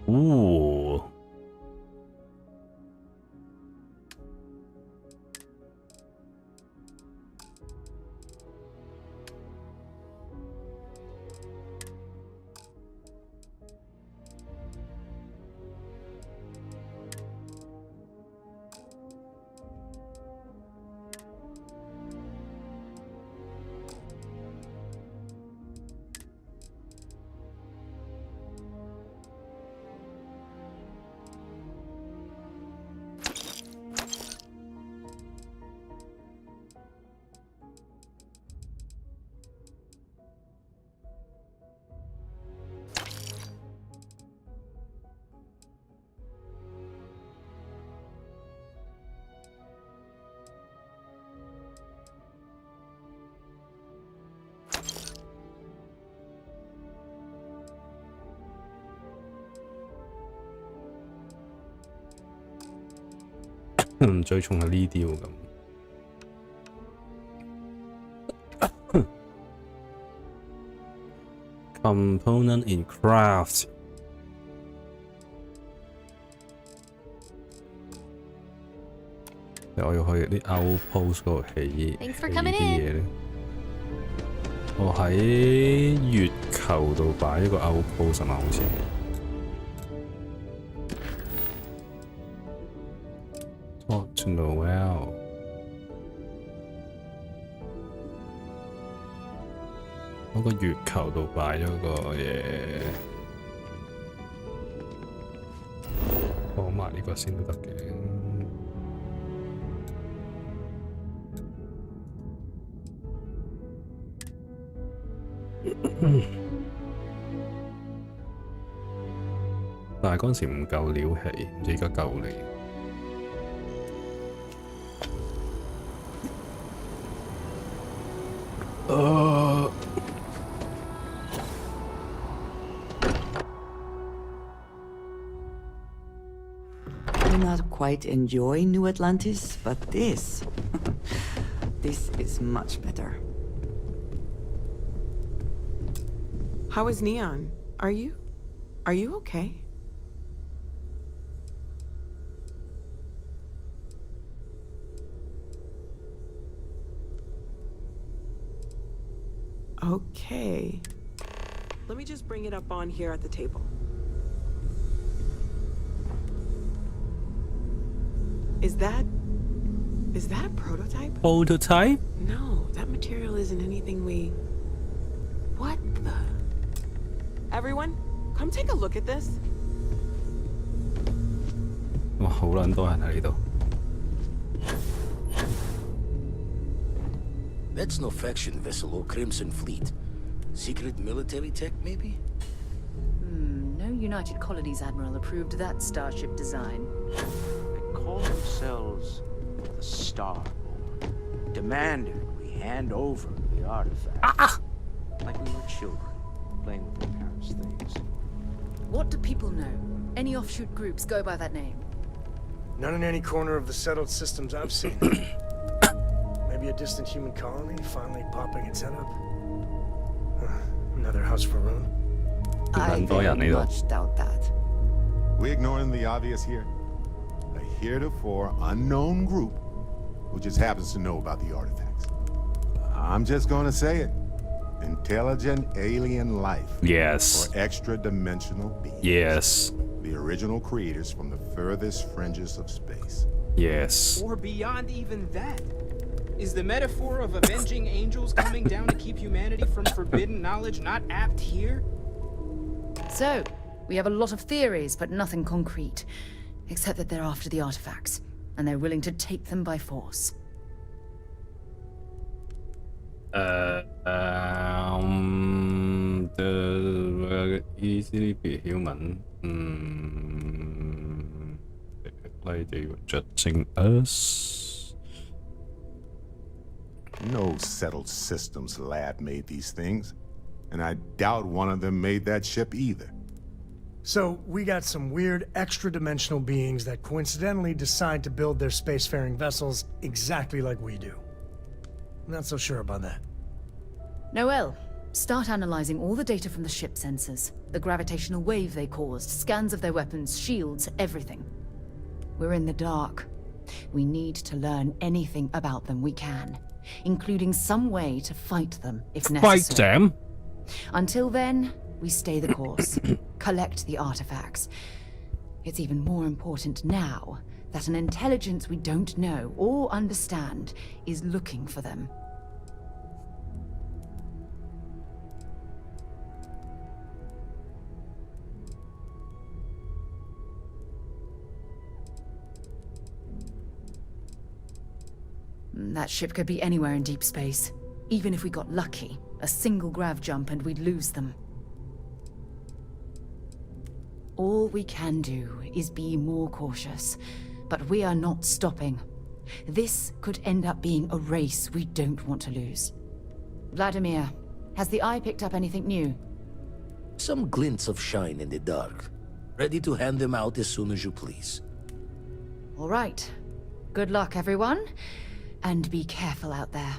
Ooh. 最重係呢啲喎咁。Component in craft。我要去啲 outpost 嗰度起啲嘢咧。我喺月球度擺一個 outpost 係嘛？好似。Talk to Noel。嗰個月球度擺咗個嘢，放埋呢個先都得嘅。但係嗰陣時唔夠料起，唔知而家夠未？I do not quite enjoy New Atlantis, but this is much better. How is Neon? Are you okay? Okay. Let me just bring it up on here at the table. Is that a prototype? Prototype? No, that material isn't anything we... What the... Everyone, come take a look at this. 哇，好撚多人喺呢度。That's no faction vessel or Crimson Fleet. Secret military tech, maybe? No United Colonies Admiral approved that starship design. They call themselves the Starboard. Demanded we hand over the artifact. Like we were children, playing with their parents' things. What do people know? Any offshoot groups go by that name? None in any corner of the settled systems I've seen. Maybe a distant human colony finally popping its head up. Another house for Rune. I very much doubt that. We ignoring the obvious here? A heretofore unknown group who just happens to know about the artifacts. I'm just gonna say it. Intelligent alien life. Yes. Or extra-dimensional beings. Yes. The original creators from the furthest fringes of space. Yes. Or beyond even that. Is the metaphor of avenging angels coming down to keep humanity from forbidden knowledge not apt here? So, we have a lot of theories, but nothing concrete. Except that they're after the artifacts, and they're willing to take them by force. Easily be human. Like they were judging us. No settled systems lab made these things, and I doubt one of them made that ship either. So, we got some weird extra-dimensional beings that coincidentally decide to build their spacefaring vessels exactly like we do. Not so sure about that. Noel, start analyzing all the data from the ship sensors. The gravitational wave they caused, scans of their weapons, shields, everything. We're in the dark. We need to learn anything about them we can, including some way to fight them if necessary. Fight them? Until then, we stay the course, collect the artifacts. It's even more important now that an intelligence we don't know or understand is looking for them. That ship could be anywhere in deep space. Even if we got lucky, a single grav jump and we'd lose them. All we can do is be more cautious, but we are not stopping. This could end up being a race we don't want to lose. Vladimir, has the Eye picked up anything new? Some glints of shine in the dark. Ready to hand them out as soon as you please. All right. Good luck, everyone. And be careful out there.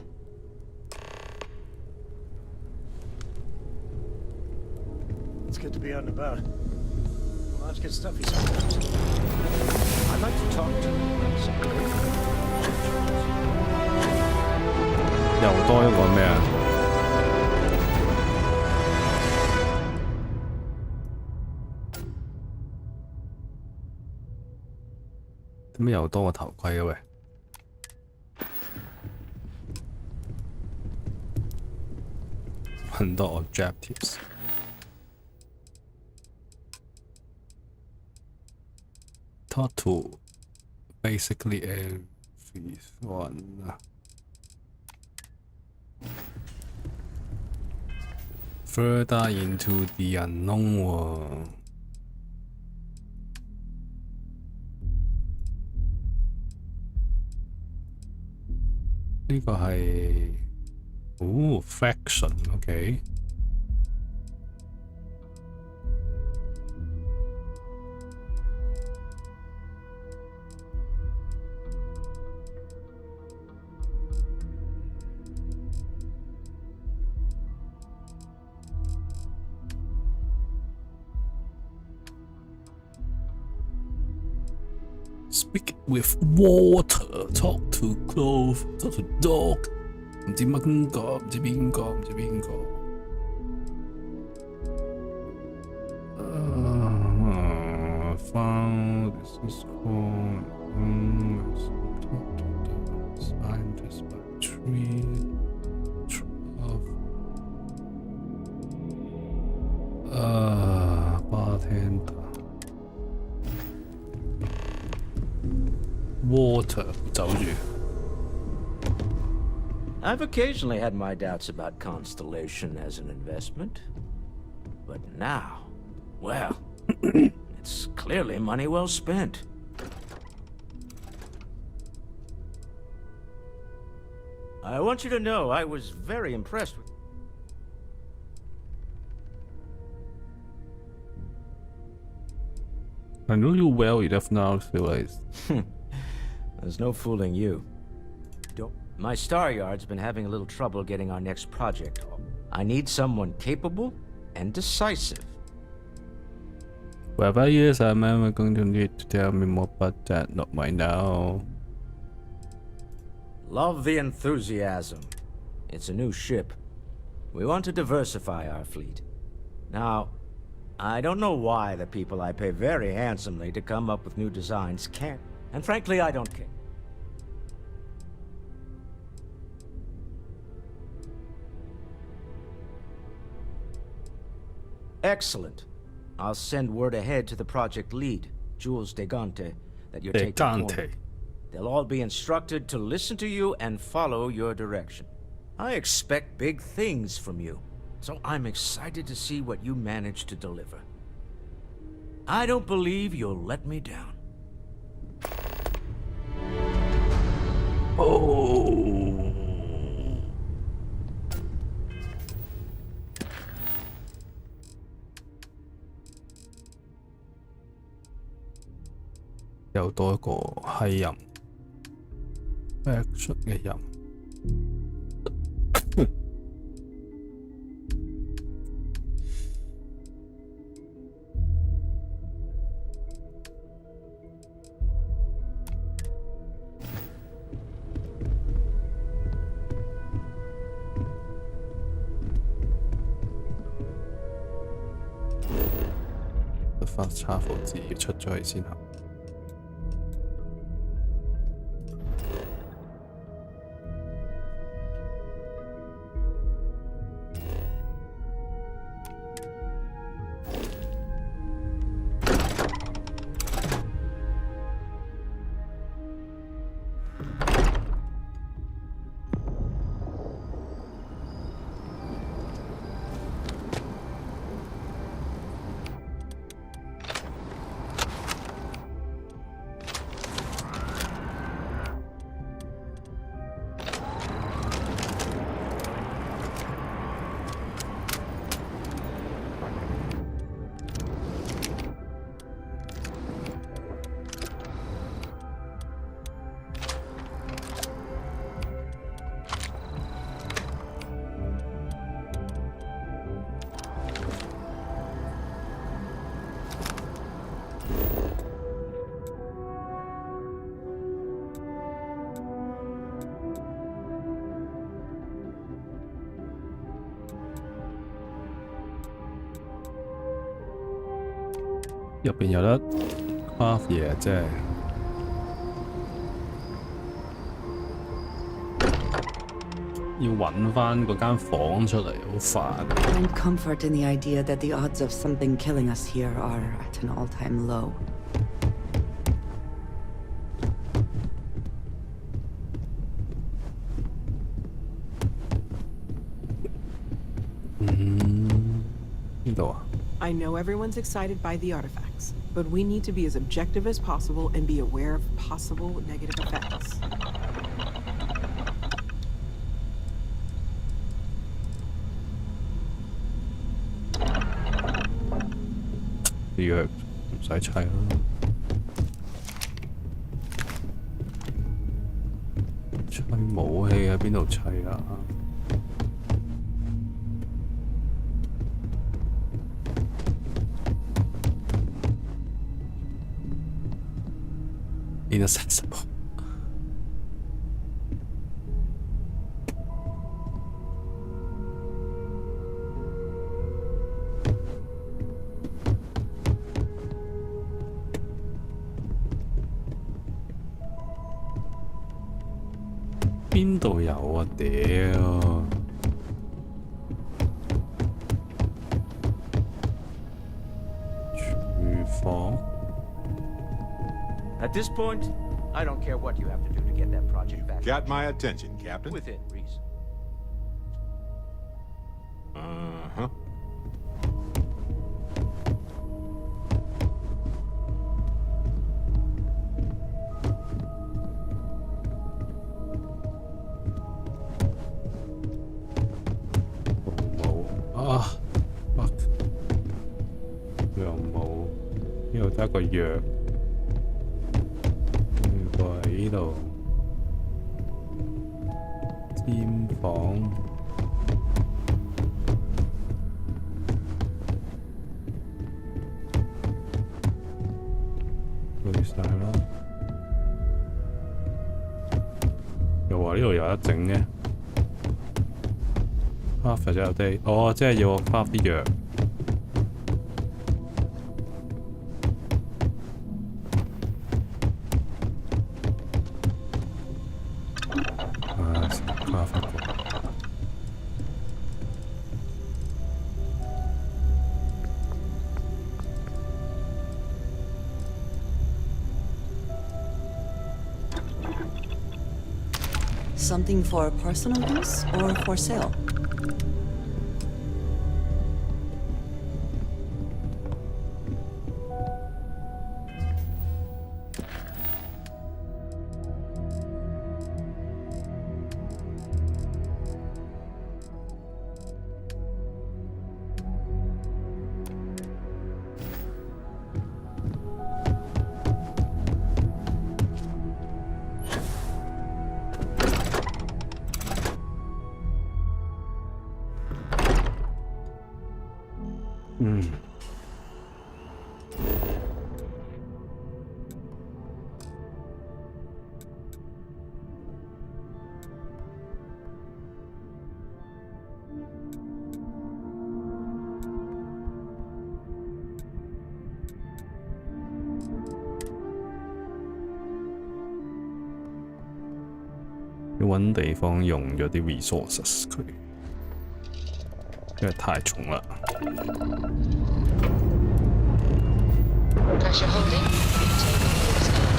It's good to be out and about. Lives get stuffy sometimes. I'd like to talk to you about something. 又多一個咩啊？點解又多個頭盔啊？喂！很多 objectives。Talk to basically everyone. Further into the unknown world. 呢個係faction，OK。Speak with water, talk to clove, talk to dog。唔知乜個，唔知邊個，唔知邊個。Found this is called talk to the scientist by tree bartender water 走住。I've occasionally had my doubts about Constellation as an investment. But now, well, it's clearly money well spent. I want you to know I was very impressed with... I know you well enough now to realize. There's no fooling you. My Star Yard's been having a little trouble getting our next project off. I need someone capable and decisive. Whatever years I'm ever going to need to tell me more about that, not right now. Love the enthusiasm. It's a new ship. We want to diversify our fleet. Now, I don't know why the people I pay very handsomely to come up with new designs can't. And frankly, I don't care. Excellent. I'll send word ahead to the project lead, Jules Degante, that you're taking point. They'll all be instructed to listen to you and follow your direction. I expect big things from you, so I'm excited to see what you manage to deliver. I don't believe you'll let me down. Oh.又多一個係人 ，action 嘅人。發查庫字要出咗去先行。入邊有得 craft 嘢，即係要揾翻嗰間房出嚟，好煩。Find comfort in the idea that the odds of something killing us here are at an all-time low. I know everyone's excited by the artifacts, but we need to be as objective as possible and be aware of possible negative effects.藥唔使砌啦。砌武器喺邊度砌啊？inaccessible。邊度有啊？屌！廚房。At this point, I don't care what you have to do to get that project back. Got my attention, Captain. Within reason. Uh-huh. fuck！ 羊毛呢度得一個藥。呢度尖房去晒啦，又話呢度有得整嘅 ，craft 咗有啲，哦，即係要我 craft 啲藥。Something for personal use or for sale? Mm. 要揾地方用咗啲 resources 佢，因為太重啦。Pressure holding. Take course out.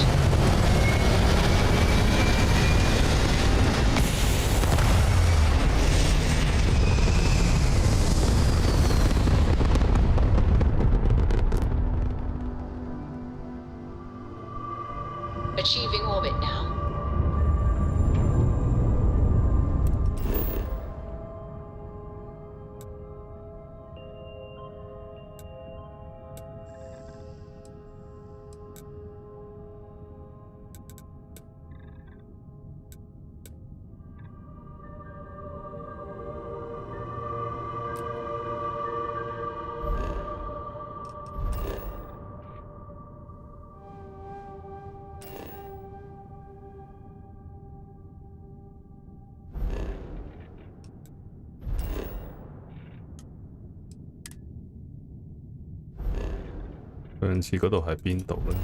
Achieving orbit now. 上次嗰度係邊度咧？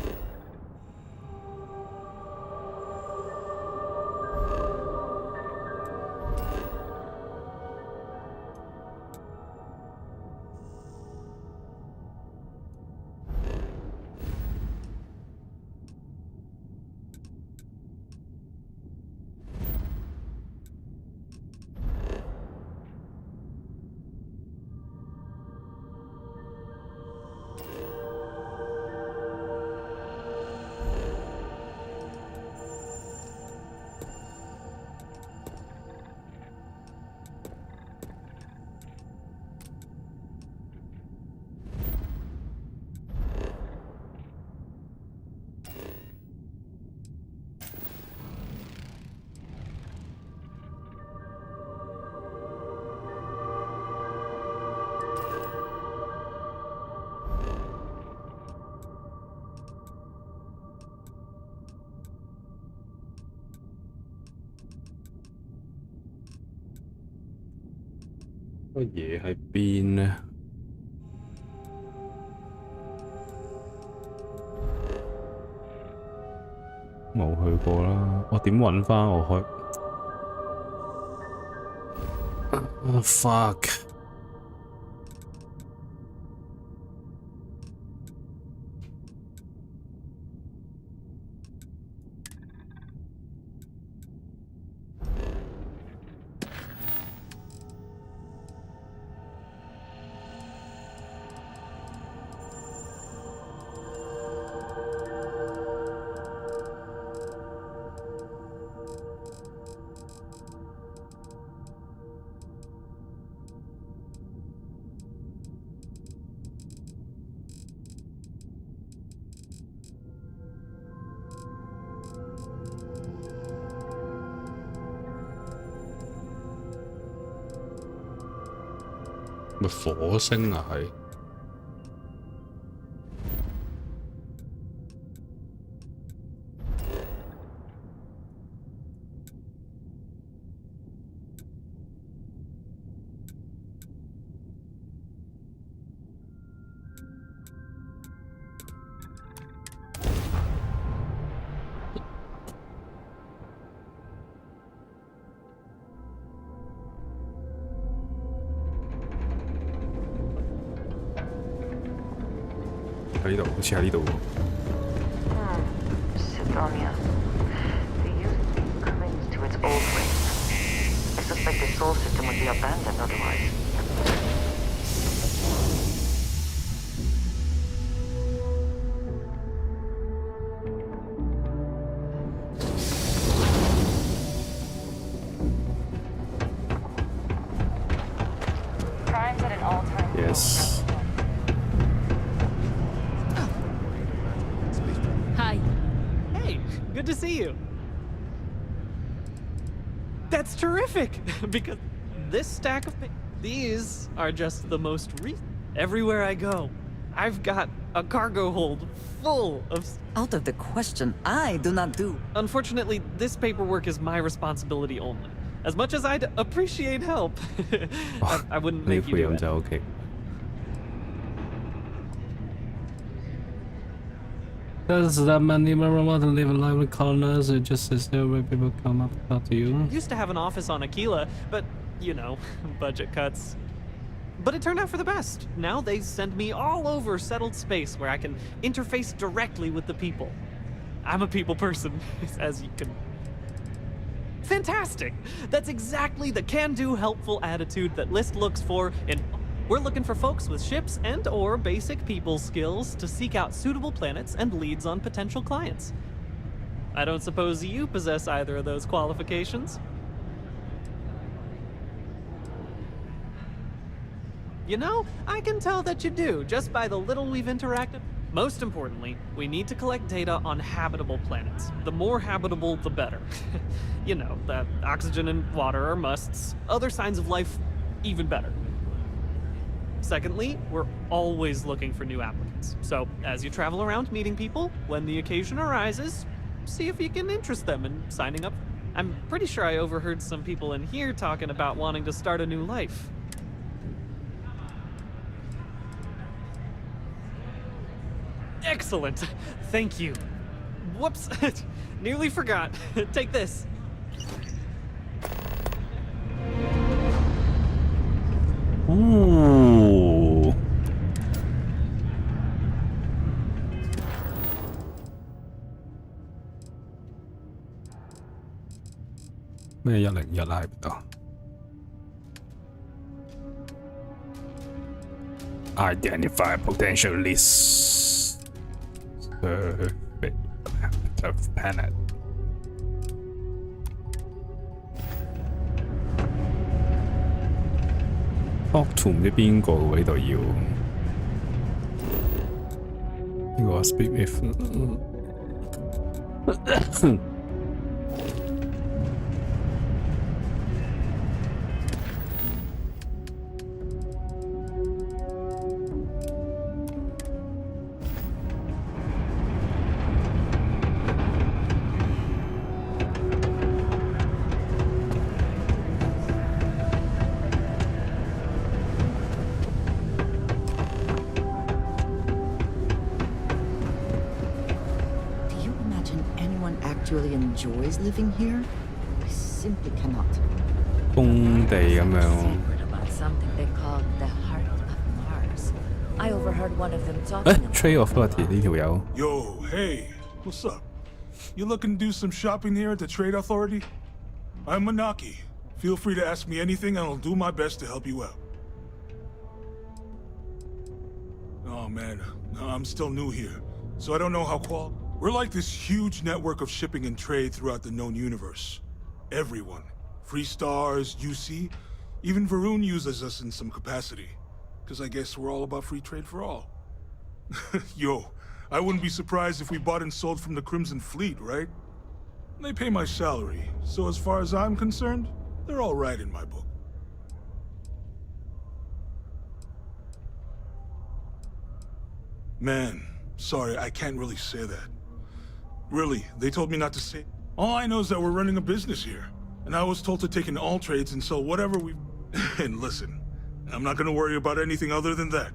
個嘢喺邊呢？冇去過啦，我點揾翻我去？Fuck！咪火星啊係。喺呢度，好似喺呢度喎。Sidonia. The youth clings to its old ways. I suspect the soul system would be abandoned otherwise. Crimes at an all-time low. Yes. Good to see you. That's terrific, because this stack of these are just the most recent. Everywhere I go, I've got a cargo hold full of... Out of the question, I do not do. Unfortunately, this paperwork is my responsibility only. As much as I'd appreciate help, I wouldn't make you do it. Okay. Does that mean you want to live a life with coloners, or just as there where people come up to talk to you? Used to have an office on Aquila, but, you know, budget cuts. But it turned out for the best. Now they send me all over settled space where I can interface directly with the people. I'm a people person, as you can... Fantastic! That's exactly the can-do, helpful attitude that List looks for in... We're looking for folks with ships and or basic people skills to seek out suitable planets and leads on potential clients. I don't suppose you possess either of those qualifications? You know, I can tell that you do, just by the little we've interacted. Most importantly, we need to collect data on habitable planets. The more habitable, the better. You know, the oxygen and water are musts. Other signs of life, even better. Secondly, we're always looking for new applicants. So, as you travel around meeting people, when the occasion arises, see if you can interest them in signing up. I'm pretty sure I overheard some people in here talking about wanting to start a new life. Excellent. Thank you. Whoops. Nearly forgot. Take this. Ooh. 咩101喺邊度 ？Identify potential list. Survey of planet. Talk to 唔知邊個喎呢度要？呢個 speak with Do you imagine anyone actually enjoys living here? I simply cannot. 工地咁樣。 Secret about something they call the heart of Mars. I overheard one of them 誒 talking about，Trade Authority 呢條友。 Yo, hey, what's up? You looking to do some shopping here at the Trade Authority? I'm Manaki. Feel free to ask me anything and I'll do my best to help you out. Oh man, I'm still new here, so I don't know how We're like this huge network of shipping and trade throughout the known universe. Everyone. Free Stars, UC, even Varun uses us in some capacity. Because I guess we're all about free trade for all. Yo, I wouldn't be surprised if we bought and sold from the Crimson Fleet, right? They pay my salary, so as far as I'm concerned, they're all right in my book. Man, sorry, I can't really say that. Really, they told me not to say. All I know is that we're running a business here. And I was told to take in all trades and sell whatever we... And listen, I'm not gonna worry about anything other than that.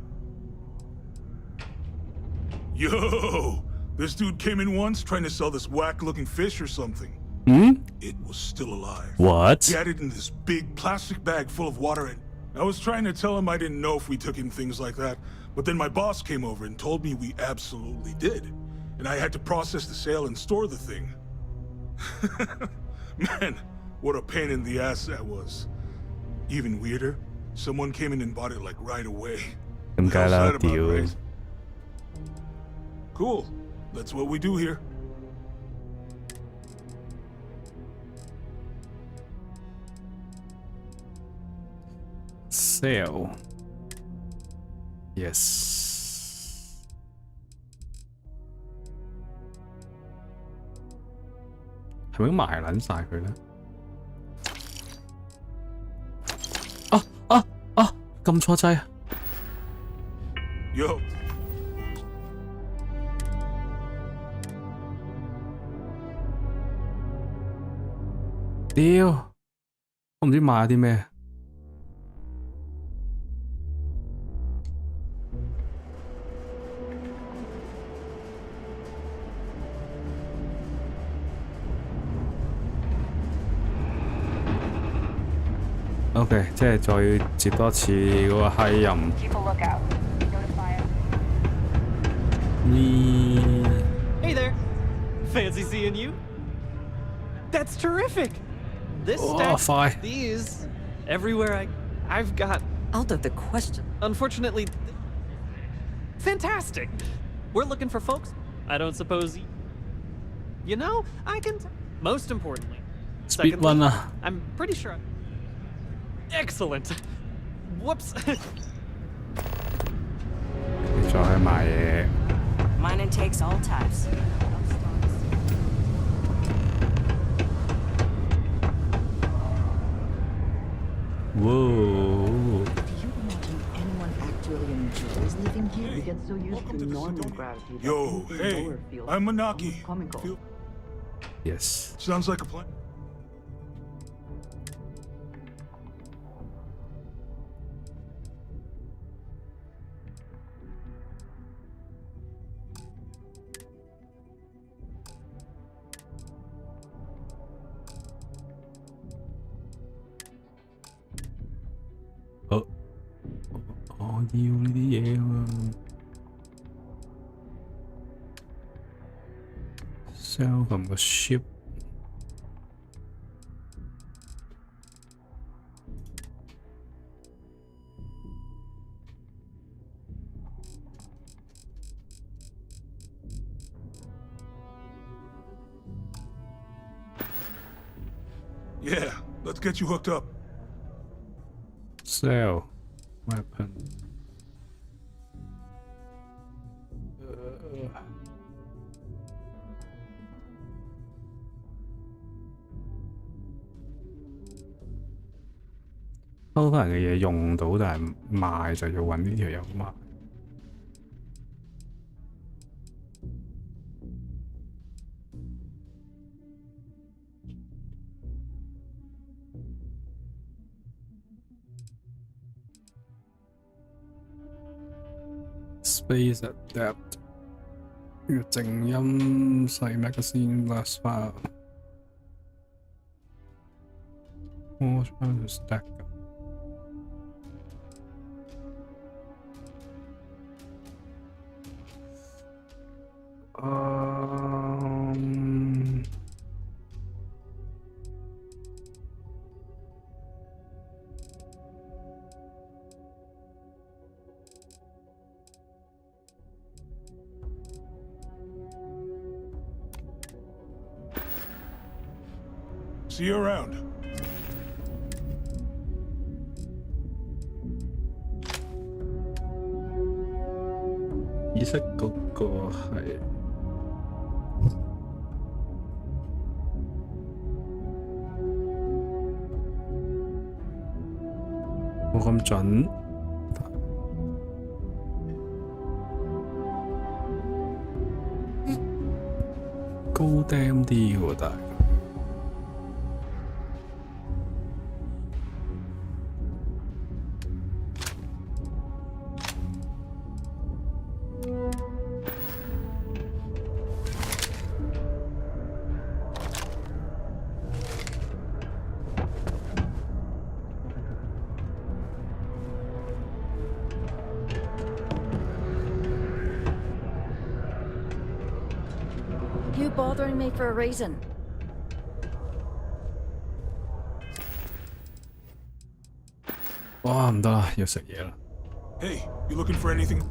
Yo! This dude came in once trying to sell this whack-looking fish or something. Hmm? It was still alive. What? He had it in this big plastic bag full of water and... I was trying to tell him I didn't know if we took in things like that, but then my boss came over and told me we absolutely did. And I had to process the sale and store the thing. Man, what a pain in the ass that was. Even weirder, someone came in and bought it like right away.咁梗係啦， How's that about, 屌！ right? Cool. That's what we do here. Sale. Yes. 係咪賣撚晒佢咧？撳錯掣啊！ Yo. 屌，我唔知買咗啲咩。OK， 即係再接多次嗰個閪任。Hey there. Fancy seeing you. That's terrific. This stack, fine. these, everywhere I've got. Out of the question. Unfortunately, fantastic. We're looking for folks. I don't suppose you know. I can. Most importantly, Speed secondly, runner. I'm pretty sure. Excellent. Whoops. 你再去買嘢。 Mining takes all types. Whoa. Do you imagine anyone actually enjoys living here? We get so used to normal gravity. that Yo, anything hey, lower feels I'm Manaki. almost comical. Yes. Sounds like a plan. 要呢啲嘢喎。Sell from the ship. Yeah, let's get you hooked up. Sell weapon.偷翻人嘅嘢用到，但係賣就要揾呢條友賣。Space adapt. 要靜音細 magazine last file. More trying to stack. See you around.意識嗰個係冇咁準，高 damn 啲喎，但係。You bothering me for a reason? Wow, 唔得啦，要食嘢啦。 Hey, you looking for anything?